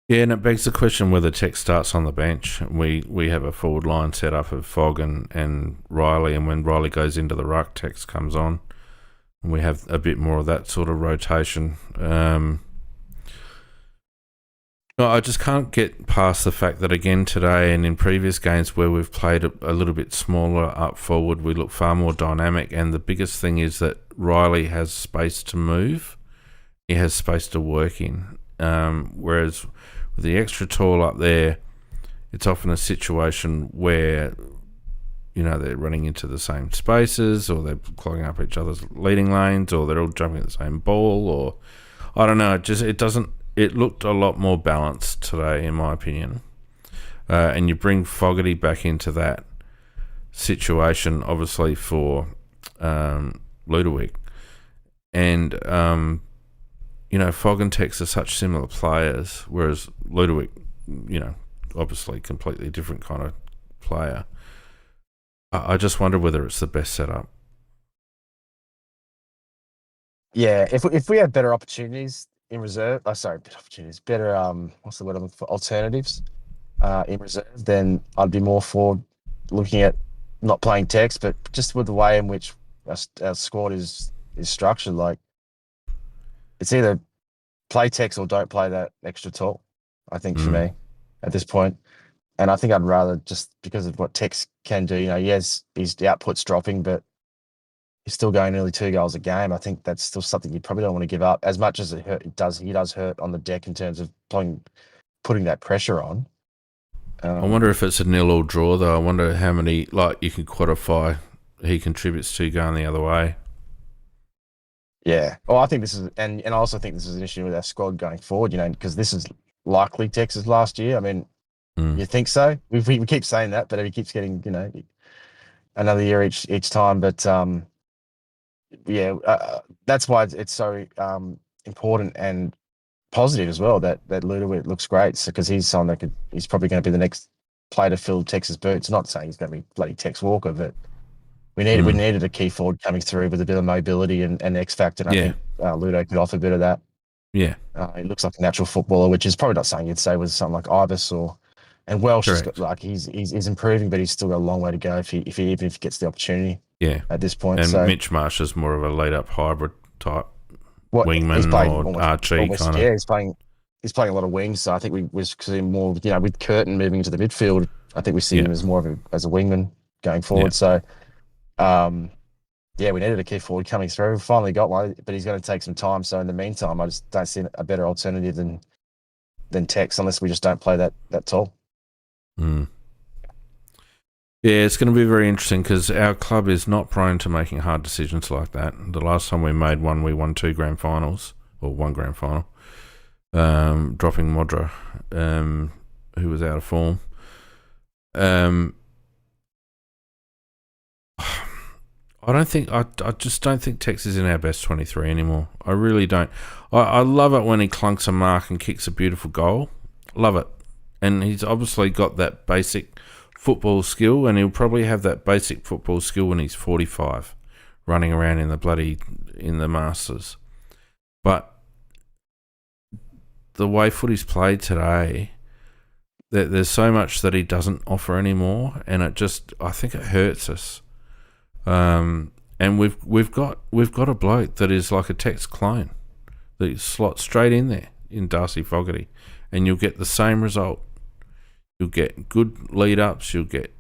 Yeah, and it begs the question whether Tex starts on the bench. We have a forward line set up of Fogg and Riley, and when Riley goes into the ruck, Tex comes on, and we have a bit more of that sort of rotation. I just can't get past the fact that again today and in previous games where we've played a little bit smaller up forward, we look far more dynamic, and the biggest thing is that Riley has space to move. He has space to work in. Whereas with the extra tall up there, it's often a situation where they're running into the same spaces, or they're clogging up each other's leading lanes, or they're all jumping at the same ball, or I don't know. It looked a lot more balanced today, in my opinion. And you bring Fogarty back into that situation, obviously, for Ludovic. And, Fogg and Tex are such similar players, whereas Ludovic, obviously completely different kind of player. I just wonder whether it's the best setup. Yeah, if we had better opportunities in reserve, better what's the word I'm looking for? Alternatives in reserve, then I'd be more for looking at not playing Tex, but just with the way in which our squad is structured, like it's either play Tex or don't play that extra tall. I think for me at this point, and I think I'd rather just because of what Tex can do. Yes, his output's dropping, but he's still going nearly 2 goals a game. I think that's still something you probably don't want to give up as much as it does. He does hurt on the deck in terms of putting that pressure on. I wonder if it's a 0-0 draw, though. I wonder how many, you can quantify he contributes to going the other way. Yeah. Well, I think this is, and I also think this is an issue with our squad going forward, because this is likely Texas last year. I mean, you think so? We keep saying that, but he keeps getting, another year each time. But, that's why it's so important and positive as well that Ludovic looks great, because he's someone he's probably going to be the next player to fill Texas boots. Not saying he's going to be bloody Tex Walker, but we needed a key forward coming through with a bit of mobility and X factor. And I think Ludo could offer a bit of that. Yeah, he looks like a natural footballer, which is probably not something you'd say with something like Ibis and Welsh. Has got, he's improving, but he's still got a long way to go if he gets the opportunity. Yeah, at this point. And Mitch Marsh is more of a lead up hybrid type wingman or Archie kind of. Yeah, he's playing a lot of wings. So I think we see him more, with Curtin moving into the midfield. I think we see him as more of a wingman going forward. So, we needed a key forward coming through. We finally got one, but he's going to take some time. So in the meantime, I just don't see a better alternative than Tex, unless we just don't play that tall. Yeah, it's going to be very interesting because our club is not prone to making hard decisions like that. The last time we made one, we won 2 grand finals, or 1 grand final, dropping Modra, who was out of form. I just don't think Tex is in our best 23 anymore. I really don't. I love it when he clunks a mark and kicks a beautiful goal. Love it. And he's obviously got that basic football skill, and he'll probably have that basic football skill when he's 45, running around in the Masters. But the way footy's played today, there's so much that he doesn't offer anymore, and I think it hurts us. And we've got a bloke that is like a Tex clone that you slot straight in there in Darcy Fogarty, and you'll get the same result. You'll get good lead ups. You'll get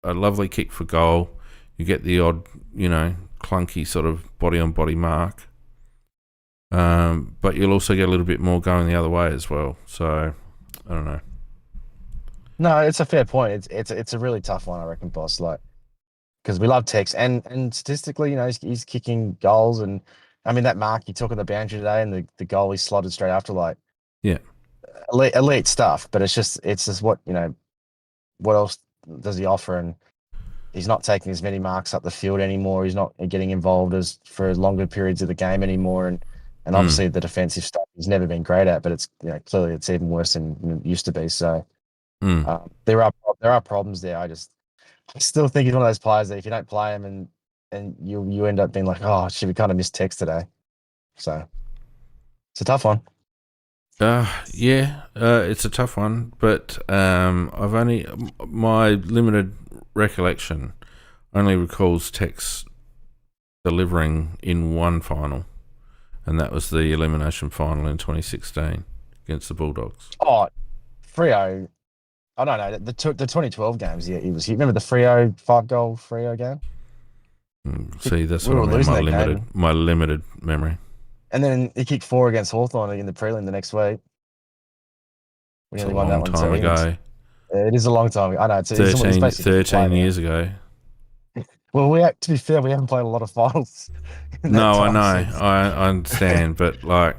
a lovely kick for goal. You get the odd, clunky sort of body on body mark. But you'll also get a little bit more going the other way as well. So I don't know. No, it's a fair point. It's a really tough one, I reckon, boss. Because we love Tex, and statistically, he's kicking goals, and I mean that mark he took on the boundary today, and the goal he slotted straight after, elite stuff. But it's just what what else does he offer? And he's not taking as many marks up the field anymore. He's not getting involved for longer periods of the game anymore, and obviously the defensive stuff he's never been great at. But it's clearly it's even worse than it used to be. So there are problems there. I still think he's one of those players that if you don't play him and you end up being like, oh shit, we kind of missed Tex today. So it's a tough one. It's a tough one, but my limited recollection only recalls Tex delivering in one final, and that was the elimination final in 2016 against the Bulldogs. Oh, Freo. I don't know, the 2012 games, he was. You remember the Freo 5-goal Freo game? See, that's what I mean, my limited memory. And then he kicked 4 against Hawthorn in the prelim the next week. We nearly won that one. It's a long time ago. It is a long time ago. I know. It's 13 years ago. Well, to be fair, we haven't played a lot of finals. No, I know. I understand, but I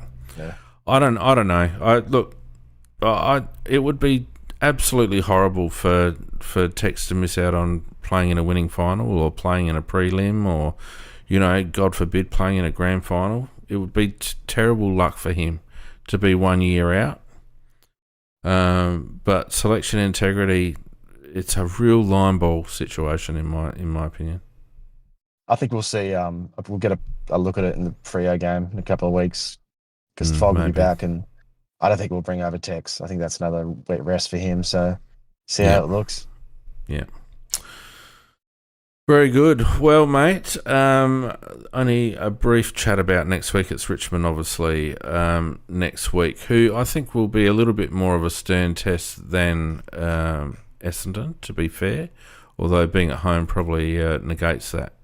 don't know. It would be absolutely horrible for Tex to miss out on playing in a winning final or playing in a prelim or, God forbid, playing in a grand final. It would be terrible luck for him to be 1 year out. But selection integrity, it's a real line ball situation in my opinion. I think we'll see. We'll get a look at it in the Freo game in a couple of weeks because Fogg will be Maybe. back, and I don't think we'll bring over Tex. I think that's another wet rest for him. So see Yeah. how it looks. Yeah. Very good. Well, mate, only a brief chat about next week. It's Richmond, obviously, next week, who I think will be a little bit more of a stern test than Essendon, to be fair, although being at home probably negates that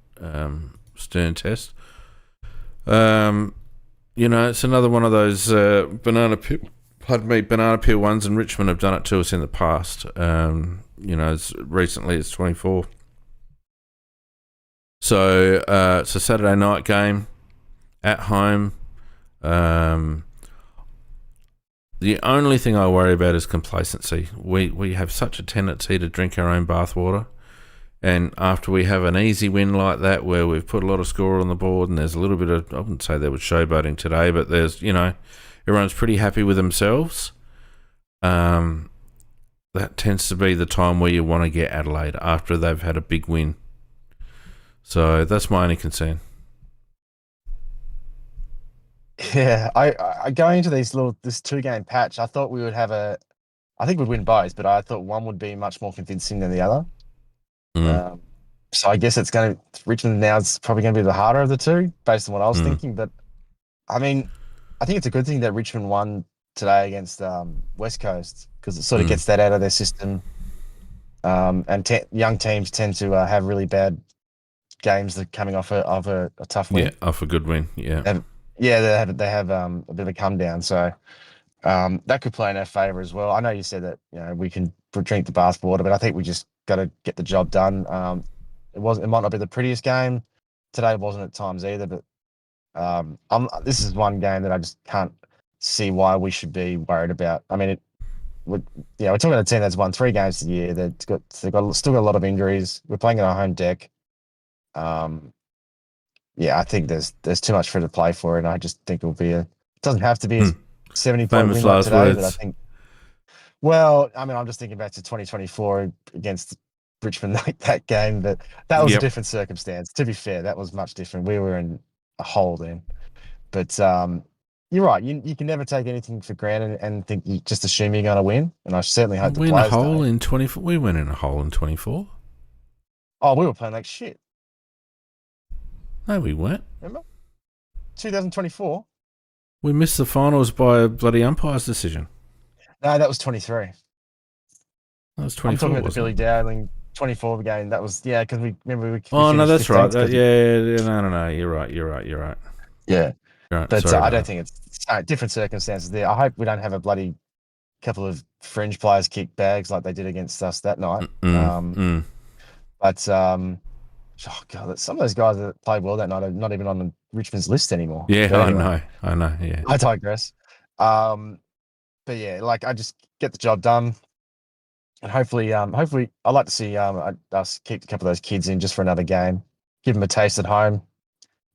stern test. It's another one of those banana peel ones, and Richmond have done it to us in the past. Recently it's 24. So it's a Saturday night game at home. The only thing I worry about is complacency. We have such a tendency to drink our own bathwater. And after we have an easy win like that, where we've put a lot of score on the board, and there's a little bit of, I wouldn't say there was showboating today, but there's, everyone's pretty happy with themselves. That tends to be the time where you want to get Adelaide after they've had a big win. So that's my only concern. Yeah, I going into this 2-game patch, I thought we would have I think we'd win both, but I thought one would be much more convincing than the other. So I guess Richmond now is probably going to be the harder of the two, based on what I was thinking. But I mean, I think it's a good thing that Richmond won today against West Coast, because it sort of gets that out of their system. And young teams tend to have really bad games that coming off a tough win. Yeah, off a good win. Yeah. They have a bit of a come down. So that could play in our favour as well. I know you said that we can drink the bath water, but I think we just got to get the job done. It might not be the prettiest game today. Wasn't at times either, but this is one game that I just can't see why we should be worried about. I mean, we're talking about a team that's won 3 games a year. They've still got a lot of injuries. We're playing on our home deck. I think there's too much for it to play for, and I just think it doesn't have to be a 70-point win like today, words. but I think. Well, I mean, I'm just thinking back to 2024 against Richmond, like that game, but that was a different circumstance. To be fair, that was much different. We were in a hole then, but you're right. You can never take anything for granted and think you just assume you're going to win. And I certainly hope the players don't. In 24. We went in a hole in 24. Oh, we were playing like shit. No, we weren't. Remember? 2024. We missed the finals by a bloody umpire's decision. No, that was 23. That was 24. I'm talking about the Billy Dowling 24 game. That was because we Oh no, that's right. No, you're right. Yeah, right. But Sorry I don't think it's different circumstances there. I hope we don't have a bloody couple of fringe players kick bags like they did against us that night. But oh god, some of those guys that played well that night are not even on Richmond's list anymore. Yeah, But anyway, I know. Yeah, I digress. But yeah, I just get the job done, and hopefully, I'd like to see us keep a couple of those kids in just for another game, give them a taste at home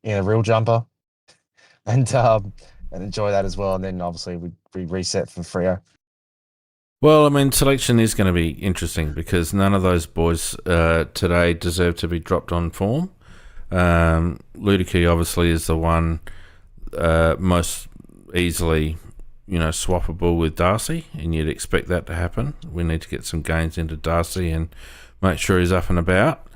in a real jumper, and enjoy that as well. And then obviously we reset for Freo. Well, I mean, selection is going to be interesting because none of those boys today deserve to be dropped on form. Ludicky obviously is the one most easily, swappable with Darcy, and you'd expect that to happen. We need to get some gains into Darcy and make sure he's up and about.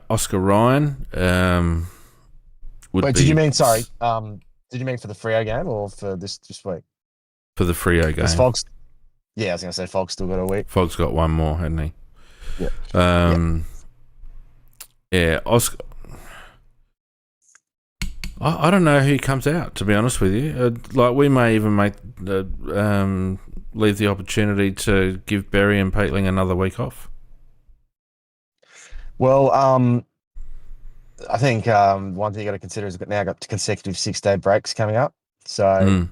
Oscar Ryan would Wait, be... did you mean, sorry, did you mean for the Freo game or for this week? For the Freo game. Fogg's, I was going to say Fogg's still got a week. Fogg's got one more, hasn't he? Yeah. Yeah, Oscar... I don't know who comes out, to be honest with you. We may even leave the opportunity to give Berry and Paitling another week off. Well, I think one thing you got to consider is we've now got consecutive 6-day breaks coming up, so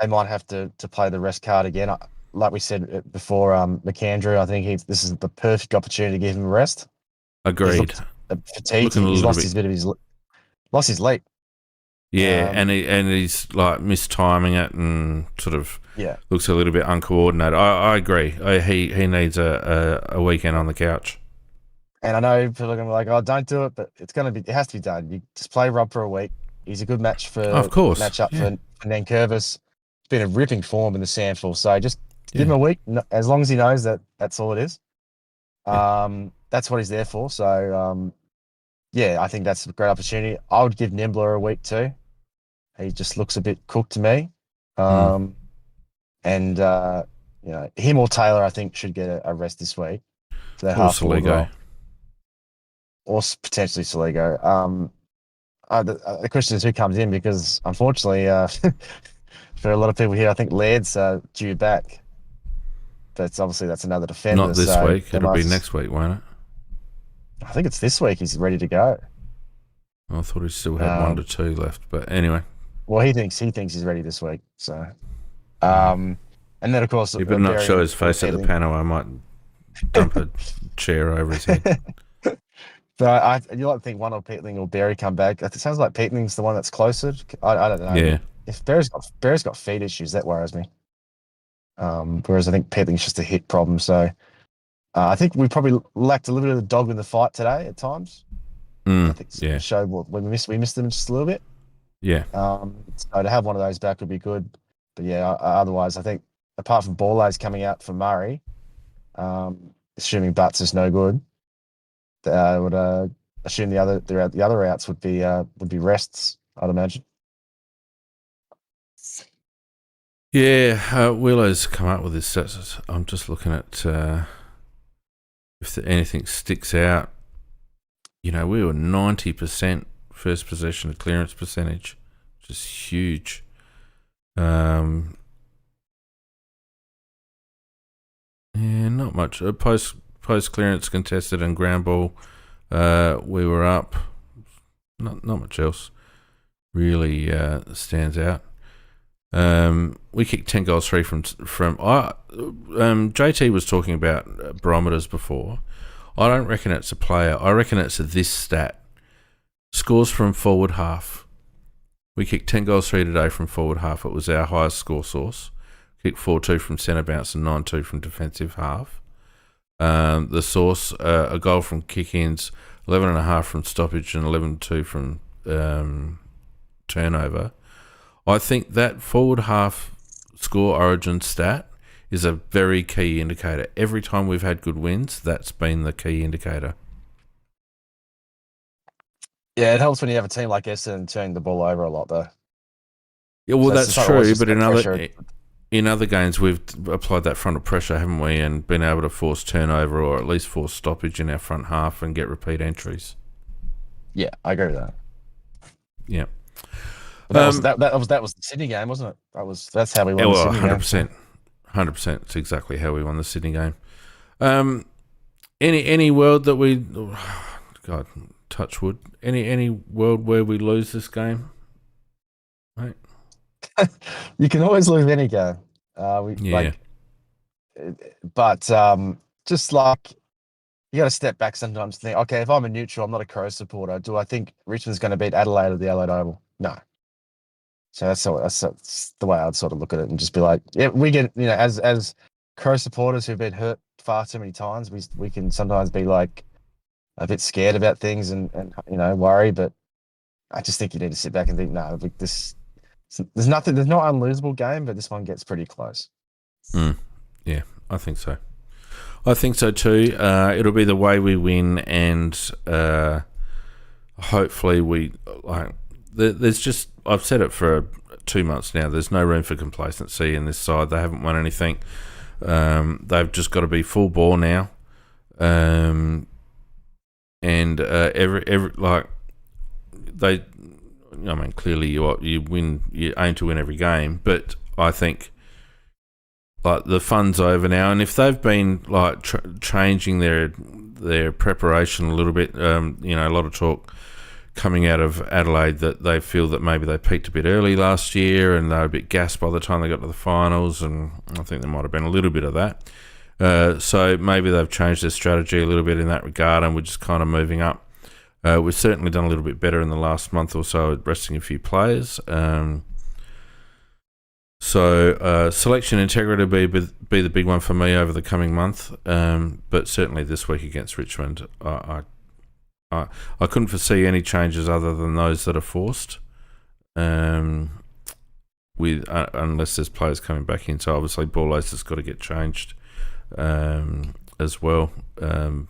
they might have to play the rest card again. Like we said before, McAndrew, I think this is the perfect opportunity to give him a rest. Agreed. He's fatigued. He's lost his leap. Yeah, and he's like mistiming it and sort of looks a little bit uncoordinated. I agree. He needs a weekend on the couch. And I know people are going to be like, "Oh, don't do it," but it has to be done. You just play Rob for a week. He's a good match for of course matchup for Nankervis. It's been a ripping form in the Sandful, so just give him a week. As long as he knows that that's all it is. That's what he's there for. So I think that's a great opportunity. I would give Nimbler a week too. He just looks a bit cooked to me. And him or Taylor, I think, should get a rest this week for that half forward role. Or potentially Saligo. The question is who comes in, because unfortunately, for a lot of people here, I think Laird's due back. But obviously that's another defender. Not this week. It'll be next week, won't it? I think it's this week he's ready to go. I thought he still had 1 to 2 left, but anyway. Well, he thinks he's ready this week. So, and then of course, he better not show his face at the panel. I might dump a chair over his head. So you like to think one of Peatling or Berry come back. It sounds like Peatling's the one that's closer. I don't know. Yeah. If Berry's got feet issues, that worries me. Whereas I think Peatling's just a hit problem. So I think we probably lacked a little bit of the dog in the fight today at times. I think it showed when we missed them just a little bit. Yeah. So to have one of those back would be good. But otherwise I think apart from Borlase coming out for Murray, assuming Butts is no good, I would assume the other outs would be rests, I'd imagine. Yeah, Willow's come up with his stats. I'm just looking at if anything sticks out. We were 90% first possession to clearance percentage, which is huge. Not much. Post clearance contested and ground ball, we were up. Not much else really stands out. We kicked 10 goals free from JT was talking about barometers before. I don't reckon it's a player. I reckon it's this stat. Scores from forward half. We kicked 10 goals free today from forward half. It was our highest score source. Kicked 4-2 from centre bounce and 9-2 from defensive half. The source, a goal from kick-ins, 11.5 from stoppage and 11-2 from turnover. I think that forward half score origin stat is a very key indicator. Every time we've had good wins, that's been the key indicator. Yeah, it helps when you have a team like Essendon turning the ball over a lot, though. Yeah, well, that's true, but in other games, we've applied that front of pressure, haven't we, and been able to force turnover or at least force stoppage in our front half and get repeat entries. Yeah, I agree with that. Yeah. That was the Sydney game, wasn't it? That's how we won the Sydney 100%, game. 100%. It's exactly how we won the Sydney game. Any world that we, God, touch wood. Any world where we lose this game, right? You can always lose any game. Just like you got to step back sometimes and think, okay, if I'm a neutral, I'm not a Crow supporter. Do I think Richmond's going to beat Adelaide at the Adelaide Oval? No. So that's the way I'd sort of look at it and just be like, yeah, we get, as Crow supporters who've been hurt far too many times, we can sometimes be like a bit scared about things and worry. But I just think you need to sit back and think, no, there's no unlosable game, but this one gets pretty close. Yeah, I think so. I think so too. It'll be the way we win, and hopefully we like. There's just, I've said it for 2 months now, there's no room for complacency in this side. They haven't won anything. They've just got to be full bore now. And clearly you win, you aim to win every game, but I think like the fun's over now, and if they've been like changing their preparation a little bit, a lot of talk coming out of Adelaide that they feel that maybe they peaked a bit early last year and they were a bit gassed by the time they got to the finals, and I think there might have been a little bit of that. So maybe they've changed their strategy a little bit in that regard, and we're just kind of moving up. We've certainly done a little bit better in the last month or so at resting a few players. So selection integrity will be the big one for me over the coming month. But certainly this week against Richmond, I couldn't foresee any changes other than those that are forced. Unless there's players coming back in. So obviously ball ace has got to get changed as well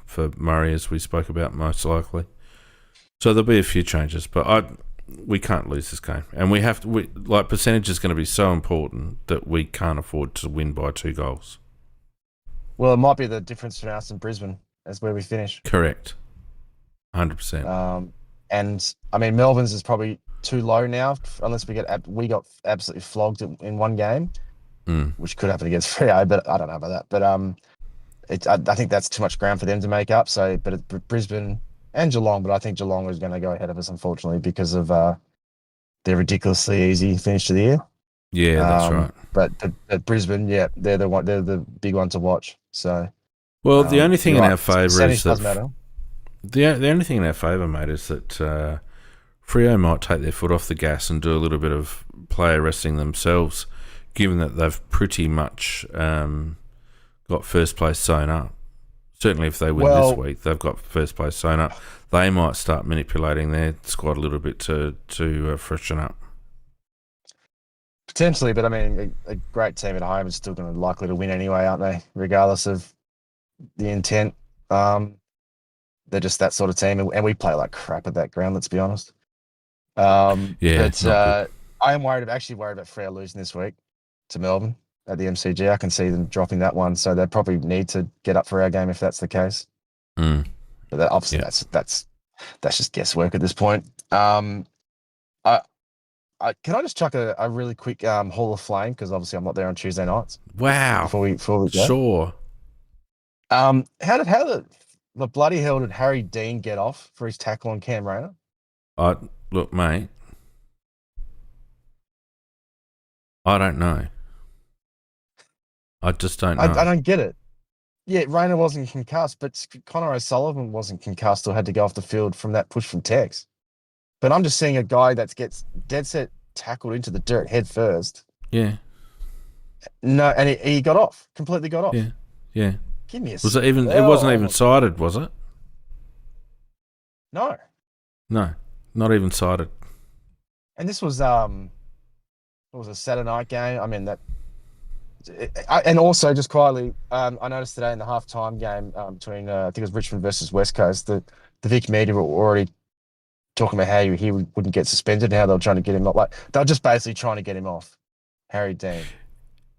for Murray, as we spoke about, most likely. So there'll be a few changes, but we can't lose this game, and we have to. Percentage is going to be so important that we can't afford to win by 2 goals. Well, it might be the difference between us and Brisbane as where we finish. Correct, 100%. And I mean, Melbourne's is probably too low now, unless we got absolutely flogged in one game, which could happen against Freo, but I don't know about that. But I think that's too much ground for them to make up. So, but Brisbane and Geelong, but I think Geelong is going to go ahead of us, unfortunately, because of their ridiculously easy finish to the year. Yeah, that's right. But Brisbane, yeah, they're the big one to watch. So, well, the only thing in our favour is that does matter. The only thing in our favour, mate, is that Freo might take their foot off the gas and do a little bit of player resting themselves, given that they've pretty much got first place sewn up. Certainly if they win this week, they've got first place sewn up. They might start manipulating their squad a little bit to freshen up. Potentially, but I mean, a great team at home is still going to likely to win anyway, aren't they? Regardless of the intent. They're just that sort of team, and we play like crap at that ground, let's be honest. I am actually worried about Freo losing this week to Melbourne at the MCG. I can see them dropping that one, so they probably need to get up for our game if that's the case. But obviously that's just guesswork at this point. Can I just chuck a really quick Hall of Flame, because obviously I'm not there on Tuesday nights. Wow. Before we go. Sure. How did the bloody hell did Harry Dean get off for his tackle on Cam Rayner? Look, mate, I don't know. I just don't know. I don't get it. Yeah, Rayner wasn't concussed, but Connor O'Sullivan wasn't concussed or had to go off the field from that push from Tex. But I'm just seeing a guy that gets dead set tackled into the dirt head first. Yeah. No, and he got off. Completely got off. Yeah. Give me a. Was it even? It wasn't even sided, was it? No, not even sided. And this was it was a Saturday night game. I mean and also just quietly, I noticed today in the halftime game between I think it was Richmond versus West Coast, the Vic media were already talking about how he wouldn't get suspended and how they were trying to get him off. Like they were just basically trying to get him off. Harry Dean.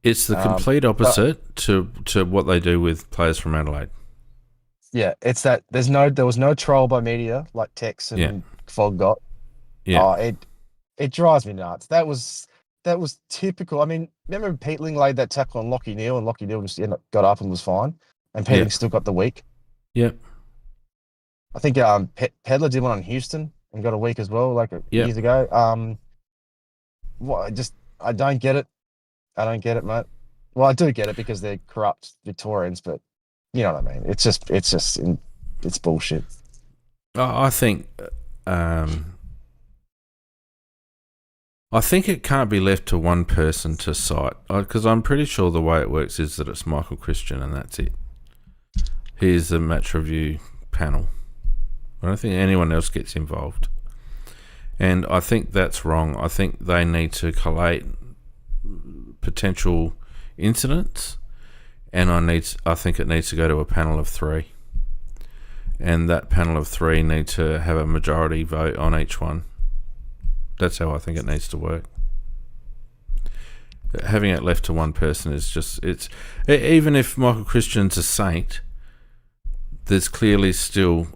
It's the complete opposite to what they do with players from Adelaide. Yeah, it's that there was no troll by media like Tex and Fogg got. Yeah. Oh, it drives me nuts. That was typical. I mean, remember Peatling laid that tackle on Lockie Neal, and Lockie Neal just got up and was fine, and Peatling still got the week. Yep. I think Pedler did one on Houston and got a week as well, like years ago. I don't get it. I don't get it, mate. Well, I do get it because they're corrupt Victorians, but you know what I mean. It's bullshit. I think it can't be left to one person to cite, because I'm pretty sure the way it works is that it's Michael Christian and that's it. Here's the match review panel. I don't think anyone else gets involved, and I think that's wrong. I think they need to collate potential incidents, and I think it needs to go to a panel of 3, and that panel of 3 need to have a majority vote on each one. That's how I think it needs to work. Having it left to one person is just, even if Michael Christian's a saint, there's clearly still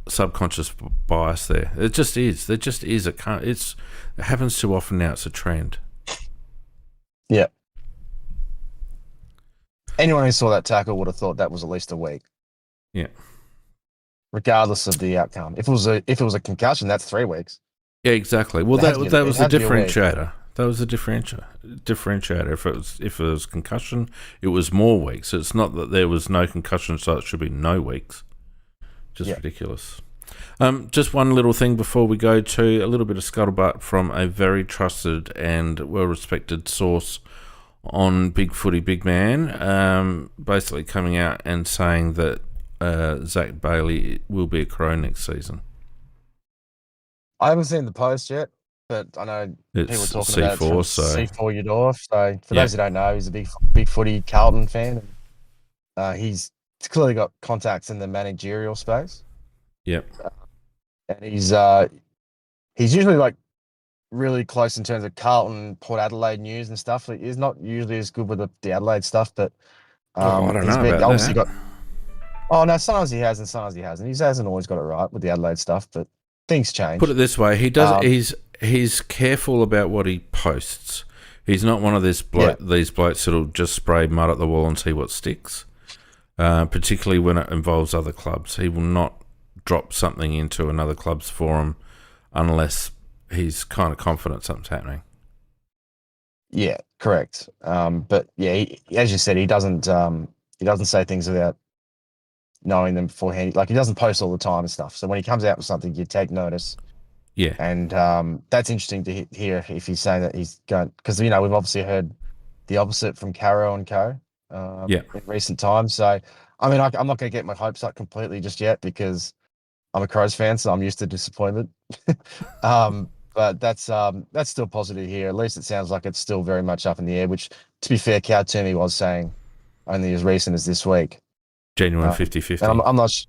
subconscious bias there. It just is. There just is. It happens too often now. It's a trend. Yeah. Anyone who saw that tackle would have thought that was at least a week. Yeah. Regardless of the outcome. If it was a concussion, that's 3 weeks. Yeah, exactly. Well, that was the differentiator. That was the differentiator. If it was concussion, it was more weeks. It's not that there was no concussion, so it should be no weeks. Just ridiculous. Just one little thing before we go to a little bit of scuttlebutt from a very trusted and well-respected source on Big Footy Big Man, basically coming out and saying that Zach Bailey will be a Crow next season. I haven't seen the post yet, but I know people It's talking about it C4, from so C4 Udorf. So for Yeah. those who don't know, he's a big footy Carlton fan. He's clearly got contacts in the managerial space. Yep. And he's usually like really close in terms of Carlton, Port Adelaide news and stuff. He's not usually as good with the Adelaide stuff, but I don't he's know about obviously that. got. Oh no, sometimes he has and sometimes he hasn't. He hasn't always got it right with the Adelaide stuff, but things change. Put it this way, he does. Um, He's careful about what he posts. He's not one of these blokes that'll just spray mud at the wall and see what sticks. Particularly when it involves other clubs, he will not drop something into another club's forum unless he's kind of confident something's happening. Yeah, correct. But yeah, as you said, he doesn't say things without knowing them beforehand. Like he doesn't post all the time and stuff. So when he comes out with something, you take notice. Yeah. And that's interesting to hear if he's saying that he's going, because we've obviously heard the opposite from Caro and Co. In recent times. So I mean, I'm not going to get my hopes up completely just yet because I'm a Crows fan, so I'm used to disappointment. But that's still positive here. At least it sounds like it's still very much up in the air. Which, to be fair, Cow Toomey was saying only as recent as this week. Genuine 50-50. And I'm not.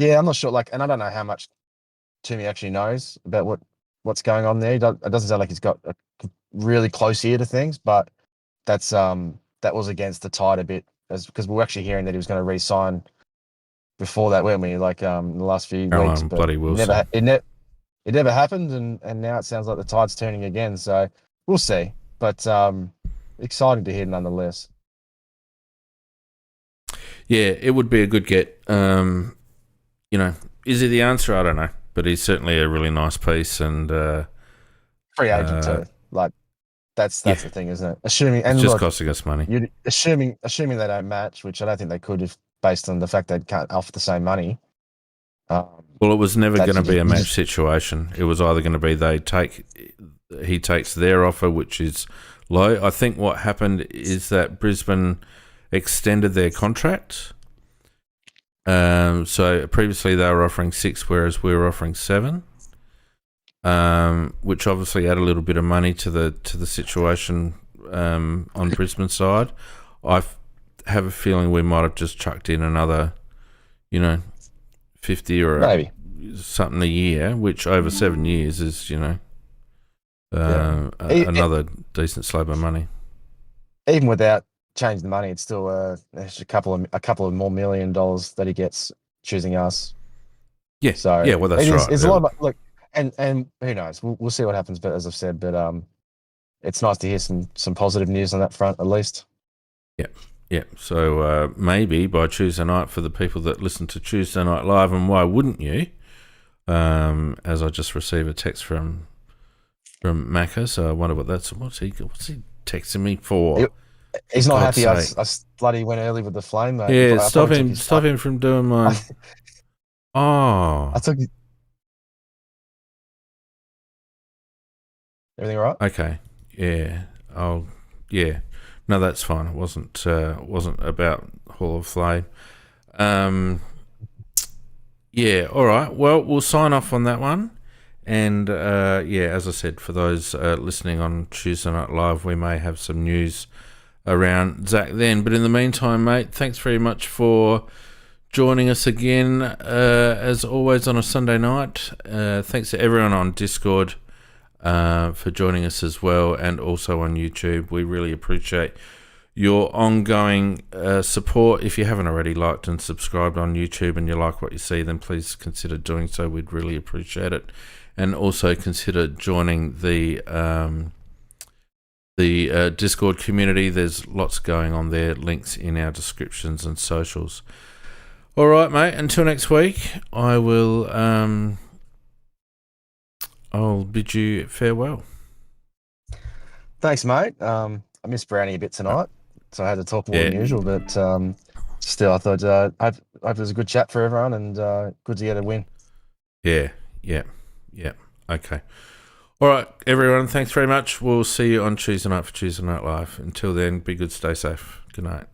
I'm not sure. Like, and I don't know how much Toomey actually knows about what's going on there. It doesn't sound like he's got a really close ear to things, but that's that was against the tide a bit, because we were actually hearing that he was going to re-sign before that, weren't we? Like in the last few weeks, but bloody Wilson. It never happened, and now it sounds like the tide's turning again. So we'll see, but exciting to hear nonetheless. Yeah, it would be a good get. Is he the answer? I don't know, but he's certainly a really nice piece and free agent too. Like that's the thing, isn't it? Assuming and it's just look, costing us money. you're assuming they don't match, which I don't think they could if based on the fact they can't offer the same money. Well, it was never going to be a match just- situation. It was either going to be he takes their offer, which is low. I think what happened is that Brisbane extended their contract. So previously they were offering 6, whereas we were offering 7. Which obviously add a little bit of money to the situation on Brisbane's side. I have a feeling we might have just chucked in another, 50 or maybe something a year, which over 7 years is, another decent slab of money. even without changing the money, it's still there's a couple of more $1 million that he gets choosing us. Yeah. So yeah, well, that's right. It's a lot of look, and who knows? We'll see what happens. But as I've said, it's nice to hear some positive news on that front, at least. Yeah, so maybe by Tuesday night, for the people that listen to Tuesday Night Live, and why wouldn't you? As I just received a text from Macca, so I wonder what's he texting me for? He's not God's happy. I sake. bloody went early with the flame, mate. Yeah, I stop probably took him from doing my. Oh, I took everything all right. okay, yeah, yeah. No, that's fine. It wasn't about Hall of Flame. Yeah, all right. Well, we'll sign off on that one. And as I said, for those listening on Tuesday Night Live, we may have some news around Zach then. But in the meantime, mate, thanks very much for joining us again, as always, on a Sunday night. Thanks to everyone on Discord for joining us as well, and also on YouTube. We really appreciate your ongoing support. If you haven't already liked and subscribed on YouTube and you like what you see, then please consider doing so. We'd really appreciate it. And also consider joining the Discord community. There's lots going on there. Links in our descriptions and socials. All right, mate. Until next week, I will. I'll bid you farewell. Thanks, mate. I missed Brownie a bit tonight, so I had to talk more than usual. But still, I thought I hope it was a good chat for everyone, and good to get a win. Yeah. Okay. All right, everyone. Thanks very much. We'll see you on Tuesday night for Tuesday Night Live. Until then, be good, stay safe. Good night.